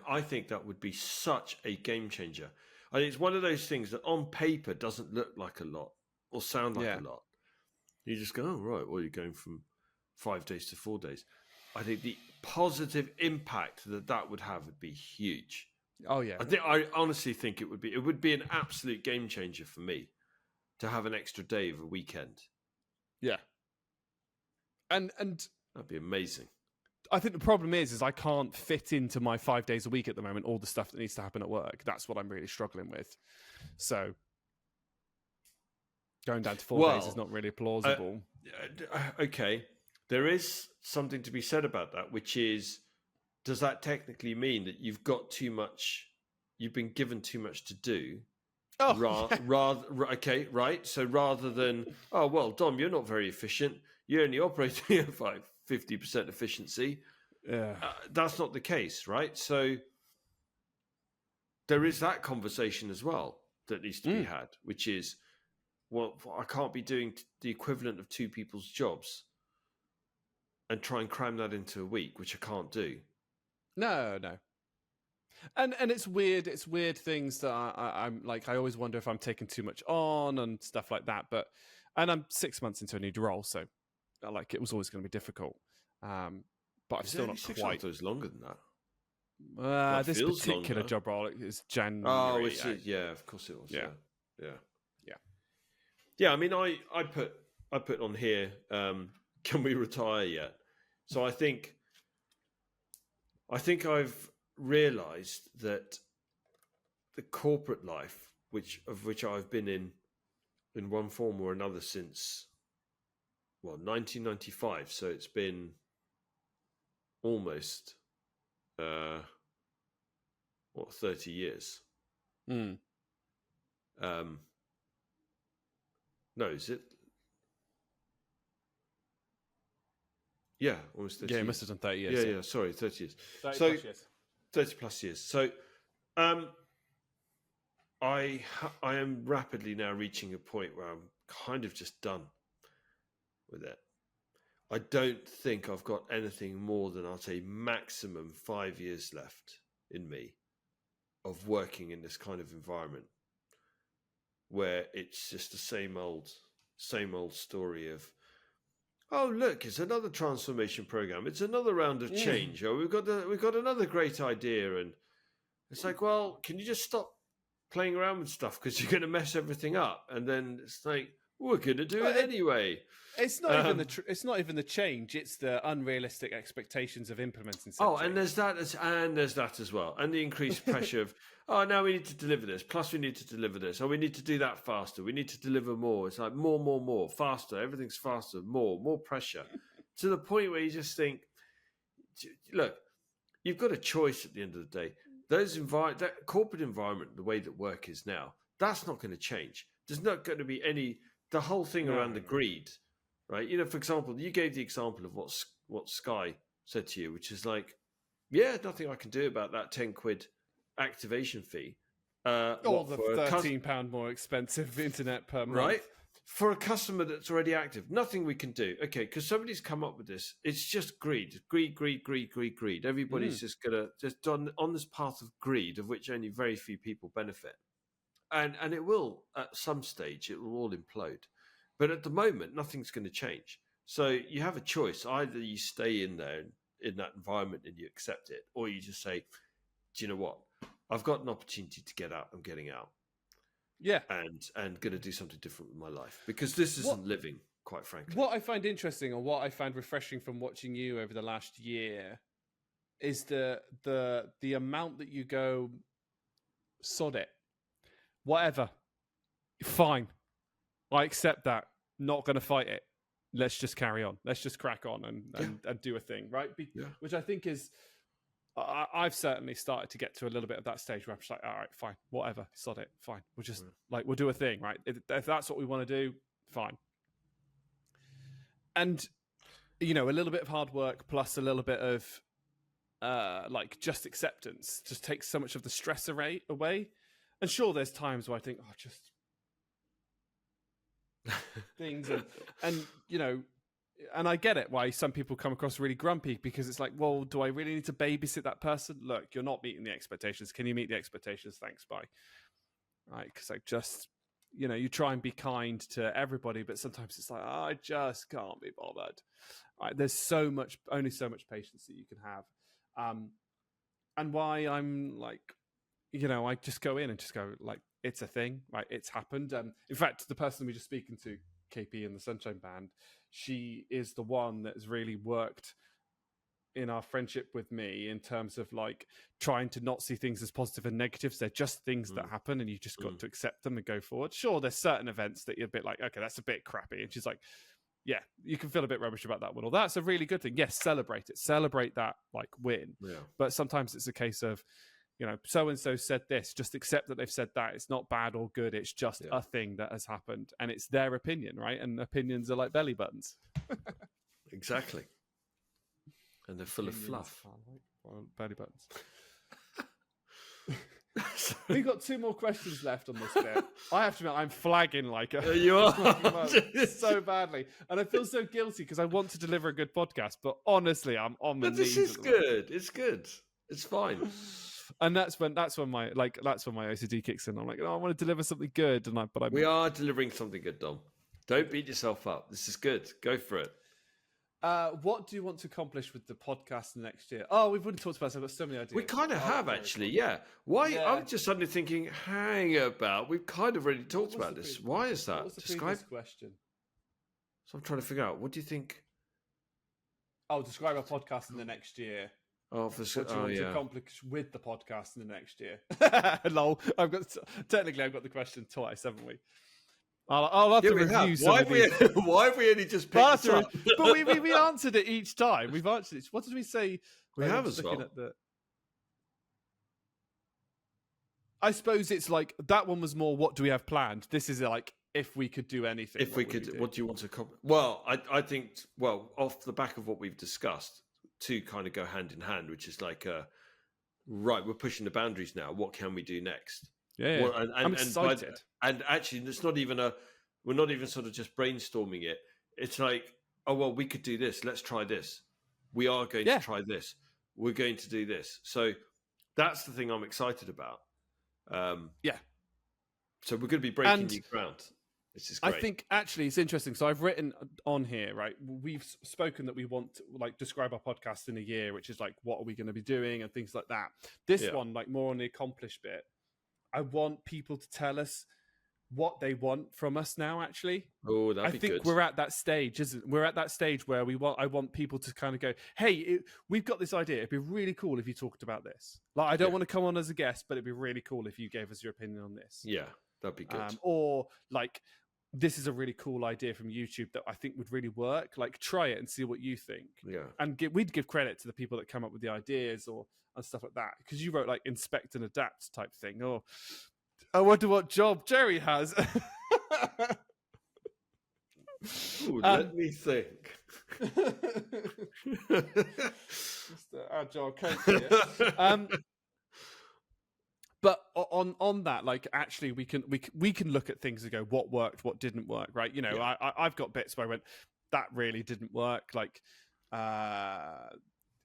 I think that would be such a game changer. I think it's one of those things that on paper doesn't look like a lot or sound like a lot. You just go, oh, right, well, you're going from 5 days to 4 days. I think the positive impact that would have would be huge. Oh, yeah. I honestly think it would be an absolute game changer for me to have an extra day of a weekend. Yeah. And that'd be amazing. I think the problem is I can't fit into my 5 days a week at the moment all the stuff that needs to happen at work. That's what I'm really struggling with. So going down to 4 days is not really plausible. Okay. There is something to be said about that, which is, does that technically mean that you've been given too much to do? Okay, right. So rather than, oh, well, Dom, you're not very efficient. You're only operating at 50% efficiency. Yeah. That's not the case, right? So there is that conversation as well that needs to be had, which is, well, I can't be doing the equivalent of 2 people's jobs and try and cram that into a week, which I can't do. No. And it's weird. It's weird things that I'm like. I always wonder if I'm taking too much on and stuff like that. And I'm 6 months into a new role, so it was always going to be difficult. But I'm still not 6 quite. months was longer than that. This particular longer. Job role is January. Oh, yeah, of course it was. Yeah. I mean, I put on here. Can we retire yet? So I think I've realised that the corporate life, of which I've been in one form or another since 1995. So it's been almost 30 years. No, is it? Yeah, almost 30 years. Yeah, it must have done 30 years. Yeah, sorry, 30 years. 30 plus years. 30 plus years. So I am rapidly now reaching a point where I'm kind of just done with it. I don't think I've got anything more than, I'll say, maximum 5 years left in me of working in this kind of environment where it's just the same old story of, oh, look, it's another transformation program. It's another round of change. Oh, we've got another great idea. And it's like, well, can you just stop playing around with stuff because you're going to mess everything up? And then it's like, we're going to do it anyway. It's not even the change. It's the unrealistic expectations of implementing something. Oh, and there's that as well, and the increased pressure of, oh, now we need to deliver this. Plus, we need to deliver this. Oh, we need to do that faster. We need to deliver more. It's like more, faster. Everything's faster. More pressure, to the point where you just think, look, you've got a choice at the end of the day. That corporate environment, the way that work is now, that's not going to change. There's not going to be the whole thing around the greed. Right, for example, you gave the example of what Sky said to you, which is like, yeah, nothing I can do about that £10 activation fee. Or the £13 more expensive internet per month. Right? for a customer that's already active, nothing we can do. Okay, because somebody's come up with this. It's just greed. Everybody's just gonna just on this path of greed, of which only very few people benefit. And it will, at some stage, it will all implode. But at the moment, nothing's going to change. So you have a choice. Either you stay in there, in that environment, and you accept it, or you just say, do you know what? I've got an opportunity to get out. I'm getting out. Yeah. And going to do something different with my life. Because this isn't living, quite frankly. What I find interesting, and what I find refreshing from watching you over the last year, is the amount that you go, sod it. Whatever. Fine. I accept that. Not going to fight it. Let's just carry on. Let's just crack on and do a thing, right? Which I think is, I've certainly started to get to a little bit of that stage where I'm just like, all right, fine, whatever, sod it, fine. We'll just we'll do a thing, right? If that's what we want to do, fine. And, a little bit of hard work plus a little bit of just acceptance just takes so much of the stress away. And sure, there's times where I think, just things, and I get it why some people come across really grumpy, because it's like, well, do I really need to babysit that person? Look, you're not meeting the expectations. Can you meet the expectations? Thanks, bye. Right? Because you try and be kind to everybody, but sometimes it's like, I just can't be bothered. Right? There's only so much patience that you can have, and why I'm like, I just go in and just go, like, it's a thing, right? It's happened. In fact, the person we just speaking to, KP in the Sunshine Band, she is the one that has really worked in our friendship with me in terms of like trying to not see things as positive and negatives. They're just things that happen, and you just got to accept them and go forward. Sure, there's certain events that you're a bit like, okay, that's a bit crappy. And she's like, yeah, you can feel a bit rubbish about that one. Or that's a really good thing. Yes, celebrate it. Celebrate that like win. Yeah. But sometimes it's a case of, so-and-so said this, just accept that they've said that. It's not bad or good. It's just a thing that has happened, and it's their opinion, right? And opinions are like belly buttons. Exactly. And they're full of fluff. Belly buttons. We've got 2 more questions left on this bit. I have to admit, I'm flagging like you are so badly, and I feel so guilty because I want to deliver a good podcast, but honestly, I'm on my knees. This is good. It's good. It's fine. And that's when my OCD kicks in. I'm like, I want to deliver something good, we are delivering something good, Dom. Don't beat yourself up. This is good. Go for it. What do you want to accomplish with the podcast next year? Oh, we've already talked about this. I've got so many ideas. We kind of have, actually, yeah. Why? Yeah. I was just suddenly thinking, hang about. We've kind of already talked about this. Why is that? What was the previous question? So I'm trying to figure out. What do you think? Oh, describe our podcast in the next year. Oh, what do you want to accomplish with the podcast in the next year? Lol. I've got the question twice, haven't we? I'll have to review some of these. Why have we only just picked it up? But we answered it each time. We've answered it. What did we say? We have as well. I suppose it's like that one was more, what do we have planned? This is like, if we could do anything. If we could, what do you want to accomplish? Well, I think, off the back of what we've discussed, 2 kind of go hand in hand, which is like, right, we're pushing the boundaries now. What can we do next? Yeah, I'm excited. And actually, we're not even sort of just brainstorming it. It's like, we could do this. Let's try this. We are going to try this. We're going to do this. So that's the thing I'm excited about. So we're going to be breaking new ground. This is great. I think actually it's interesting. So I've written on here, right? We've spoken that we want to describe our podcast in a year, which is like, what are we going to be doing and things like that. This one, like more on the accomplished bit. I want people to tell us what they want from us now, actually. Oh, that'd be good. I think we're at that stage, isn't it? We're at that stage where I want people to kind of go, hey, we've got this idea. It'd be really cool if you talked about this. Like, I don't want to come on as a guest, but it'd be really cool if you gave us your opinion on this. Yeah, that'd be good. Or like, this is a really cool idea from YouTube that I think would really work. Like, try it and see what you think. Yeah. And we'd give credit to the people that come up with the ideas and stuff like that. Because you wrote like inspect and adapt type thing. Or I wonder what job Jerry has. Ooh, let me think. Just agile coach here. but on that, like, actually, we can look at things and go, what worked, what didn't work, right? You know, Yeah. I've got bits where I went, that really didn't work. Like,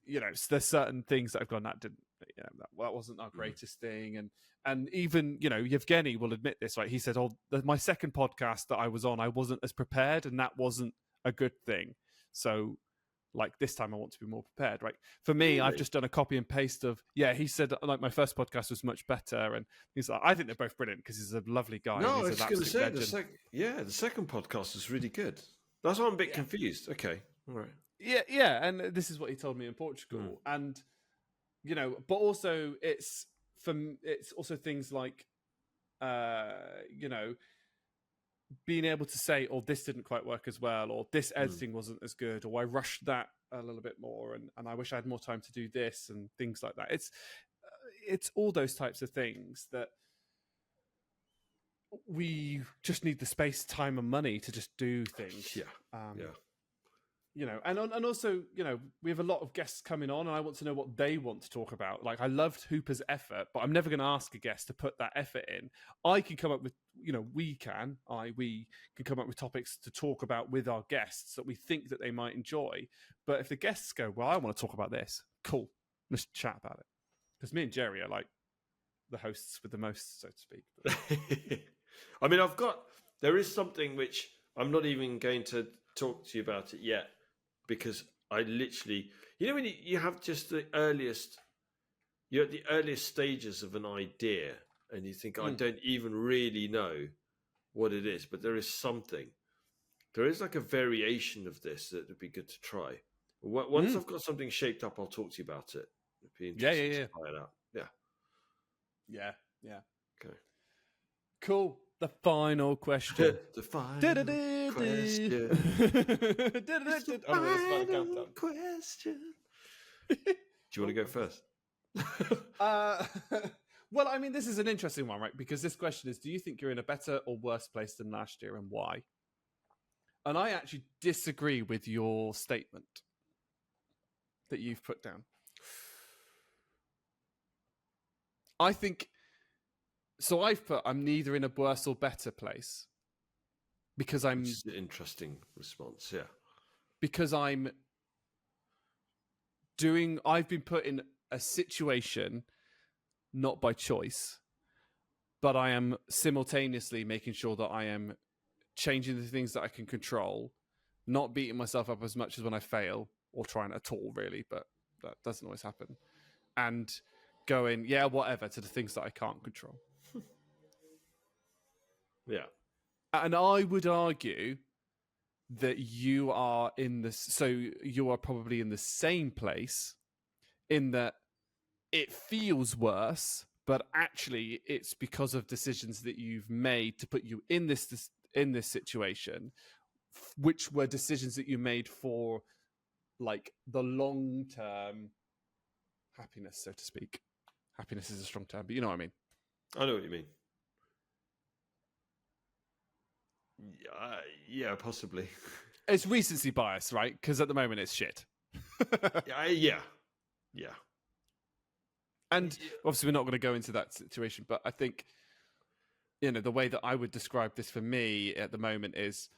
you know, there's certain things that I've gone, that didn't, you know, that wasn't our greatest thing, and even, you know, Yevgeny will admit this, right? He said, "Oh, my second podcast that I was on, I wasn't as prepared, and that wasn't a good thing. So, like, this time I want to be more prepared, right?" For me, I've Really? just done a copy and paste of, yeah, he said, like, my first podcast was much better, and he's like, I think they're both brilliant because he's a lovely guy. No, and I he's was an going to absolute say legend. the second podcast was really good. That's why I'm a bit Yeah. confused. Okay, all right. Yeah, and this is what he told me in Portugal, and you know, but also it's also things like, you know, being able to say, "Oh, this didn't quite work as well," or "This editing wasn't as good," or "I rushed that a little bit more," and "I wish I had more time to do this," and things like that. It's all those types of things that we just need the space, time, and money to just do things. Yeah, yeah. You know, and also, you know, we have a lot of guests coming on, and I want to know what they want to talk about. Like, I loved Hooper's effort, but I'm never going to ask a guest to put that effort in. I can come up with, you know, we can come up with topics to talk about with our guests that we think that they might enjoy. But if the guests go, "Well, I want to talk about this," cool, let's chat about it. Because me and Jerry are like the hosts with the most, so to speak. I mean, there is something which I'm not even going to talk to you about it yet, because I literally, you know, when you have just you're at the earliest stages of an idea, and you think, I don't even really know what it is, but there is something. There is like a variation of this that would be good to try. Once I've got something shaped up, I'll talk to you about it. It'd be interesting to try it out. Yeah. Okay. Cool. The final question. The final question. Question. Do you want to go first? Well, I mean, this is an interesting one, right? Because this question is, do you think you're in a better or worse place than last year, and why? And I actually disagree with your statement that you've put down. I think, so I've put, I'm neither in a worse or better place, because I'm... Which is an interesting response, yeah. Because I've been put in a situation, not by choice, but I am simultaneously making sure that I am changing the things that I can control, not beating myself up as much as when I fail, or trying at all, really, but that doesn't always happen. And going, yeah, whatever, to the things that I can't control. Yeah. And I would argue that you are you are probably in the same place, in that it feels worse, but actually it's because of decisions that you've made to put you in this situation, which were decisions that you made for, like, the long-term happiness, so to speak. Happiness is a strong term, but you know what I mean. I know what you mean. Yeah, possibly. It's recency bias, right? Because at the moment it's shit. Yeah. And obviously we're not going to go into that situation, but I think, you know, the way that I would describe this for me at the moment is,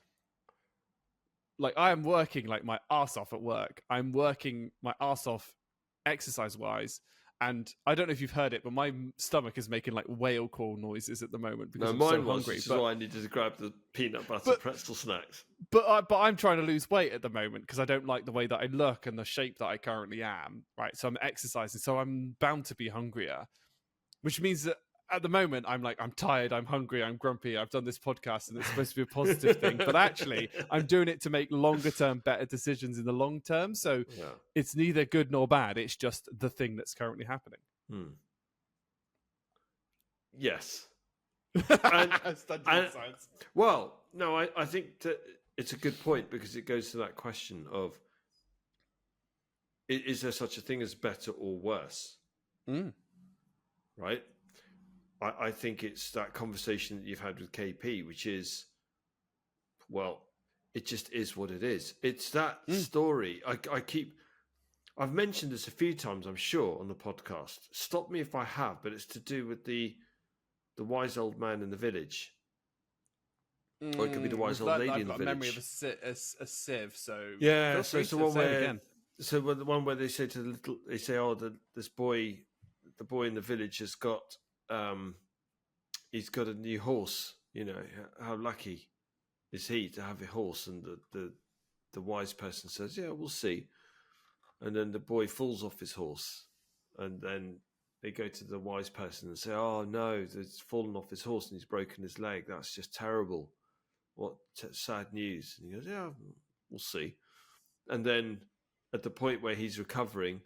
like, I am working like my arse off at work. I'm working my arse off exercise-wise. And I don't know if you've heard it, but my stomach is making like whale call noises at the moment because I'm so hungry. Which is why I needed to grab the peanut butter pretzel snacks. But I'm trying to lose weight at the moment because I don't like the way that I look and the shape that I currently am. Right, so I'm exercising, so I'm bound to be hungrier, which means that at the moment I'm like, I'm tired, I'm hungry, I'm grumpy. I've done this podcast and it's supposed to be a positive thing, but actually I'm doing it to make longer term better decisions in the long term. So it's neither good nor bad. It's just the thing that's currently happening. Yes. And science. Well, no, I think that it's a good point, because it goes to that question of, is there such a thing as better or worse? Right? I think it's that conversation that you've had with KP, which is, well, it just is what it is. It's that story. I've mentioned this a few times, I'm sure, on the podcast. Stop me if I have, but it's to do with the wise old man in the village. Or it could be the wise old lady I've in the got a memory of village. a sieve, so Yeah, feel so free it's the to one say it where again. the one where they say to the little, they say, "Oh, this boy, the boy in the village has got, he's got a new horse. You know, how lucky is he to have a horse?" And the wise person says, "Yeah, we'll see." And then the boy falls off his horse, and then they go to the wise person and say, "Oh no, he's fallen off his horse and he's broken his leg. That's just terrible. What sad news." And he goes, "Yeah, we'll see." And then at the point where he's recovering,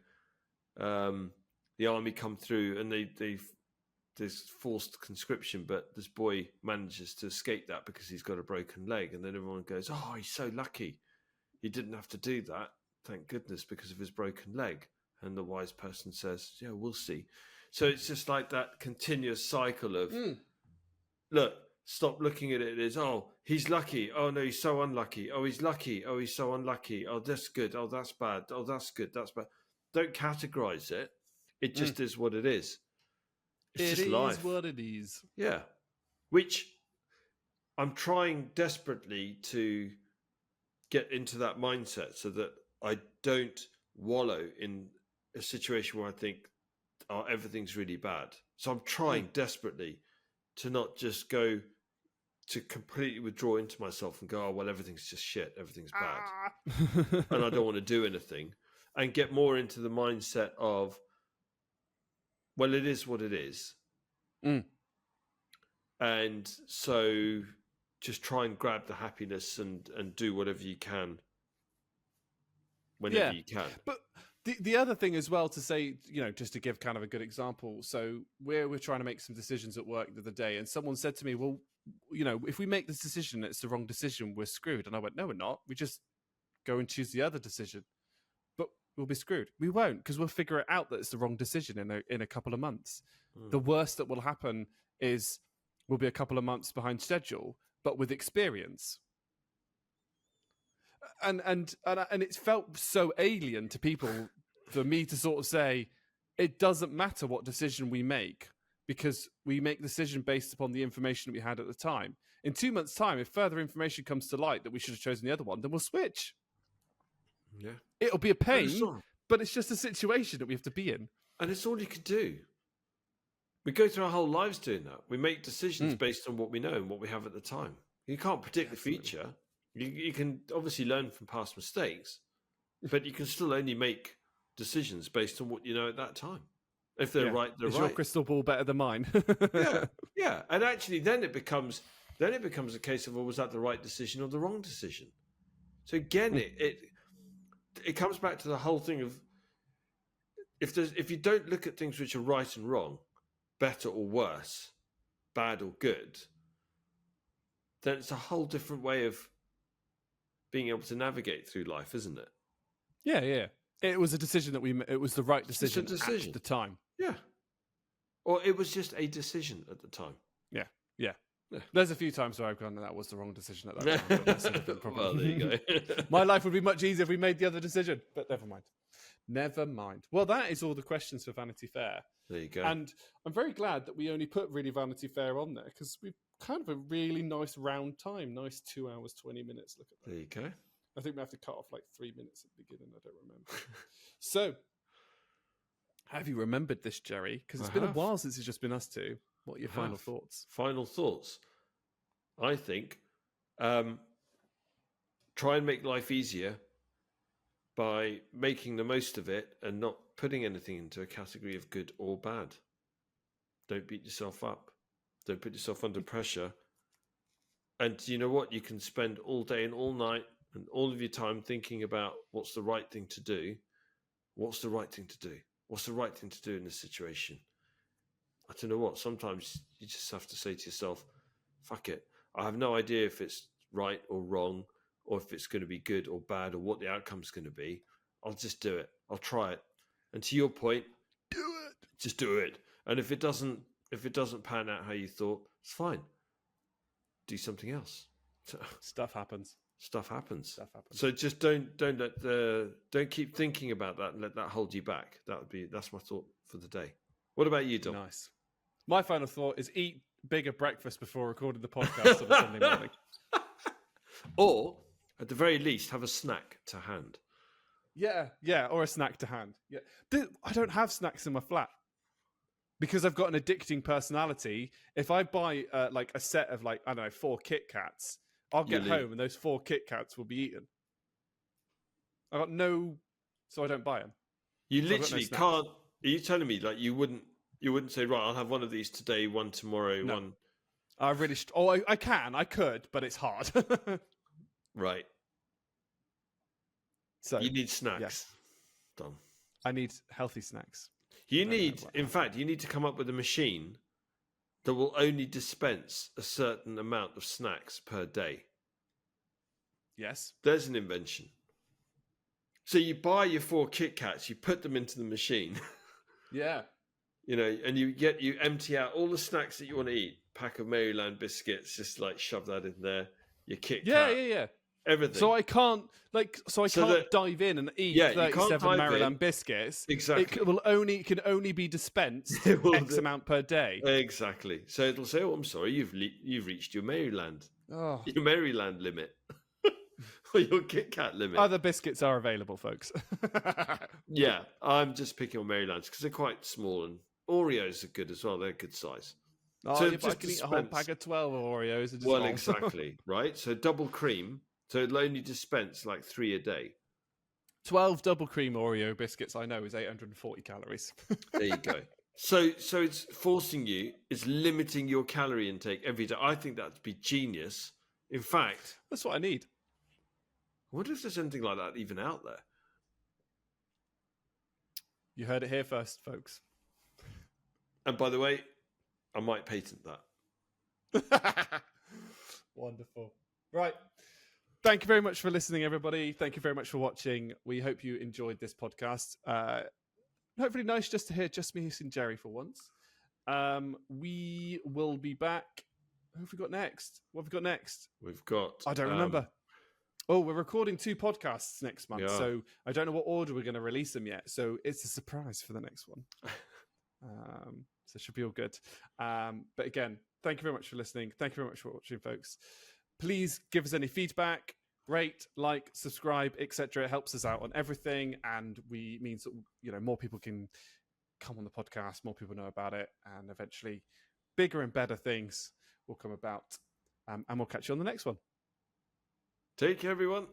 the army come through and there's forced conscription, but this boy manages to escape that because he's got a broken leg. And then everyone goes, "Oh, he's so lucky. He didn't have to do that. Thank goodness, because of his broken leg." And the wise person says, "Yeah, we'll see." So it's just like that continuous cycle of, look, stop looking at it as, oh, he's lucky. Oh, no, he's so unlucky. Oh, he's lucky. Oh, he's so unlucky. Oh, that's good. Oh, that's bad. Oh, that's good. That's bad. Don't categorize it. It just is what it is. It's just life. It is what it is. Yeah. Which I'm trying desperately to get into that mindset so that I don't wallow in a situation where I think, oh, everything's really bad. So I'm trying desperately to not just go to completely withdraw into myself and go, oh, well, everything's just shit. Everything's bad. And I don't want to do anything, and get more into the mindset of, well, it is what it is. And so just try and grab the happiness and do whatever you can whenever you can. But the other thing as well to say, you know, just to give kind of a good example. So we're trying to make some decisions at work the other day, and someone said to me, well, you know, if we make this decision, it's the wrong decision, we're screwed. And I went, no, we're not. We just go and choose the other decision. But we'll be screwed. We won't, because we'll figure it out that it's the wrong decision in a couple of months. The worst that will happen is we'll be a couple of months behind schedule, but with experience. And it's felt so alien to people for me to sort of say, it doesn't matter what decision we make, because we make the decision based upon the information we had at the time. In 2 months' time, if further information comes to light that we should have chosen the other one, then we'll switch. Yeah. It'll be a pain, but it's just a situation that we have to be in. And it's all you can do. We go through our whole lives doing that. We make decisions based on what we know and what we have at the time. You can't predict the future. You can obviously learn from past mistakes, but you can still only make decisions based on what you know at that time. If they're right, they're right. Is your crystal ball better than mine? Yeah. And actually, then it becomes a case of, well, was that the right decision or the wrong decision? So again, it comes back to the whole thing of, if you don't look at things which are right and wrong, better or worse, bad or good, then it's a whole different way of being able to navigate through life, isn't it? Yeah. It was a decision that it was the right decision at the time. Yeah. Or it was just a decision at the time. Yeah. There's a few times where I've gone, that was the wrong decision at that time. But that's a different problem. Well, there you go. My life would be much easier if we made the other decision, but never mind. Well, that is all the questions for Vanity Fair. There you go. And I'm very glad that we only put really Vanity Fair on there, because we've kind of a really nice round time. Nice 2 hours, 20 minutes. Look at that. There you go. I think we have to cut off like 3 minutes at the beginning. I don't remember. So, have you remembered this, Jerry? Because it's been a while since it's just been us two. What are your final thoughts? Final thoughts. I think try and make life easier by making the most of it and not putting anything into a category of good or bad. Don't beat yourself up. Don't put yourself under pressure. And you know what? You can spend all day and all night and all of your time thinking about what's the right thing to do. What's the right thing to do? What's the right thing to do in this situation? I don't know what. Sometimes you just have to say to yourself, fuck it. I have no idea if it's right or wrong, or if it's going to be good or bad, or what the outcome's going to be. I'll just do it. I'll try it. And to your point, do it. Just do it. And if it doesn't pan out how you thought, it's fine. Do something else. Stuff happens. stuff happens. Stuff happens. So just don't keep thinking about that and let that hold you back. That's my thought for the day. What about you, Dom? Nice. My final thought is eat bigger breakfast before recording the podcast on a Sunday morning. Or, at the very least, have a snack to hand. Yeah, or a snack to hand. Yeah, I don't have snacks in my flat because I've got an addicting personality. If I buy like a set of 4 Kit Kats, I'll get home and those 4 Kit Kats will be eaten. I got no, so I don't buy them. You literally can't. Are you telling me like you wouldn't say, right, I'll have one of these today, one tomorrow, No. one? I really, I could, but it's hard. Right. So you need snacks, yes. Dom. I need healthy snacks. You need to come up with a machine that will only dispense a certain amount of snacks per day. Yes. There's an invention. So you buy your 4 Kit Kats, you put them into the machine. Yeah. And you empty out all the snacks that you want to eat. Pack of Maryland biscuits, just like shove that in there. Your Kit Kat. Yeah. Everything. So I can't dive in and eat 37 Maryland biscuits. Exactly. It can only be dispensed X amount per day. Exactly. So it'll say, "Oh, I'm sorry, you've reached your Maryland limit, or your Kit Kat limit." Other biscuits are available, folks. Yeah, I'm just picking on Marylands because they're quite small, and Oreos are good as well. They're a good size. So I can eat a whole pack of 12 Oreos. Exactly, right? So double cream. So it'll only dispense like 3 a day. 12 double cream Oreo biscuits, I know, is 840 calories. There you go. So it's forcing you, it's limiting your calorie intake every day. I think that'd be genius. In fact, that's what I need. I wonder if there's anything like that even out there. You heard it here first, folks. And by the way, I might patent that. Wonderful. Right. Thank you very much for listening, everybody. Thank you very much for watching. We hope you enjoyed this podcast. Hopefully nice just to hear just me and Jerry for once. We will be back. Who have we got next? What have we got next? We've got... I don't remember. Oh, we're recording 2 podcasts next month, so I don't know what order we're going to release them yet. So it's a surprise for the next one. So it should be all good. But again, thank you very much for listening. Thank you very much for watching, folks. Please give us any feedback, rate, like, subscribe, etc. It helps us out on everything, and means that more people can come on the podcast, more people know about it, and eventually bigger and better things will come about. And we'll catch you on the next one. Take care, everyone.